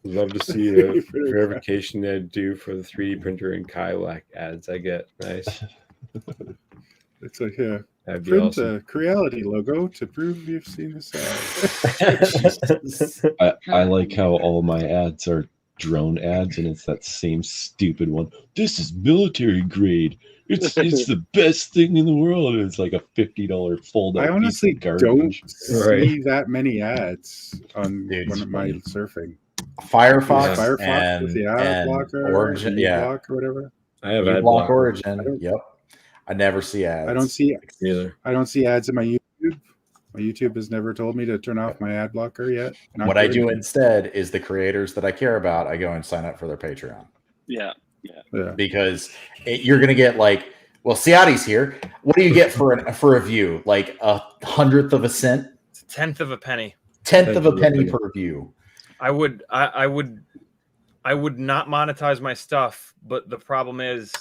Love to see the verification they do for the 3D printer and Kayak ads I get. Nice. It's like, yeah. That'd be Print awesome. a Creality logo to prove you've seen this ad. I like how all my ads are drone ads, and it's that same stupid one. This is military grade. It's the best thing in the world. And it's like a $50 fold-out. I honestly piece of don't garbage. see that many ads on one of my surfing. Firefox, Firefox with the ad blocker, Origin, block or whatever. I have ad block Origin. I Yep. I never see ads. I don't see either. I don't see ads in my YouTube. My YouTube has never told me to turn off my ad blocker yet. What I do instead is the creators that I care about, I go and sign up for their Patreon. Yeah. Because you're going to get like, well, Ciati's here. What do you get for a view? Like 1/100th of a cent? It's 1/10 of a penny. 10th of a penny per view. I would not monetize my stuff, but the problem is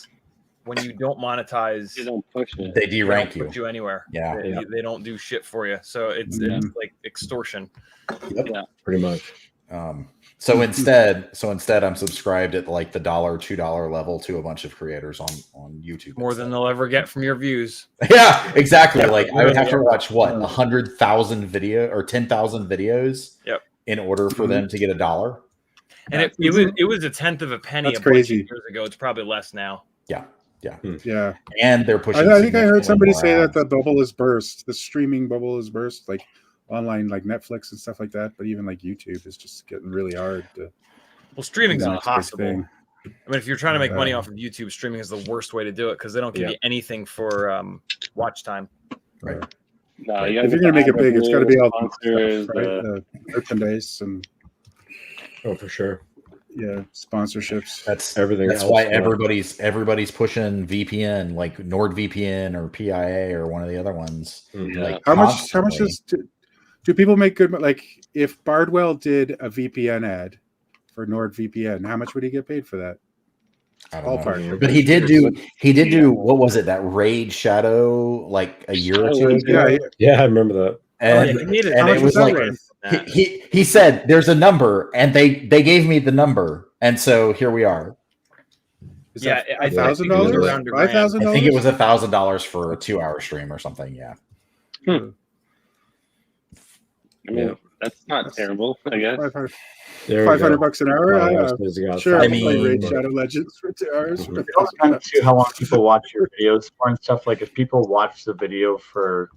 when you don't monetize, they don't push it. They derank Put you anywhere. Yeah, they don't do shit for you. So it's like extortion. Yep. Yeah, pretty much. So instead, I'm subscribed at like the $1, $2 level to a bunch of creators on YouTube. More than they'll ever get from your views. Yeah, exactly. Like I would have to watch 100,000 video or 10,000 videos. Yep. In order for them to get $1. And it was 1/10 of a penny. That's a bunch crazy. of years ago. It's probably less now. Yeah. Yeah. And they're pushing. I think I heard somebody say ads. that the bubble is burst. The streaming bubble is burst, like online, like Netflix and stuff like that. But even like YouTube is just getting really hard. Well, streaming's the next big impossible. thing. I mean, if you're trying to make money off of YouTube, streaming is the worst way to do it because they don't give you anything for watch time. Right. No, If you're gonna make it big, it's got to be all sponsors, right? Merchandise and for sure. Yeah, sponsorships. That's Everything That's else why went. everybody's pushing VPN, like NordVPN or PIA or one of the other ones. Mhm. Like How much constantly. do people make good? Like if Bardwell did a VPN ad for NordVPN, how much would he get paid for that? I don't know. Ballpark. But he did do what was it, that Raid Shadow like a year or two ago? Yeah, I remember that. And, How and much it was was that like worth? he said there's a number, and they gave me the number, and so here we are. Is Yeah, that I think it was $1,000? around $1,000. I think it was $1,000 for a 2-hour stream or something. Yeah. I mean, that's not terrible, I guess. $500 an hour. Sure, I I play Raid mean- Shadow Legends for 2 hours. It also depends too how long people watch your videos for and stuff. Like if people watch the video for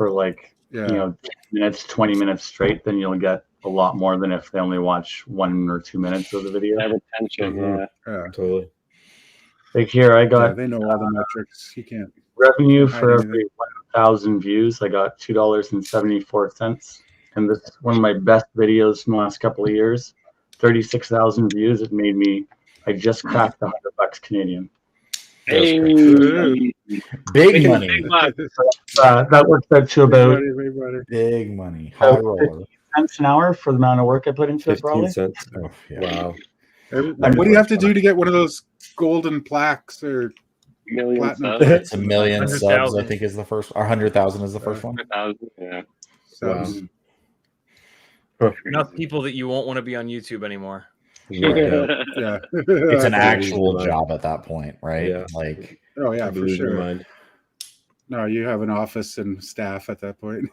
like Yeah. 10 minutes, 20 minutes straight, then you'll get a lot more than if they only watch 1 or 2 minutes of the video. Retention, Yeah. Totally. Like here, I got They know all the metrics. You can't revenue hide for anything. every 1,000 views. I got $2.74, and this is one of my best videos from the last couple of years. 36,000 views. It made me. I just cracked $100 Canadian. Hey, Big money. That works out to about Big money. High roller. cents an hour for the amount of work I put into it. 15 Probably. cents. Oh, yeah. Wow. What do you have to do to get one of those golden plaques or platinum? It's 1 million subs, 100,000. I think, is the first, or 100,000 is the first one. 100,000, yeah. Subs. Enough people that you won't want to be on YouTube anymore. Yeah. It's an actual job at that point, right? Yeah. Like, Oh yeah, for Lose your sure. mind. No, you have an office and staff at that point.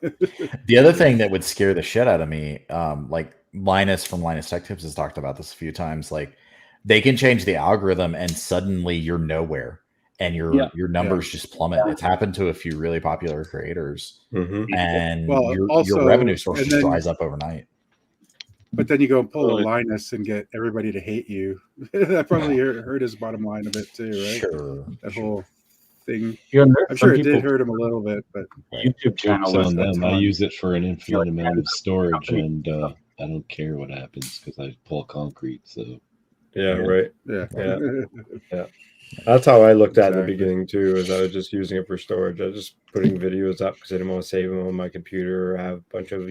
the other thing that would scare the shit out of me, like Linus from Linus Tech Tips has talked about this a few times, like they can change the algorithm and suddenly you're nowhere and your numbers just plummet. It's happened to a few really popular creators, and Well, your also- revenue source and just then- dries up overnight. But then you go and pull a Linus and get everybody to hate you. That probably hurt his bottom line a bit too, right? Sure. That whole thing. Yeah, and there's I'm sure some it did people- hurt him a little bit, but YouTube channel Jokes list on that's them. I on. use it for an infinite amount of storage, and I don't care what happens because I pull concrete. So Yeah, right. Yeah. Yeah. That's how I looked at it in the beginning too. Is I was just using it for storage. I was just putting videos up because I didn't want to save them on my computer or have a bunch of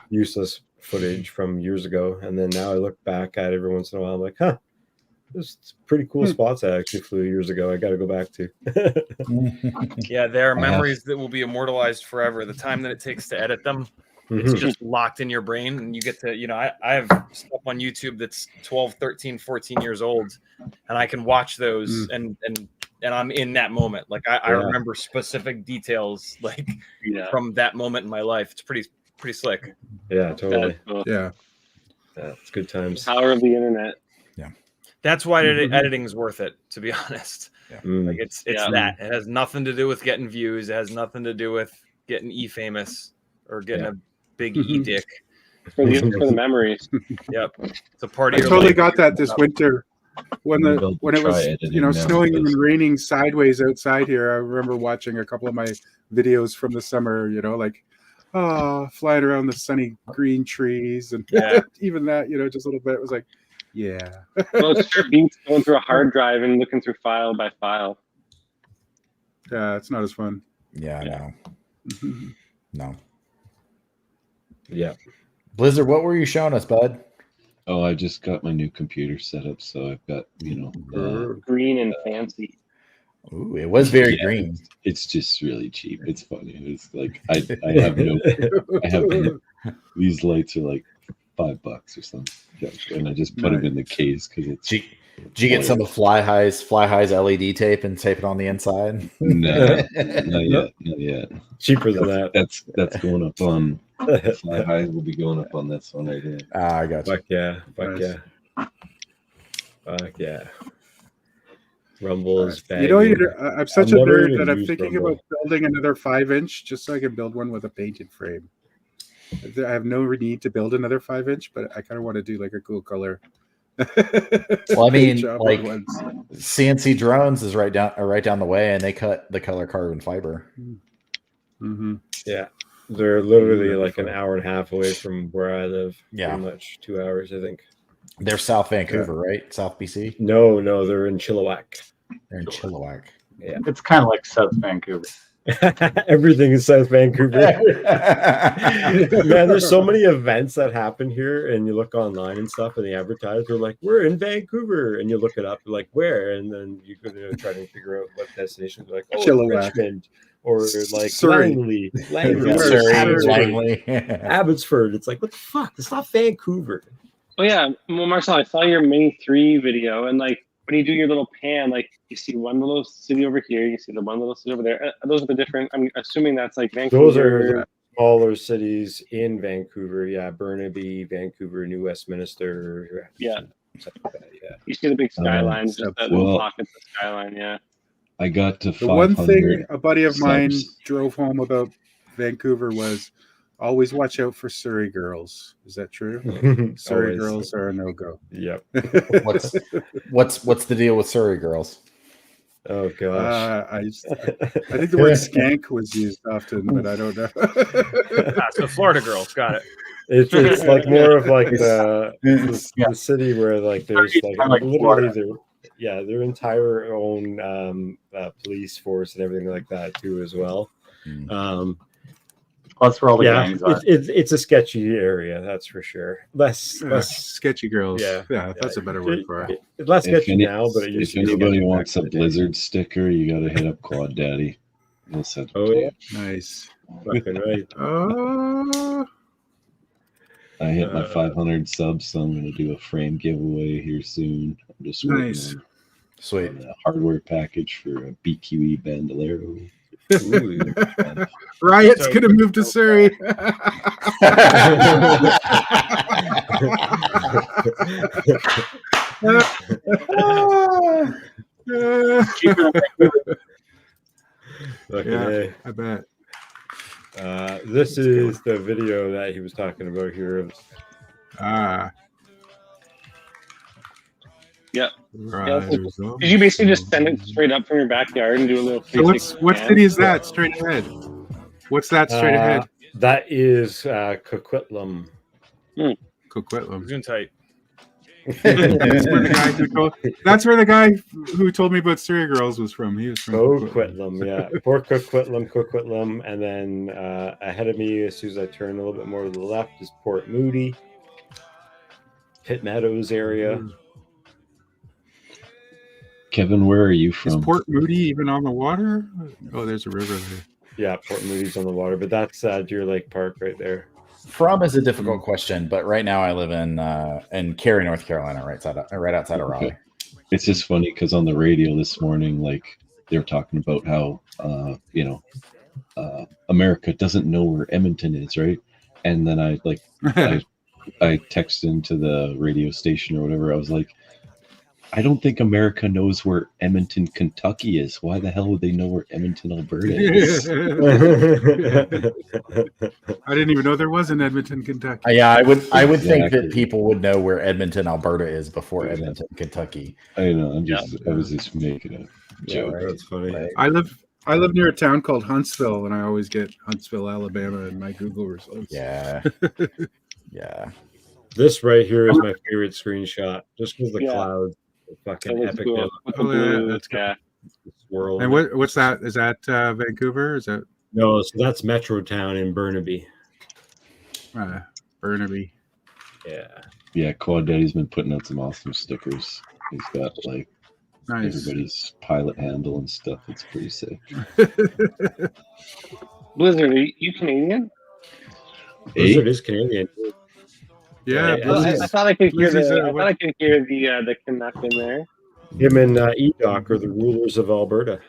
useless footage from years ago. And then now I look back at it every once in a while. I'm like, huh, there's pretty cool spots I actually flew years ago. I got to go back to. Yeah, there are memories that will be immortalized forever. The time that it takes to edit them, it's Mhm. just locked in your brain, and you get to, I have stuff on YouTube that's 12, 13, 14 years old, and I can watch those and I'm in that moment. Like I Yeah. remember specific details like from that moment in my life. It's pretty slick. Yeah, totally. Yeah. It's good times. Power of the internet. That's why editing is worth it, to be honest. Mm. Like it's that. It has nothing to do with getting views. It has nothing to do with getting famous or getting a big dick. For the memories. Yep. It's a party. I of totally life. got that this winter when it Try was editing now, snowing because- and raining sideways outside here. I remember watching a couple of my videos from the summer. Flying around the sunny green trees and even that, just a little bit. It was like, yeah. Well, it sure beats going through a hard drive and looking through file by file. Yeah, it's not as fun. Yeah, no. No. Yeah. Blizzard, what were you showing us, bud? Oh, I just got my new computer set up, so I've got Green and fancy. Ooh, it was very green. It's just really cheap. It's funny. It's like I have these lights are like $5 or something, and I just put them in the case because it's. Did you get some of Fly High's LED tape and tape it on the inside? No, not yet. Cheaper than that. That's going up on Fly High. Will be going up on this one right here. I got you. Fuck yeah. Fuck Nice. yeah. Fuck yeah. Rumble is bad. I'm such a nerd that I'm thinking about building another 5-inch just so I can build one with a painted frame. I have no need to build another 5-inch, but I kind of want to do like a cool color. Well, I mean, job like on ones. CNC Drones is right down the way, and they cut the color carbon fiber. Mm-hmm. Yeah. They're literally like an hour and a half away from where I live. Yeah. Pretty much 2 hours, I think. They're South Vancouver, right? South BC. No, they're in Chilliwack. They're in Chilliwack. Yeah, It's kind of like South Vancouver. everything is South Vancouver. Man, there's so many events that happen here, and you look online and stuff, and the advertisers are like, "We're in Vancouver," and you look it up, like where, and then you go to try to figure out what destination. Like, oh, Chilliwack. Richmond, or like Surrey. Langley, Surrey. Abbotsford. It's like, what the fuck? It's not Vancouver. Oh yeah, well, Marcel, I saw your Mini 3 video, and like when you do your little pan, like you see one little city over here, you see the one little city over there. Those are the different. I'm assuming that's like Vancouver. Those are the smaller cities in Vancouver. Yeah, Burnaby, Vancouver, New Westminster. Yeah. Stuff like that, yeah. You see the big skylines, just that little pockets of skyline. Yeah. I got to The one 500 thing a buddy of mine subs. drove home about Vancouver was always watch out for Surrey girls. Is that true? Surrey Always. girls are a no-go. Yep. What's the deal with Surrey girls? Oh gosh. I think the word skank was used often, but I don't know. So Florida girls got it. It's like more of like the city where like there's like literally their entire own police force and everything like that too as well. That's where all the gangs are. It's a sketchy area, that's for sure. Less sketchy girls. Yeah, that's a better word for it. It's less sketchy now, but it used if to be anybody sketchy wants a back in the day. Blizzard sticker, you got to hit up Quad Daddy. He'll send it Oh to yeah, you. Nice. fucking right. Oh, I hit my 500 subs, so I'm going to do a frame giveaway here soon. I'm just working nice. on Sweet. a hardware package for a BQE Bandolero. Riot's gonna move to Surrey. Okay. I bet. This is the video that he was talking about here. Yeah. Right. Did you basically just send it straight up from your backyard and do a little? So what city is that straight ahead? What's that straight ahead? That is Coquitlam. Coquitlam. Zoom tight. That's where the guy who told me about Surrey girls was from. He was from Coquitlam, yeah. Port Coquitlam, and then ahead of me, as soon as I turn a little bit more to the left, is Port Moody, Pitt Meadows area. Kevin, where are you from? Is Port Moody even on the water? Oh, there's a river there. Yeah, Port Moody's on the water, but that's Deer Lake Park right there. From is a difficult question, but right now I live in Cary, North Carolina, right outside of Raleigh. It's just funny because on the radio this morning, like they were talking about how America doesn't know where Edmonton is, right? And then I texted into the radio station or whatever. I was like, I don't think America knows where Edmonton, Kentucky is. Why the hell would they know where Edmonton, Alberta is? I didn't even know there was an Edmonton, Kentucky. Yeah, I would think that people would know where Edmonton, Alberta is before Edmonton, Kentucky. I know. I was just making a joke. Right. That's funny. Right. I live near a town called Huntsville, and I always get Huntsville, Alabama in my Google results. Yeah. Yeah. This right here is my favorite screenshot, just because the Yeah. clouds, the fucking That was epic. cool. With the Oh, yeah, blue, that's yeah. Swirl. And what's that? Is that Vancouver? Is that No, so that's Metrotown in Burnaby. Burnaby? Yeah. Yeah, Quad Daddy's been putting out some awesome stickers. He's got like Nice. everybody's pilot handle and stuff. It's pretty sick. Blizzard, are you Canadian? Blizzard is Canadian. Yeah, I thought I could hear Blizzard's, the Canuck in there. Him and Edoc are the rulers of Alberta.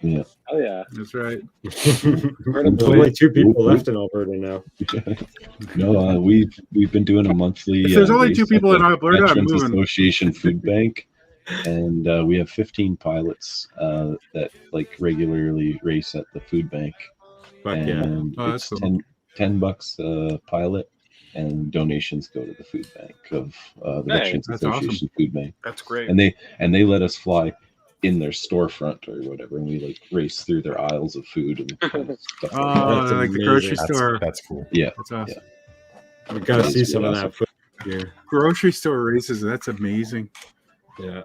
Yeah. Oh yeah, that's right. There's only 2 people left in Alberta now. No, we've been doing a monthly. If there's only race 2 people at in the Alberta, I'm Veterans moving. Association Food Bank, and we have 15 pilots that like regularly race at the food bank. Fuck yeah. And Oh, it's that's cool. $10 a pilot, and donations go to the food bank of the Hey, Veterans that's Association Food Bank. That's great. And they let us fly in their storefront or whatever, and we like race through their aisles of food and stuff. Oh, That's like the grocery amazing. store. That's cool. Yeah, That's awesome. We gotta That's see some of awesome. that footage. Yeah. Grocery store races. That's amazing. Yeah.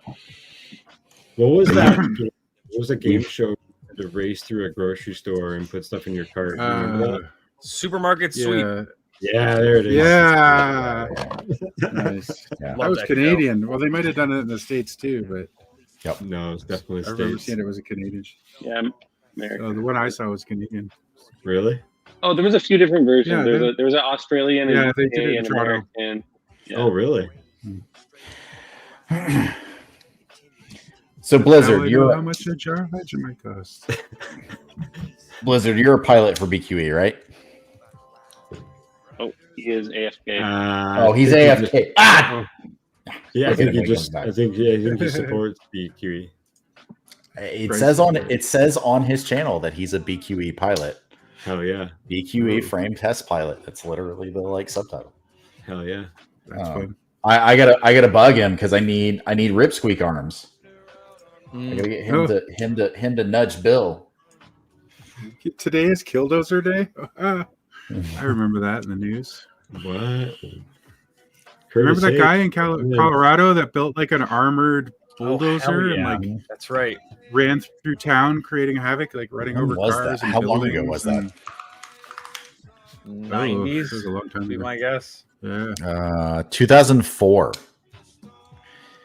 What was that? What was a game show to race through a grocery store and put stuff in your cart? Do you remember that? Supermarket sweep. Yeah, there it is. Yeah. Nice. Yeah. That was Canadian. Well, they might have done it in the States too, but no, it's definitely I remember States. seeing it was a Canadian. Yeah, American. Oh, the one I saw was Canadian. Really? Oh, there was a few different versions. Yeah, there was an Australian and they did it in an Toronto. American. Yeah. Oh, really? So Now I Blizzard, know how much a jar of Vegemite costs. Blizzard, you're a pilot for BQE, right? Oh, he is AFK. Oh, he's AFK. Yeah, I think he just. I think he supports BQE. It says on his channel that he's a BQE pilot. Hell yeah. BQE frame test pilot. That's literally the subtitle. Hell yeah. That's fun. I gotta bug him because I need ripsqueak arms. I gotta get him to nudge Bill. Today is Killdozer Day. I remember that in the news. What? Remember that guy in Colorado that built like an armored bulldozer yeah. and like That's right. ran through town creating havoc, like running When over was cars. that? And How long buildings ago was that? and- 90s. That was a long time Be ago. my guess. Yeah. 2004.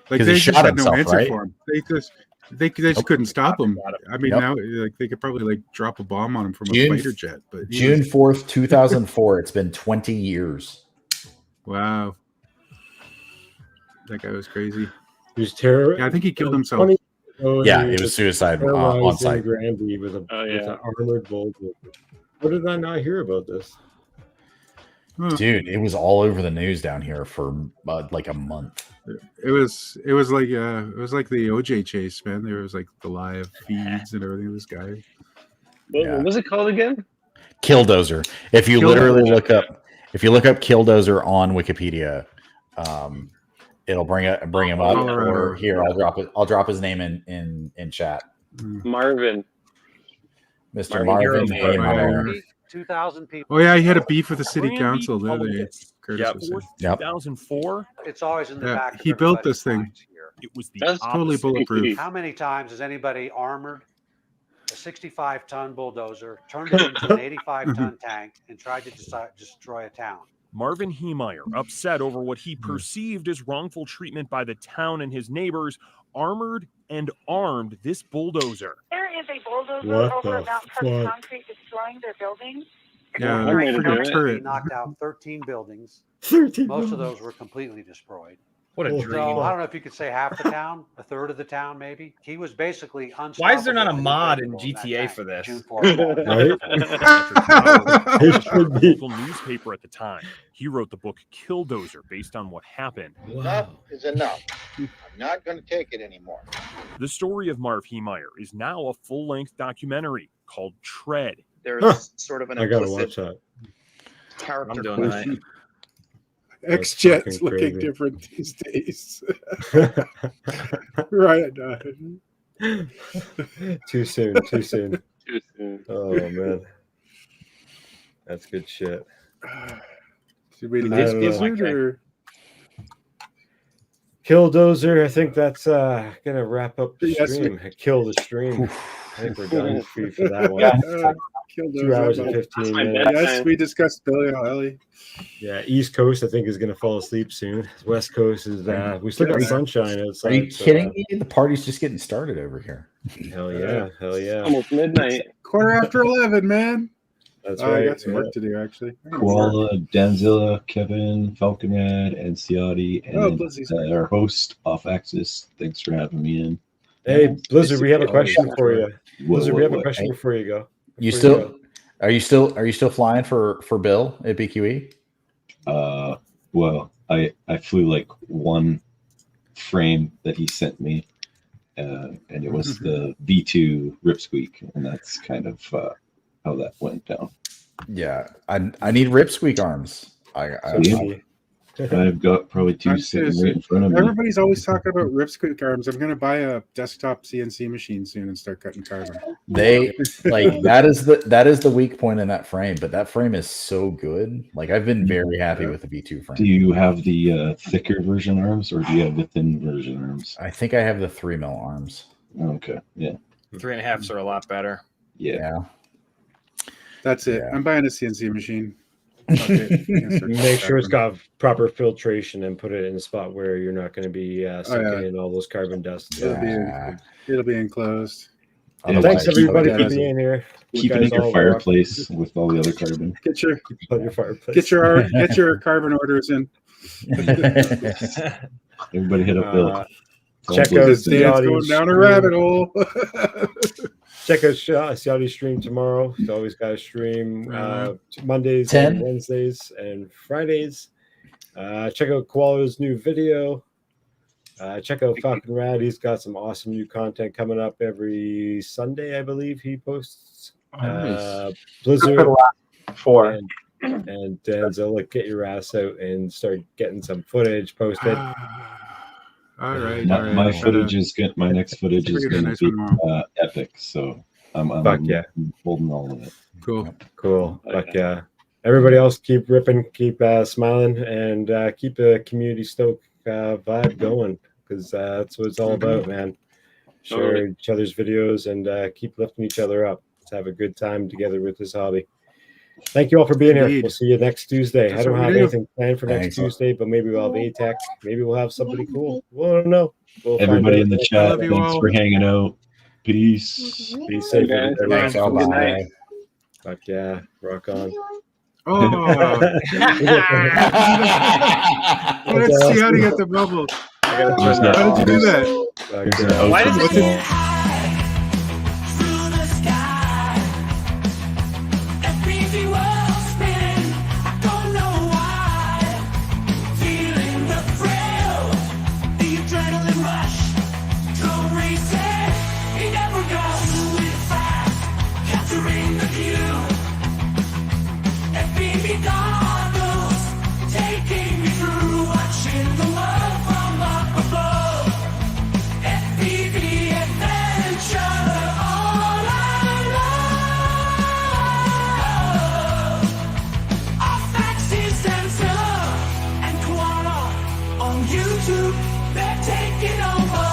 Like 'Cause they he just shot had no himself, answer right? for him. They just couldn't stop him. I mean, Yep. now like they could probably like drop a bomb on him from a June- fighter jet. But he June was- 4th, 2004. It's been 20 years. Wow, that guy was crazy. He was terror. Yeah, I think he killed himself. 20 ago, Yeah, he it was suicide on terrorizing site. Granby with an armored bulldozer. What did I not hear about this? Dude, it was all over the news down here for like a month. It was like the OJ chase, man. There was like the live feeds and everything. This guy. What was it called again? Killdozer. If you literally look up Killdozer on Wikipedia, it'll bring him up. Or here, I'll drop his name in chat. Marvin. Mr. Marvin Haymeyer. 2,000 people. Oh yeah, he had a beef with the city council. The other day. Curtis was saying. 2004. It's always in the back. He built this thing. It was the That's totally bulletproof. How many times has anybody armored a 65-ton bulldozer, turned it into an 85-ton tank, and tried to destroy a town? Marvin Haymeyer, upset over what he perceived as wrongful treatment by the town and his neighbors, armored and armed this bulldozer. There is a bulldozer What over the at Mount Pleasant fuck? Concrete destroying their buildings. Yeah, Very that's quickly, turret. he knocked out 13 buildings. 13 Most of buildings. those were completely destroyed. What a So dream. I don't know if you could say half the town, a third of the town, maybe. He was basically unstoppable. Why is there not a and mod in unbreakable that GTA tank. for this? June 4th. It should be. Local newspaper at the time. He wrote the book Killdozer based on what happened. Enough is enough. I'm not going to take it anymore. The story of Marv Haymeyer is now a full-length documentary called Tread. There's sort of an I gotta implicit watch that. character. I'm doing that. X-Jet's fucking looking crazy. different these days. Right. Too soon. Too soon. Too soon. Oh man, that's good shit. Should we I leave don't know. Blizzard or? Killdozer. I think that's gonna wrap up the Yes, stream. Kill the stream. I think we're done for that one. Killdozer. 2 hours and That's 15 my minutes. Yes, we discussed Billy O'Reilly. Yeah, East Coast I think is gonna fall asleep soon. West Coast is we still got sunshine outside. Are you so, kidding me? The party's just getting started over here. Hell yeah, hell yeah. Almost midnight. 11:15, man. That's I right. got some work to do actually. Koala, Danzilla, Kevin, Falconrad, and Ciati, and Oh, Blizzy's our host Off Axis. Thanks for having me in. Hey, Blizzard, we have a question for you. What, Blizzard, we have a what? question before you go. You Before still are you still flying for Bill at BQE? Well, I flew like one frame that he sent me, and it was the V2 Ripsqueak, and that's kind of how that went down. Yeah, I need ripsqueak arms. I've got probably two sitting right in front of me. Everybody's always talking about ripstick arms. I'm going to buy a desktop CNC machine soon and start cutting carbon. They like that is the weak point in that frame, but that frame is so good. Like I've been very happy with the V2 frame. Do you have the thicker version arms, or do you have the thin version arms? I think I have the 3mm arms. Okay, yeah. 3.5s are a lot better. Yeah. That's it. I'm buying a CNC machine. Make sure it's got proper filtration and put it in a spot where you're not going to be sucking in all those carbon dusts. It'll be enclosed. Thanks everybody for being here. Keep it in your fireplace with all the other carbon. Get your fireplace. Get your carbon orders in. Everybody hit up Bill. Check out Dan's going down a rabbit hole. Check out Ciotti's stream tomorrow. He's always got a stream Mondays, 10. and Wednesdays, and Fridays. Check out Koala's new video. Check out Falcon Rad. He's got some awesome new content coming up every Sunday, I believe he posts. Nice. Blizzard. 4. And Danzilla, get your ass out and start getting some footage posted. All right. My footage is good. My next footage is going to be epic. So I'm holding all of it. Cool. Fuck yeah. Everybody else, keep ripping, keep smiling, and keep the community stoke vibe going, because that's what it's all about, man. Share each other's videos and keep lifting each other up. Let's have a good time together with this hobby. Thank you all for being here. We'll see you next Tuesday. I don't have anything planned for next Tuesday, but maybe we'll have ATEC. Maybe we'll have somebody cool. We don't know. Everybody in the chat, thanks for hanging out. Peace. Be safe. Thanks, all. Good Bye. night. Fuck yeah. Rock on. Oh. Let's see how to get the bubble. How did you do that? Why does it? FPV world spinning, I don't know why. Feeling the thrill, the adrenaline rush. Go racing, you never go. Moving fast, capturing the view. FPV goggles, taking me through, watching the world from up above. FPV adventure, all I love. Off axis sensor and koala on YouTube, they're taking over.